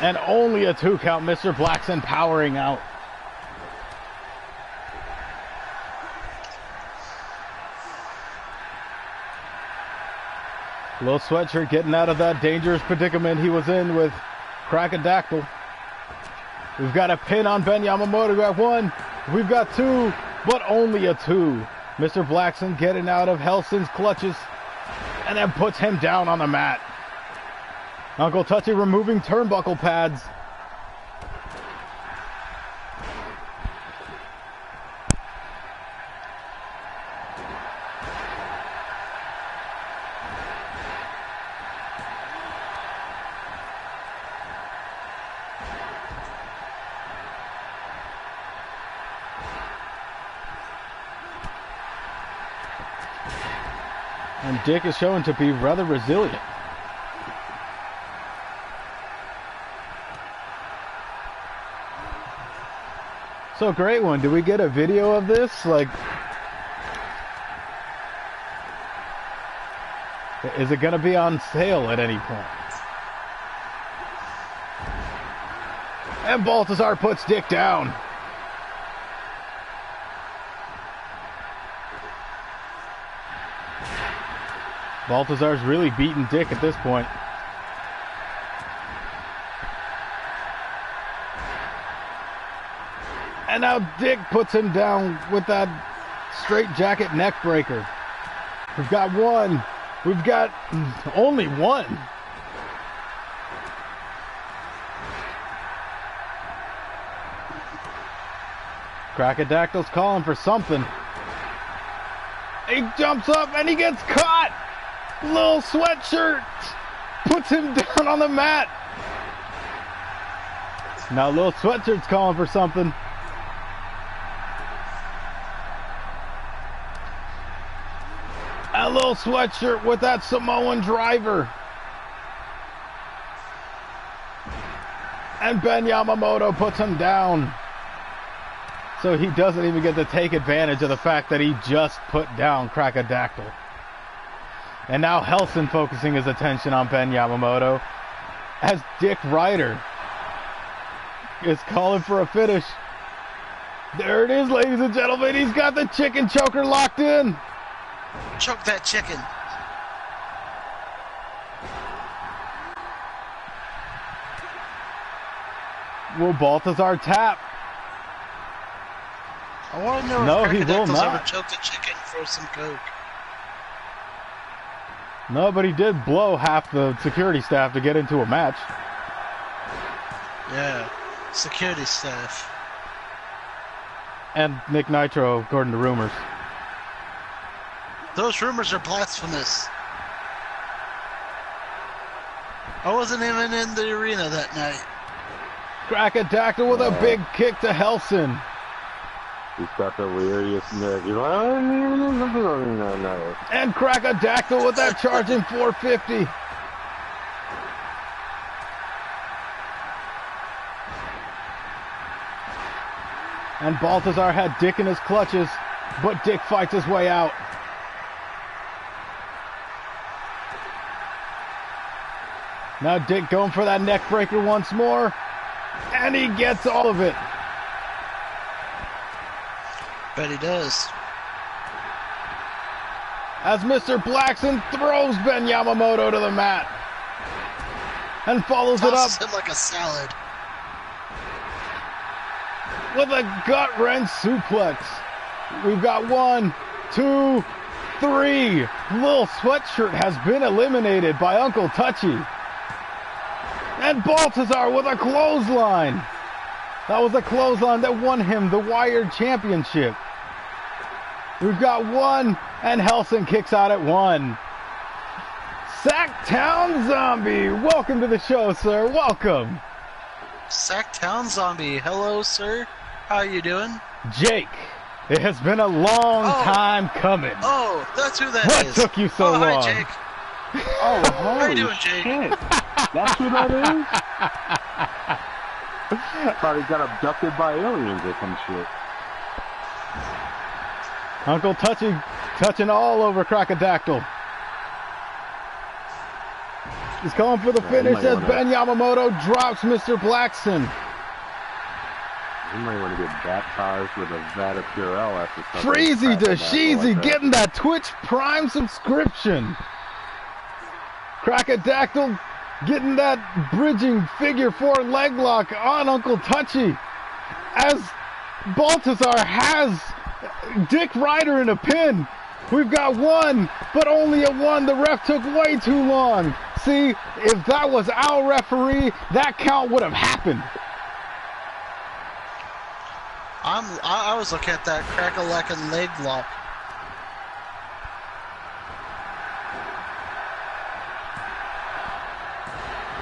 And only a 2 count, Mr. Blackson powering out. Lil Sweatshirt getting out of that dangerous predicament he was in with Crackodactyl. We've got a pin on Ben Yamamoto. We got 1. We've got 2, but only a 2. Mr. Blackson getting out of Helson's clutches and then puts him down on the mat. Uncle Touchy removing turnbuckle pads. And Dick is shown to be rather resilient. So great one. Do we get a video of this? Like, is it going to be on sale at any point? And Baltazar puts Dick down. Baltazar's really beating Dick at this point. And now Dick puts him down with that straight jacket neck breaker. We've got 1. We've got only 1. Crackodactyl's calling for something. He jumps up and he gets caught. Lil Sweatshirt puts him down on the mat. Now Lil Sweatshirt's calling for something. A Lil Sweatshirt with that Samoan driver. And Ben Yamamoto puts him down. So he doesn't even get to take advantage of the fact that he just put down Crackodactyl. And now Helson focusing his attention on Ben Yamamoto as Dick Ryder is calling for a finish. There it is, ladies and gentlemen. He's got the chicken choker locked in. Choke that chicken. Will Baltazar tap? I want to know No, if he will Crackodactyl's ever not. choked a chicken for some coke. No, but he did blow half the security staff to get into a match. Yeah, security staff. And Nick Nitro, according to rumors. Those rumors are blasphemous. I wasn't even in the arena that night. Crackodactyl with a big kick to Helson. He's got the weirdest neck. He's like, oh, no. And Crackodactyl with that charging 450. And Baltazar had Dick in his clutches, but Dick fights his way out. Now Dick going for that neck breaker once more. And he gets all of it. Bet he does. As Mr. Blackson throws Ben Yamamoto to the mat and follows it up Tosses him like a salad. with a gut-wrench suplex. We've got 1, 2, 3. Lil Sweatshirt has been eliminated by Uncle Touchy. And Baltazar with a clothesline. That was a clothesline that won him the Wired Championship. We've got 1, and Helson kicks out at 1. Sacktown Zombie, welcome to the show, sir. Welcome. Sacktown Zombie, hello, sir. How you doing? Jake, it has been a long time coming. Oh, that's who that What is. took you so long? Hi, Jake. Oh, How you holy doing, Jake? shit. That's who that is? Thought he got abducted by aliens or some shit. Uncle Touchy touching all over Crocodactyl. He's going for the finish as Ben Yamamoto drops Mr. Blackson. You might want to get baptized with a vat of Purell after something. Freezy to like Sheezy that. getting that Twitch Prime subscription. Crocodactyl getting that bridging figure 4 leg lock on Uncle Touchy. As Baltazar has Dick Ryder in a pin. We've got 1, but only a 1. The ref took way too long. See, if that was our referee, that count would have happened. I was looking at that crack-a-lackin' leg lock.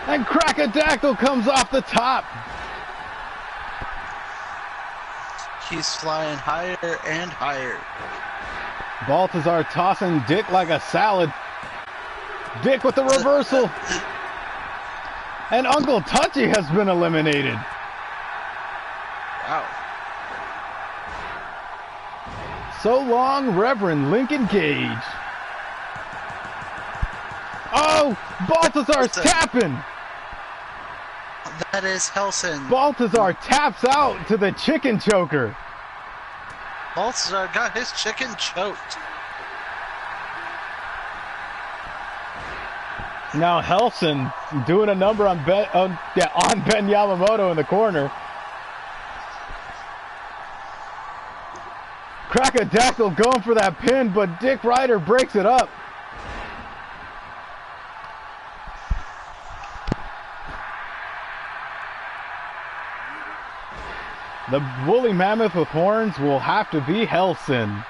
And Crocodactyl comes off the top. He's flying higher and higher. Baltazar tossing Dick like a salad. Dick with the reversal. And Uncle Touchy has been eliminated. Wow. So long, Reverend Lincoln Gage. Oh, Baltazar's tapping. That is Helson. Baltazar taps out to the chicken choker. Baltazar got his chicken choked. Now Helson doing a number on Ben Yamamoto in the corner. Crocodactyl going for that pin, but Dick Ryder breaks it up. The woolly mammoth with horns will have to be Helson.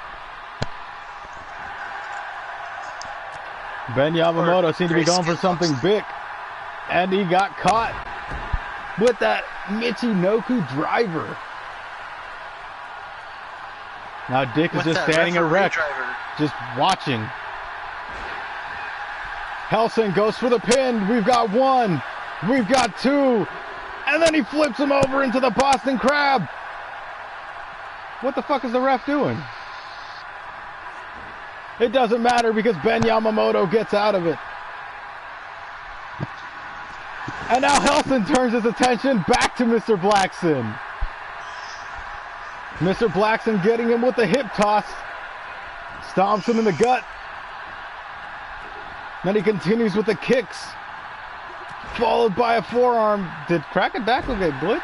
Ben Yamamoto seemed to be going for something big, and he got caught with that Michinoku driver. Now Dick is just standing erect, just watching. Helson goes for the pin. We've got 1, we've got 2, and then he flips him over into the Boston Crab. What the fuck is the ref doing? It doesn't matter because Ben Yamamoto gets out of it. And now Helson turns his attention back to Mr. Blackson. Mr. Blackson getting him with the hip toss. Stomps him in the gut. Then he continues with the kicks. Followed by a forearm. Did Crocodactyl get glitched?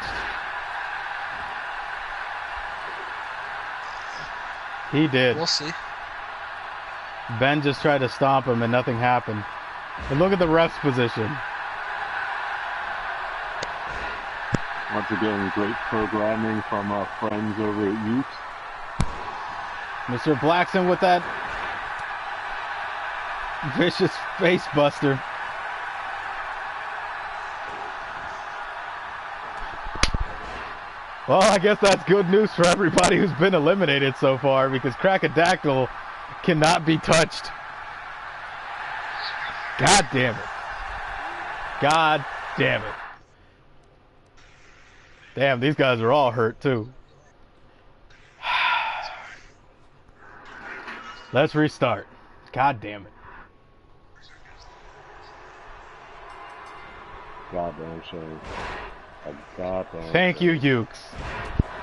He did. We'll see. Ben just tried to stomp him and nothing happened. And look at the ref's position. Once again, great programming from our friends over at Youth. Mr. Blackson with that vicious face buster. Well, I guess that's good news for everybody who's been eliminated so far because Crocodactyl cannot be touched. God damn it. God damn it. Damn, these guys are all hurt too. Let's restart. God damn it. Goddamn shame. A goddamn Thank you, Ukes.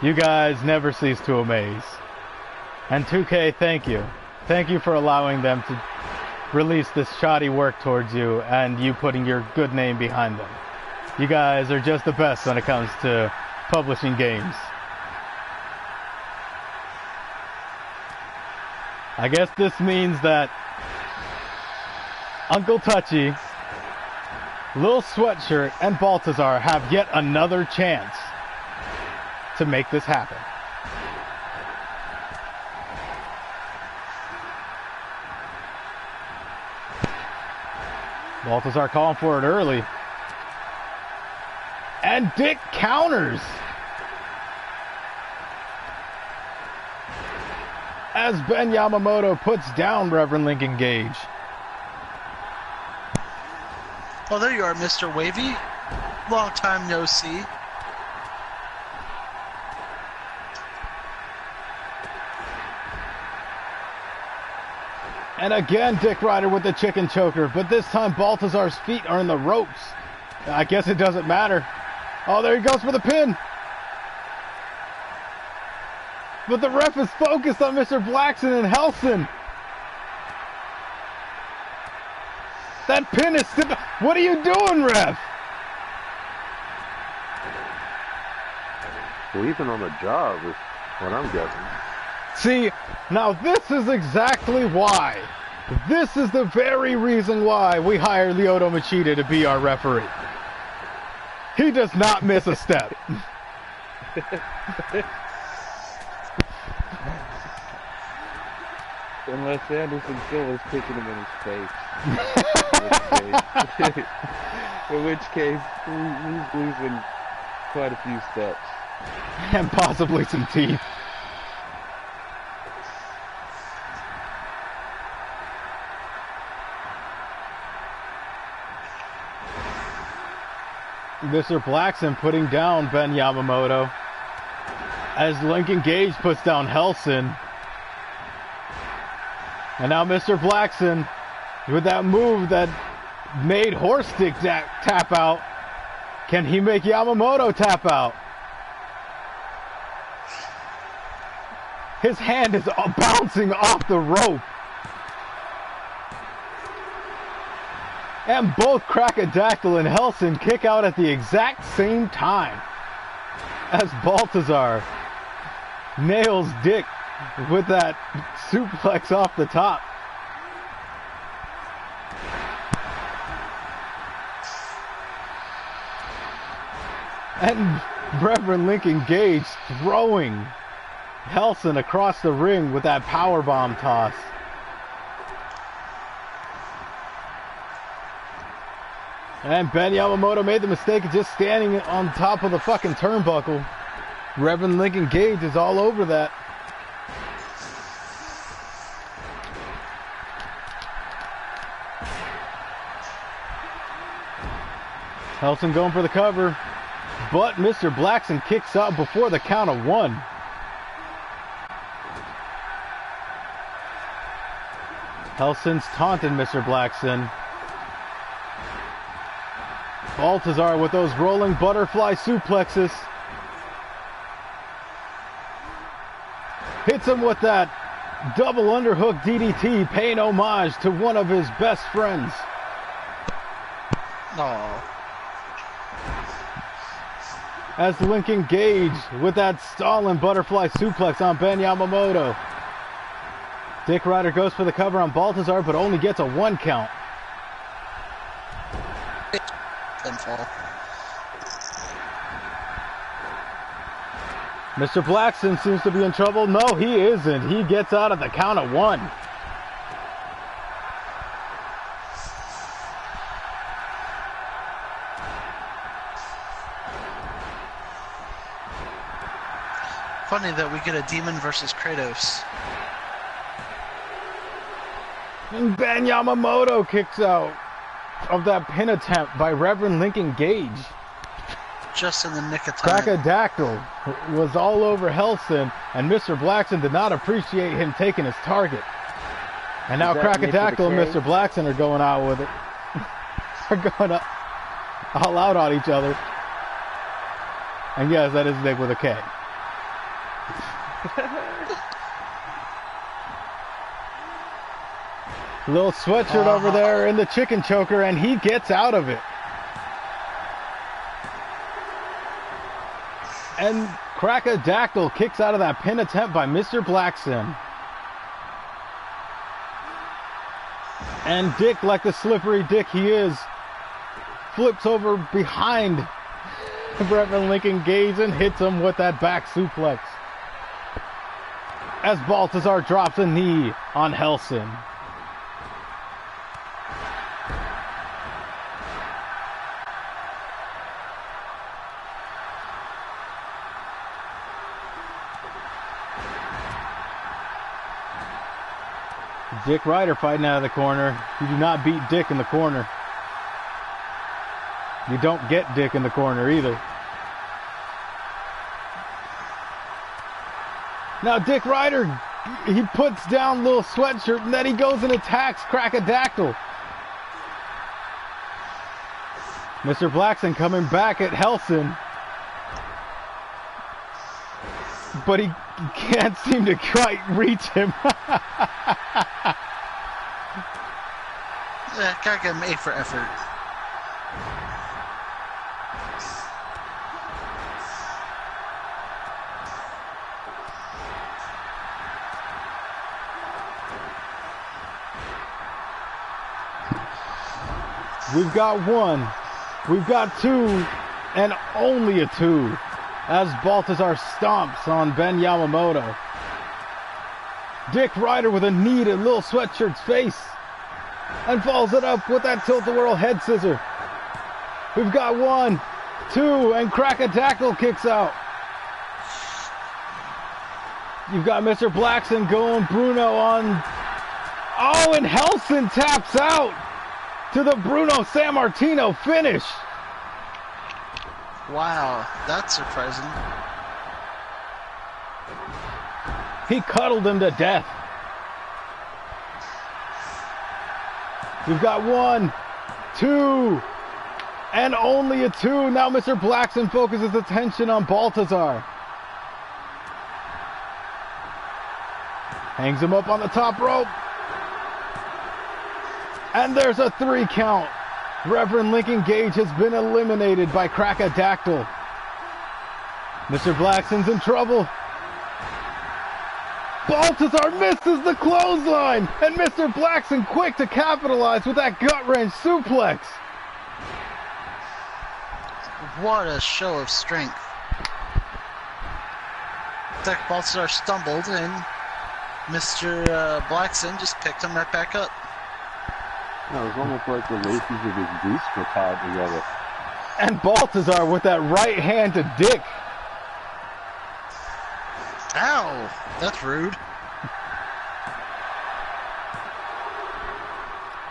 You guys never cease to amaze. And 2K, thank you. Thank you for allowing them to release this shoddy work towards you and you putting your good name behind them. You guys are just the best when it comes to publishing games. I guess this means that Uncle Touchy, Lil Sweatshirt, and Baltazar have yet another chance to make this happen. Baltazar calling for it early. And Dick counters. As Ben Yamamoto puts down Reverend Lincoln Gage. Oh, there you are, Mr. Wavy. Long time no see. And again, Dick Ryder with the chicken choker, but this time Baltazar's feet are in the ropes. I guess it doesn't matter. Oh, there he goes for the pin. But the ref is focused on Mr. Blackson and Helson. That pin is still... What are you doing, ref? Leaving on the job is what I'm guessing. See, now this is exactly why. This is the very reason why we hired Lyoto Machida to be our referee. He does not miss a step. Unless Anderson Silva's kicking him in his face. In which case, he's losing quite a few steps. And possibly some teeth. Mr. Blackson putting down Ben Yamamoto. As Lincoln Gage puts down Helson. And now Mr. Blackson with that move that made Horstick tap out. Can he make Yamamoto tap out? His hand is bouncing off the rope. And both Crocodile and Helson kick out at the exact same time. As Baltazar nails Dick with that suplex off the top. And Reverend Lincoln Gage throwing Helson across the ring with that powerbomb toss. And Ben Yamamoto made the mistake of just standing on top of the fucking turnbuckle. Reverend Lincoln Gage is all over that. Helson going for the cover, but Mr. Blackson kicks out before the count of one. Helson's taunting Mr. Blackson. Baltazar with those rolling butterfly suplexes. Hits him with that double underhook DDT, paying homage to one of his best friends. No. As Lincoln Gage with that stalling butterfly suplex on Ben Yamamoto. Dick Ryder goes for the cover on Baltazar, but only gets a 1 count. Pinfall. Mr. Blackson seems to be in trouble. No, he isn't. He gets out at the count of 1. Funny that we get a demon versus Kratos. And Ben Yamamoto kicks out of that pin attempt by Reverend Lincoln Gage. Just in the nick of time. Crocodile was all over Helson, and Mr. Blackson did not appreciate him taking his target. And now Crocodile and Mr. Blackson are going out with it. They're going all out on each other. And yes, that is Nick with a K. Little sweatshirt over there in the chicken choker, and he gets out of it. And Crackadactyl kicks out of that pin attempt by Mr. Blackson. And Dick, like the slippery dick he is, flips over behind Reverend Lincoln Gage and hits him with that back suplex. As Baltazar drops a knee on Helson. Dick Ryder fighting out of the corner. You do not beat Dick in the corner. You don't get Dick in the corner either. Now Dick Ryder, he puts down Little Sweatshirt and then he goes and attacks Crackadactyl. Mr. Blackson coming back at Helson. But he can't seem to quite reach him. Yeah, gotta give him A for effort. We've got one, we've got two, and only a two, as Baltazar stomps on Ben Yamamoto. Dick Ryder with a knee to Little Sweatshirt's face, and follows it up with that tilt-a-whirl head scissor. We've got one, two, and Crackadactyl kicks out. You've got Mr. Blackson going Bruno on... Oh, and Helson taps out to the Bruno Sammartino finish. Wow, that's surprising. He cuddled him to death. We've got one, two, and only a two. Now Mr. Blackson focuses attention on Baltazar. Hangs him up on the top rope. And there's a 3 count. Reverend Lincoln Gage has been eliminated by Crackadactyl. Mr. Blackson's in trouble. Baltazar misses the clothesline, and Mr. Blackson quick to capitalize with that gut-wrench suplex. What a show of strength. Like Baltazar stumbled and Mr. Blackson just picked him right back up. No, it was almost like the laces of his boots were tied together. And Baltazar with that right hand to Dick. Ow! That's rude.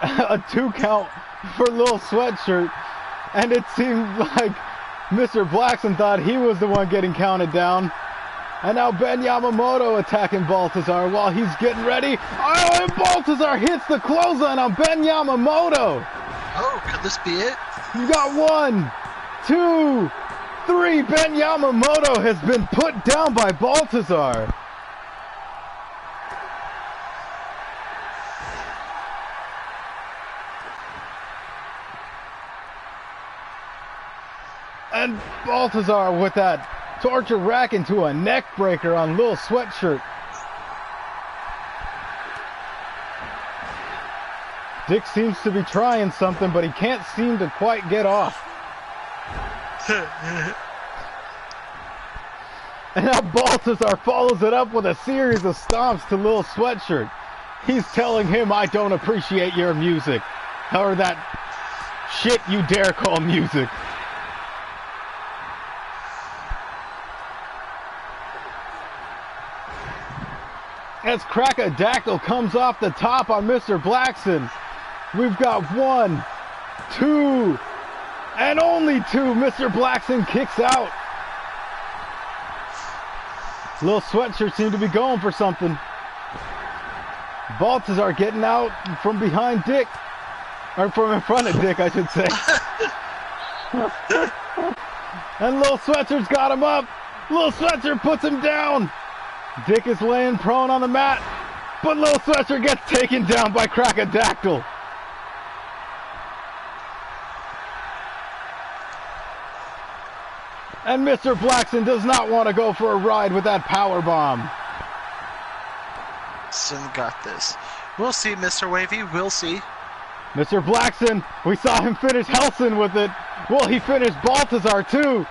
A 2 count for Little Sweatshirt. And it seemed like Mr. Blackson thought he was the one getting counted down. And now Ben Yamamoto attacking Baltazar while he's getting ready. Oh, and Baltazar hits the clothesline on Ben Yamamoto. Oh, could this be it? You got 1, 2, 3. Ben Yamamoto has been put down by Baltazar. And Baltazar with that torture rack into a neck breaker on Little Sweatshirt. Dick seems to be trying something, but he can't seem to quite get off. And now Baltazar follows it up with a series of stomps to Little Sweatshirt. He's telling him, I don't appreciate your music. Or that shit you dare call music. As Crackadactyl comes off the top on Mr. Blackson. We've got 1, 2, and only 2. Mr. Blackson kicks out. Little Sweatshirt seemed to be going for something. Baltazar getting out from behind Dick. Or from in front of Dick, I should say. And Little Sweatshirt's got him up. Little Sweatshirt puts him down. Dick is laying prone on the mat. But Lil Sweatshirt gets taken down by Crocodactyl. And Mr. Blackson does not want to go for a ride with that power bomb. Sin got this. We'll see, Mr. Wavy. We'll see. Mr. Blackson, we saw him finish Helson with it. Well, he finished Baltazar too.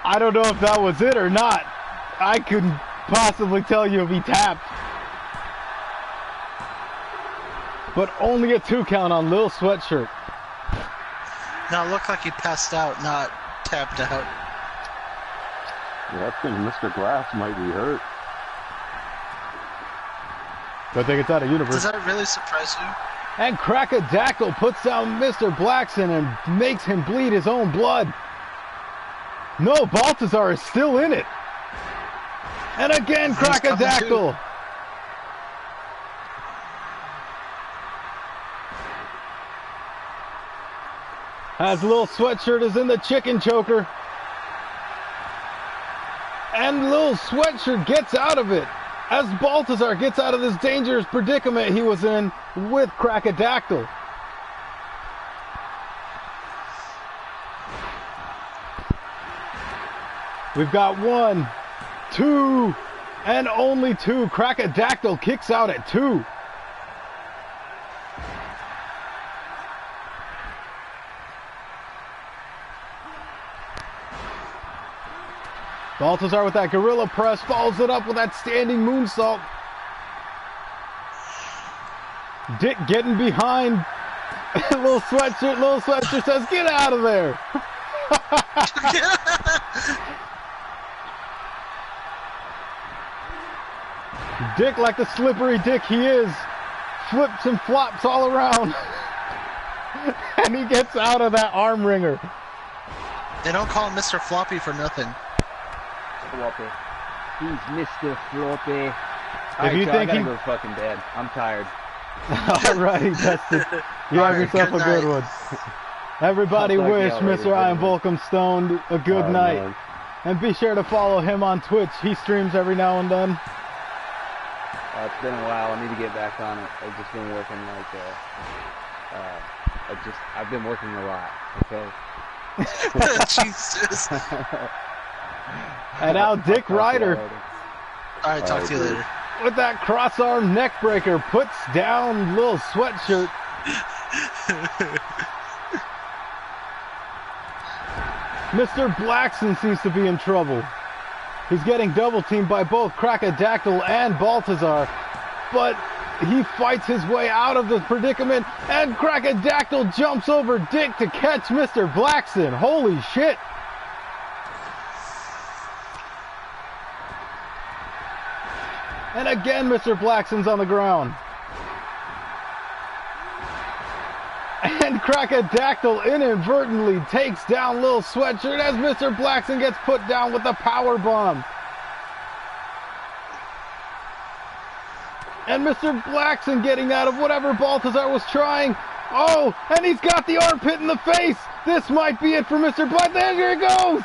I don't know if that was it or not. I couldn't possibly tell you if he tapped. But only a 2 count on Lil Sweatshirt. Now it looked like he passed out, not tapped out. Yeah, I think Mr. Glass might be hurt. I think it's out of universe. Does that really surprise you? And Crocodactyl puts down Mr. Blackson and makes him bleed his own blood. No, Baltazar is still in it. And again, Crocodactyl. As Lil Sweatshirt is in the chicken choker. And Lil Sweatshirt gets out of it. As Baltazar gets out of this dangerous predicament he was in with Crocodactyl. We've got 1, 2, and only 2. Crocodactyl kicks out at 2. Baltazar with that gorilla press follows it up with that standing moonsault. Dick getting behind Lil Sweatshirt says, "Get out of there." Dick, like the slippery dick he is, flips and flops all around. And he gets out of that arm wringer. They don't call him Mr. Floppy for nothing. Floppy. He's Mr. Floppy. If you think I gotta he... go to fucking bed. I'm tired. Alright, Dustin. You have yourself a good one. Everybody I'll wish talk to y'all later, Mr. Iron buddy. Volcom Stone a good night. Man. And be sure to follow him on Twitch. He streams every now and then. It's been a while. I need to get back on it. I've just been working I've been working a lot. Okay. Jesus. And now Dick Ryder, Alright, talk to you later. with that cross-arm neck breaker, puts down Lil Sweatshirt. Mr. Blackson seems to be in trouble. He's getting double-teamed by both Crocodactyl and Baltazar, but he fights his way out of the predicament, and Crocodactyl jumps over Dick to catch Mr. Blackson. Holy shit! And again, Mr. Blackson's on the ground. And Crocodactyl inadvertently takes down Lil Sweatshirt as Mr. Blackson gets put down with the power bomb. And Mr. Blackson getting out of whatever Baltazar was trying. Oh, and he's got the armpit in the face. This might be it for Mr. Black. There he goes.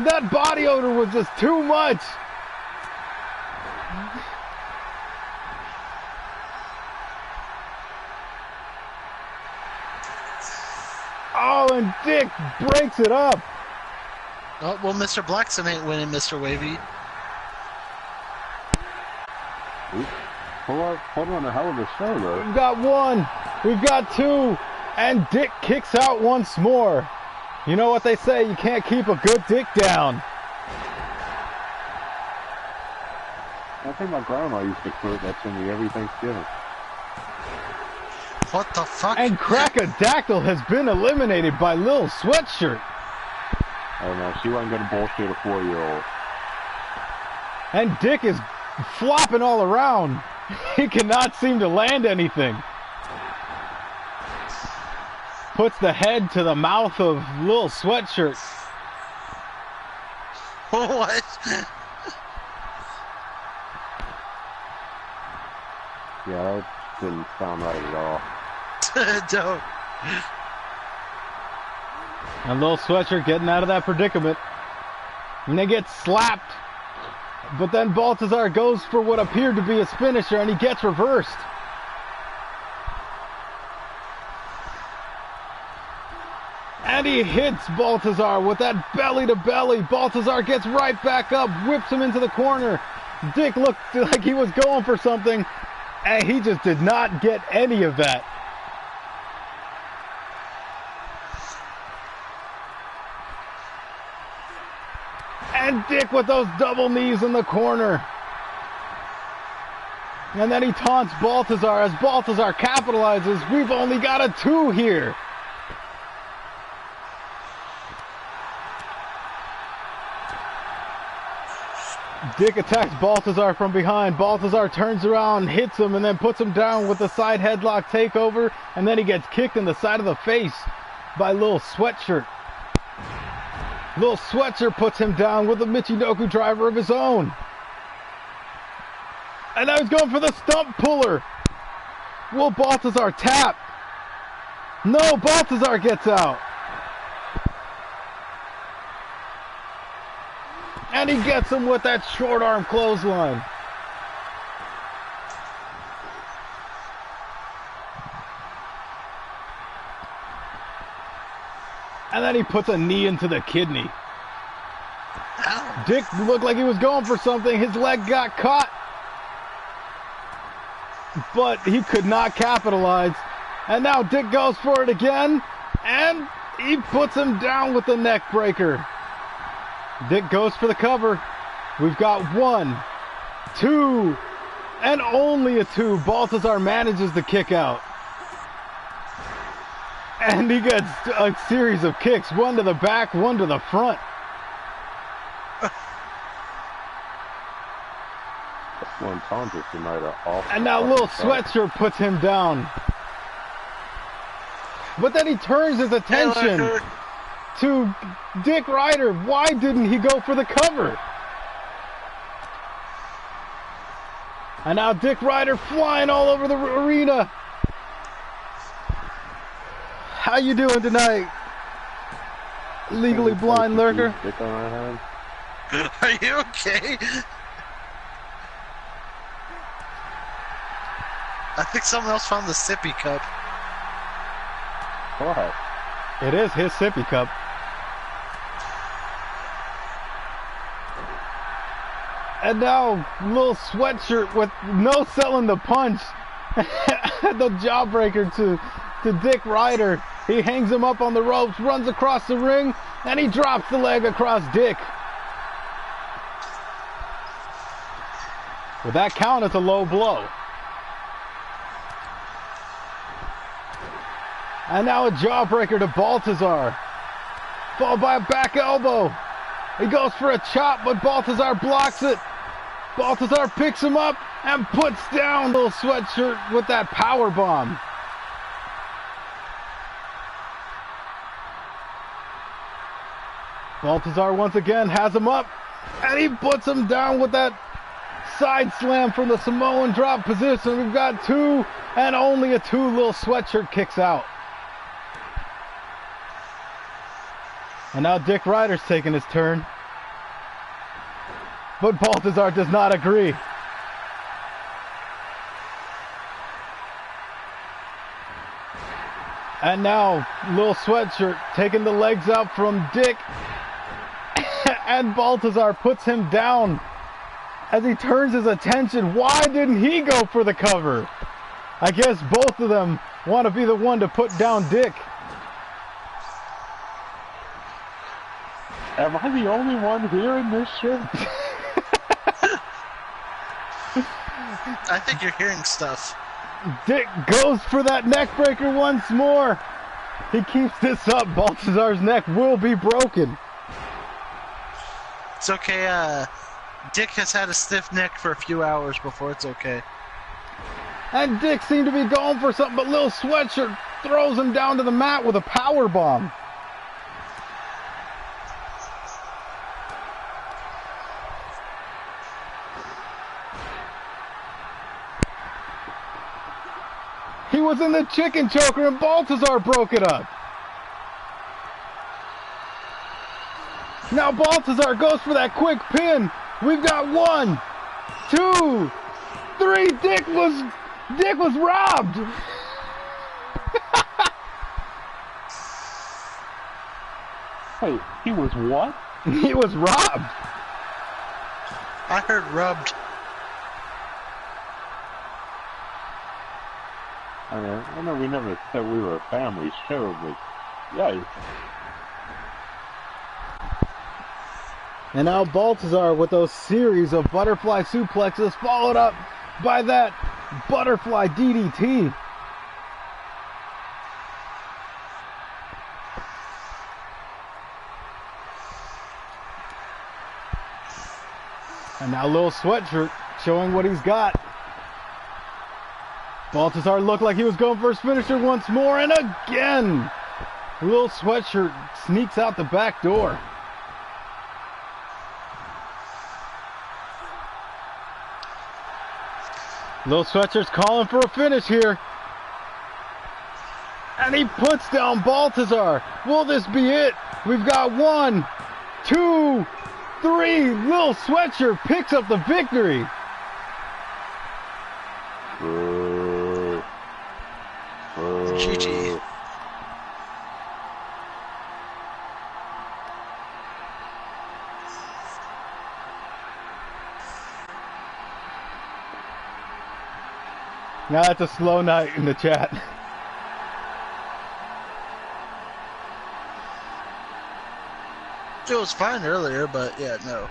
That body odor was just too much. Oh, and Dick breaks it up. Oh, well, Mr. Blackson ain't winning, Mr. Wavy. Hold on, a hell of a show, though. We've got 1, we've got 2, and Dick kicks out once more. You know what they say, you can't keep a good dick down. I think my grandma used to quote that to me every Thanksgiving. What the fuck? And Crocodactyl has been eliminated by Lil Sweatshirt. Oh no, she wasn't gonna bullshit a 4-year-old. And Dick is flopping all around. He cannot seem to land anything. Puts the head to the mouth of Lil Sweatshirt. What? Yeah, that didn't sound right at all. Don't. And Lil Sweatshirt getting out of that predicament. And they get slapped. But then Baltazar goes for what appeared to be his finisher, and he gets reversed. And he hits Baltazar with that belly to belly. Baltazar gets right back up, whips him into the corner. Dick looked like he was going for something, and he just did not get any of that. And Dick with those double knees in the corner. And then he taunts Baltazar as Baltazar capitalizes. We've only got a 2 here. Dick attacks Baltazar from behind. Baltazar turns around, hits him, and then puts him down with a side headlock takeover. And then he gets kicked in the side of the face by Lil Sweatshirt. Lil Sweatshirt puts him down with a Michinoku driver of his own. And now he's going for the stump puller. Will Baltazar tap? No, Baltazar gets out. And he gets him with that short arm clothesline. And then he puts a knee into the kidney. Ow. Dick looked like he was going for something. His leg got caught. But he could not capitalize. And now Dick goes for it again. And he puts him down with the neck breaker. Dick goes for the cover. We've got 1, 2, and only a 2. Baltazar manages to kick out. And he gets a series of kicks, 1 to the back, 1 to the front. That's one Tondra tonight. And now Lil Sweatshirt puts him down. But then he turns his attention to Dick Ryder. Why didn't he go for the cover? And now Dick Ryder flying all over the arena. How you doing tonight, legally blind lurker? Dick on our hand. Are you okay? I think someone else found the sippy cup. What? It is his sippy cup. And now Lil Sweatshirt with no selling the punch. The jawbreaker to Dick Ryder. He hangs him up on the ropes, runs across the ring, and he drops the leg across Dick. With that count, it's a low blow. And now a jawbreaker to Baltazar. Followed by a back elbow. He goes for a chop, but Baltazar blocks it. Baltazar picks him up and puts down Lil Sweatshirt with that power bomb. Baltazar once again has him up, and he puts him down with that side slam from the Samoan drop position. We've got 2 and only a 2. Lil Sweatshirt kicks out. And now Dick Ryder's taking his turn. But Baltazar does not agree. And now Lil Sweatshirt taking the legs out from Dick. And Baltazar puts him down as he turns his attention. Why didn't he go for the cover? I guess both of them want to be the one to put down Dick. Am I the only one hearing this shit? I think you're hearing stuff. Dick goes for that neck breaker once more. He keeps this up. Baltazar's neck will be broken. It's okay, Dick has had a stiff neck for a few hours before it's okay. And Dick seemed to be going for something, but Lil Sweatshirt throws him down to the mat with a power bomb. He was in the chicken choker and Baltazar broke it up. Now Baltazar goes for that quick pin. We've got 1, 2, 3. Dick was robbed. Wait, he was what? He was robbed. I heard rubbed. I know we never said we were a family show, but yeah. And now Baltazar with those series of butterfly suplexes followed up by that butterfly DDT. And now Lil Sweatshirt showing what he's got. Baltazar looked like he was going for his finisher once more, and again! Lil Sweatshirt sneaks out the back door. Lil Sweatshirt's calling for a finish here. And he puts down Baltazar. Will this be it? We've got 1, 2, 3. Lil Sweatshirt picks up the victory. GG. Now that's a slow night in the chat. It was fine earlier, but yeah, no.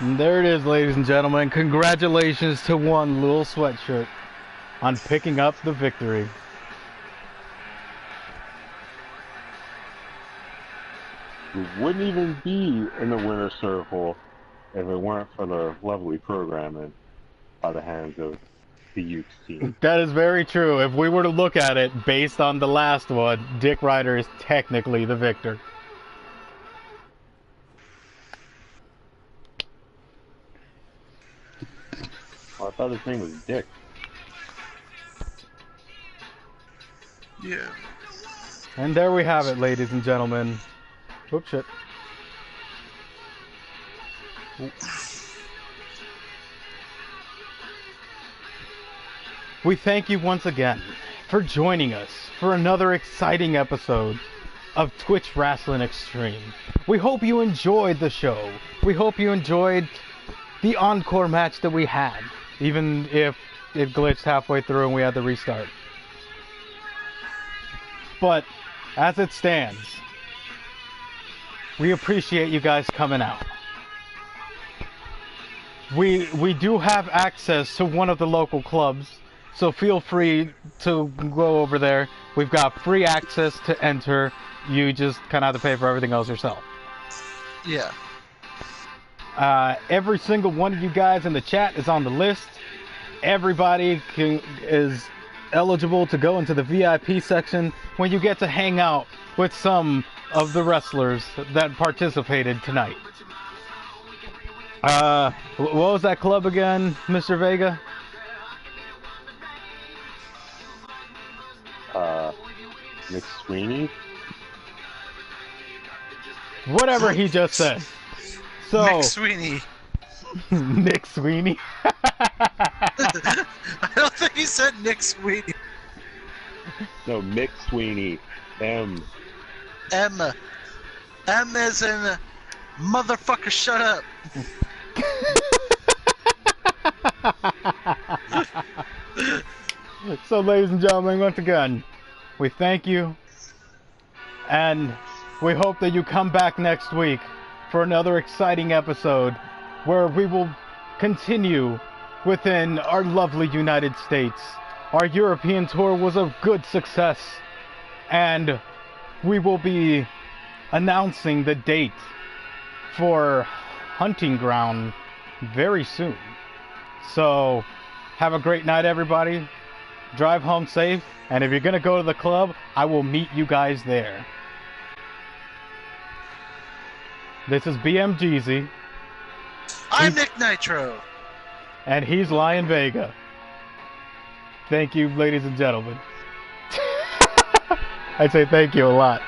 And there it is, ladies and gentlemen. Congratulations to one Lil Sweatshirt on picking up the victory. We wouldn't even be in the winner's circle if it weren't for the lovely programming by the hands of the youth team. That is very true. If we were to look at it based on the last one, Dick Ryder is technically the victor. Oh, I thought his name was Dick. Yeah. And there we have it, ladies and gentlemen. Oops, shit. We thank you once again for joining us for another exciting episode of Twitch Wrestling Extreme. We hope you enjoyed the show. We hope you enjoyed the encore match that we had, even if it glitched halfway through and we had to restart. But as it stands, we appreciate you guys coming out. We do have access to one of the local clubs, so feel free to go over there. We've got free access to enter. You just kind of have to pay for everything else yourself. Yeah. Every single one of you guys in the chat is on the list. Everybody is eligible to go into the VIP section when you get to hang out with some of the wrestlers that participated tonight. What was that club again, Mr. Vega? Nick Sweeney? Whatever he just said. So, Nick Sweeney. Nick Sweeney? I don't think he said Nick Sweeney. No, Mick Sweeney. M. M as in motherfucker, shut up. So, ladies and gentlemen, once again, we thank you, and we hope that you come back next week for another exciting episode where we will continue within our lovely United States. Our European tour was a good success, and we will be announcing the date for Hunting Ground very soon. So, have a great night, everybody. Drive home safe, and if you're gonna go to the club, I will meet you guys there. This is BMGZ. I'm Nick Nitro. And he's Lion Vega. Thank you, ladies and gentlemen. I'd say thank you a lot.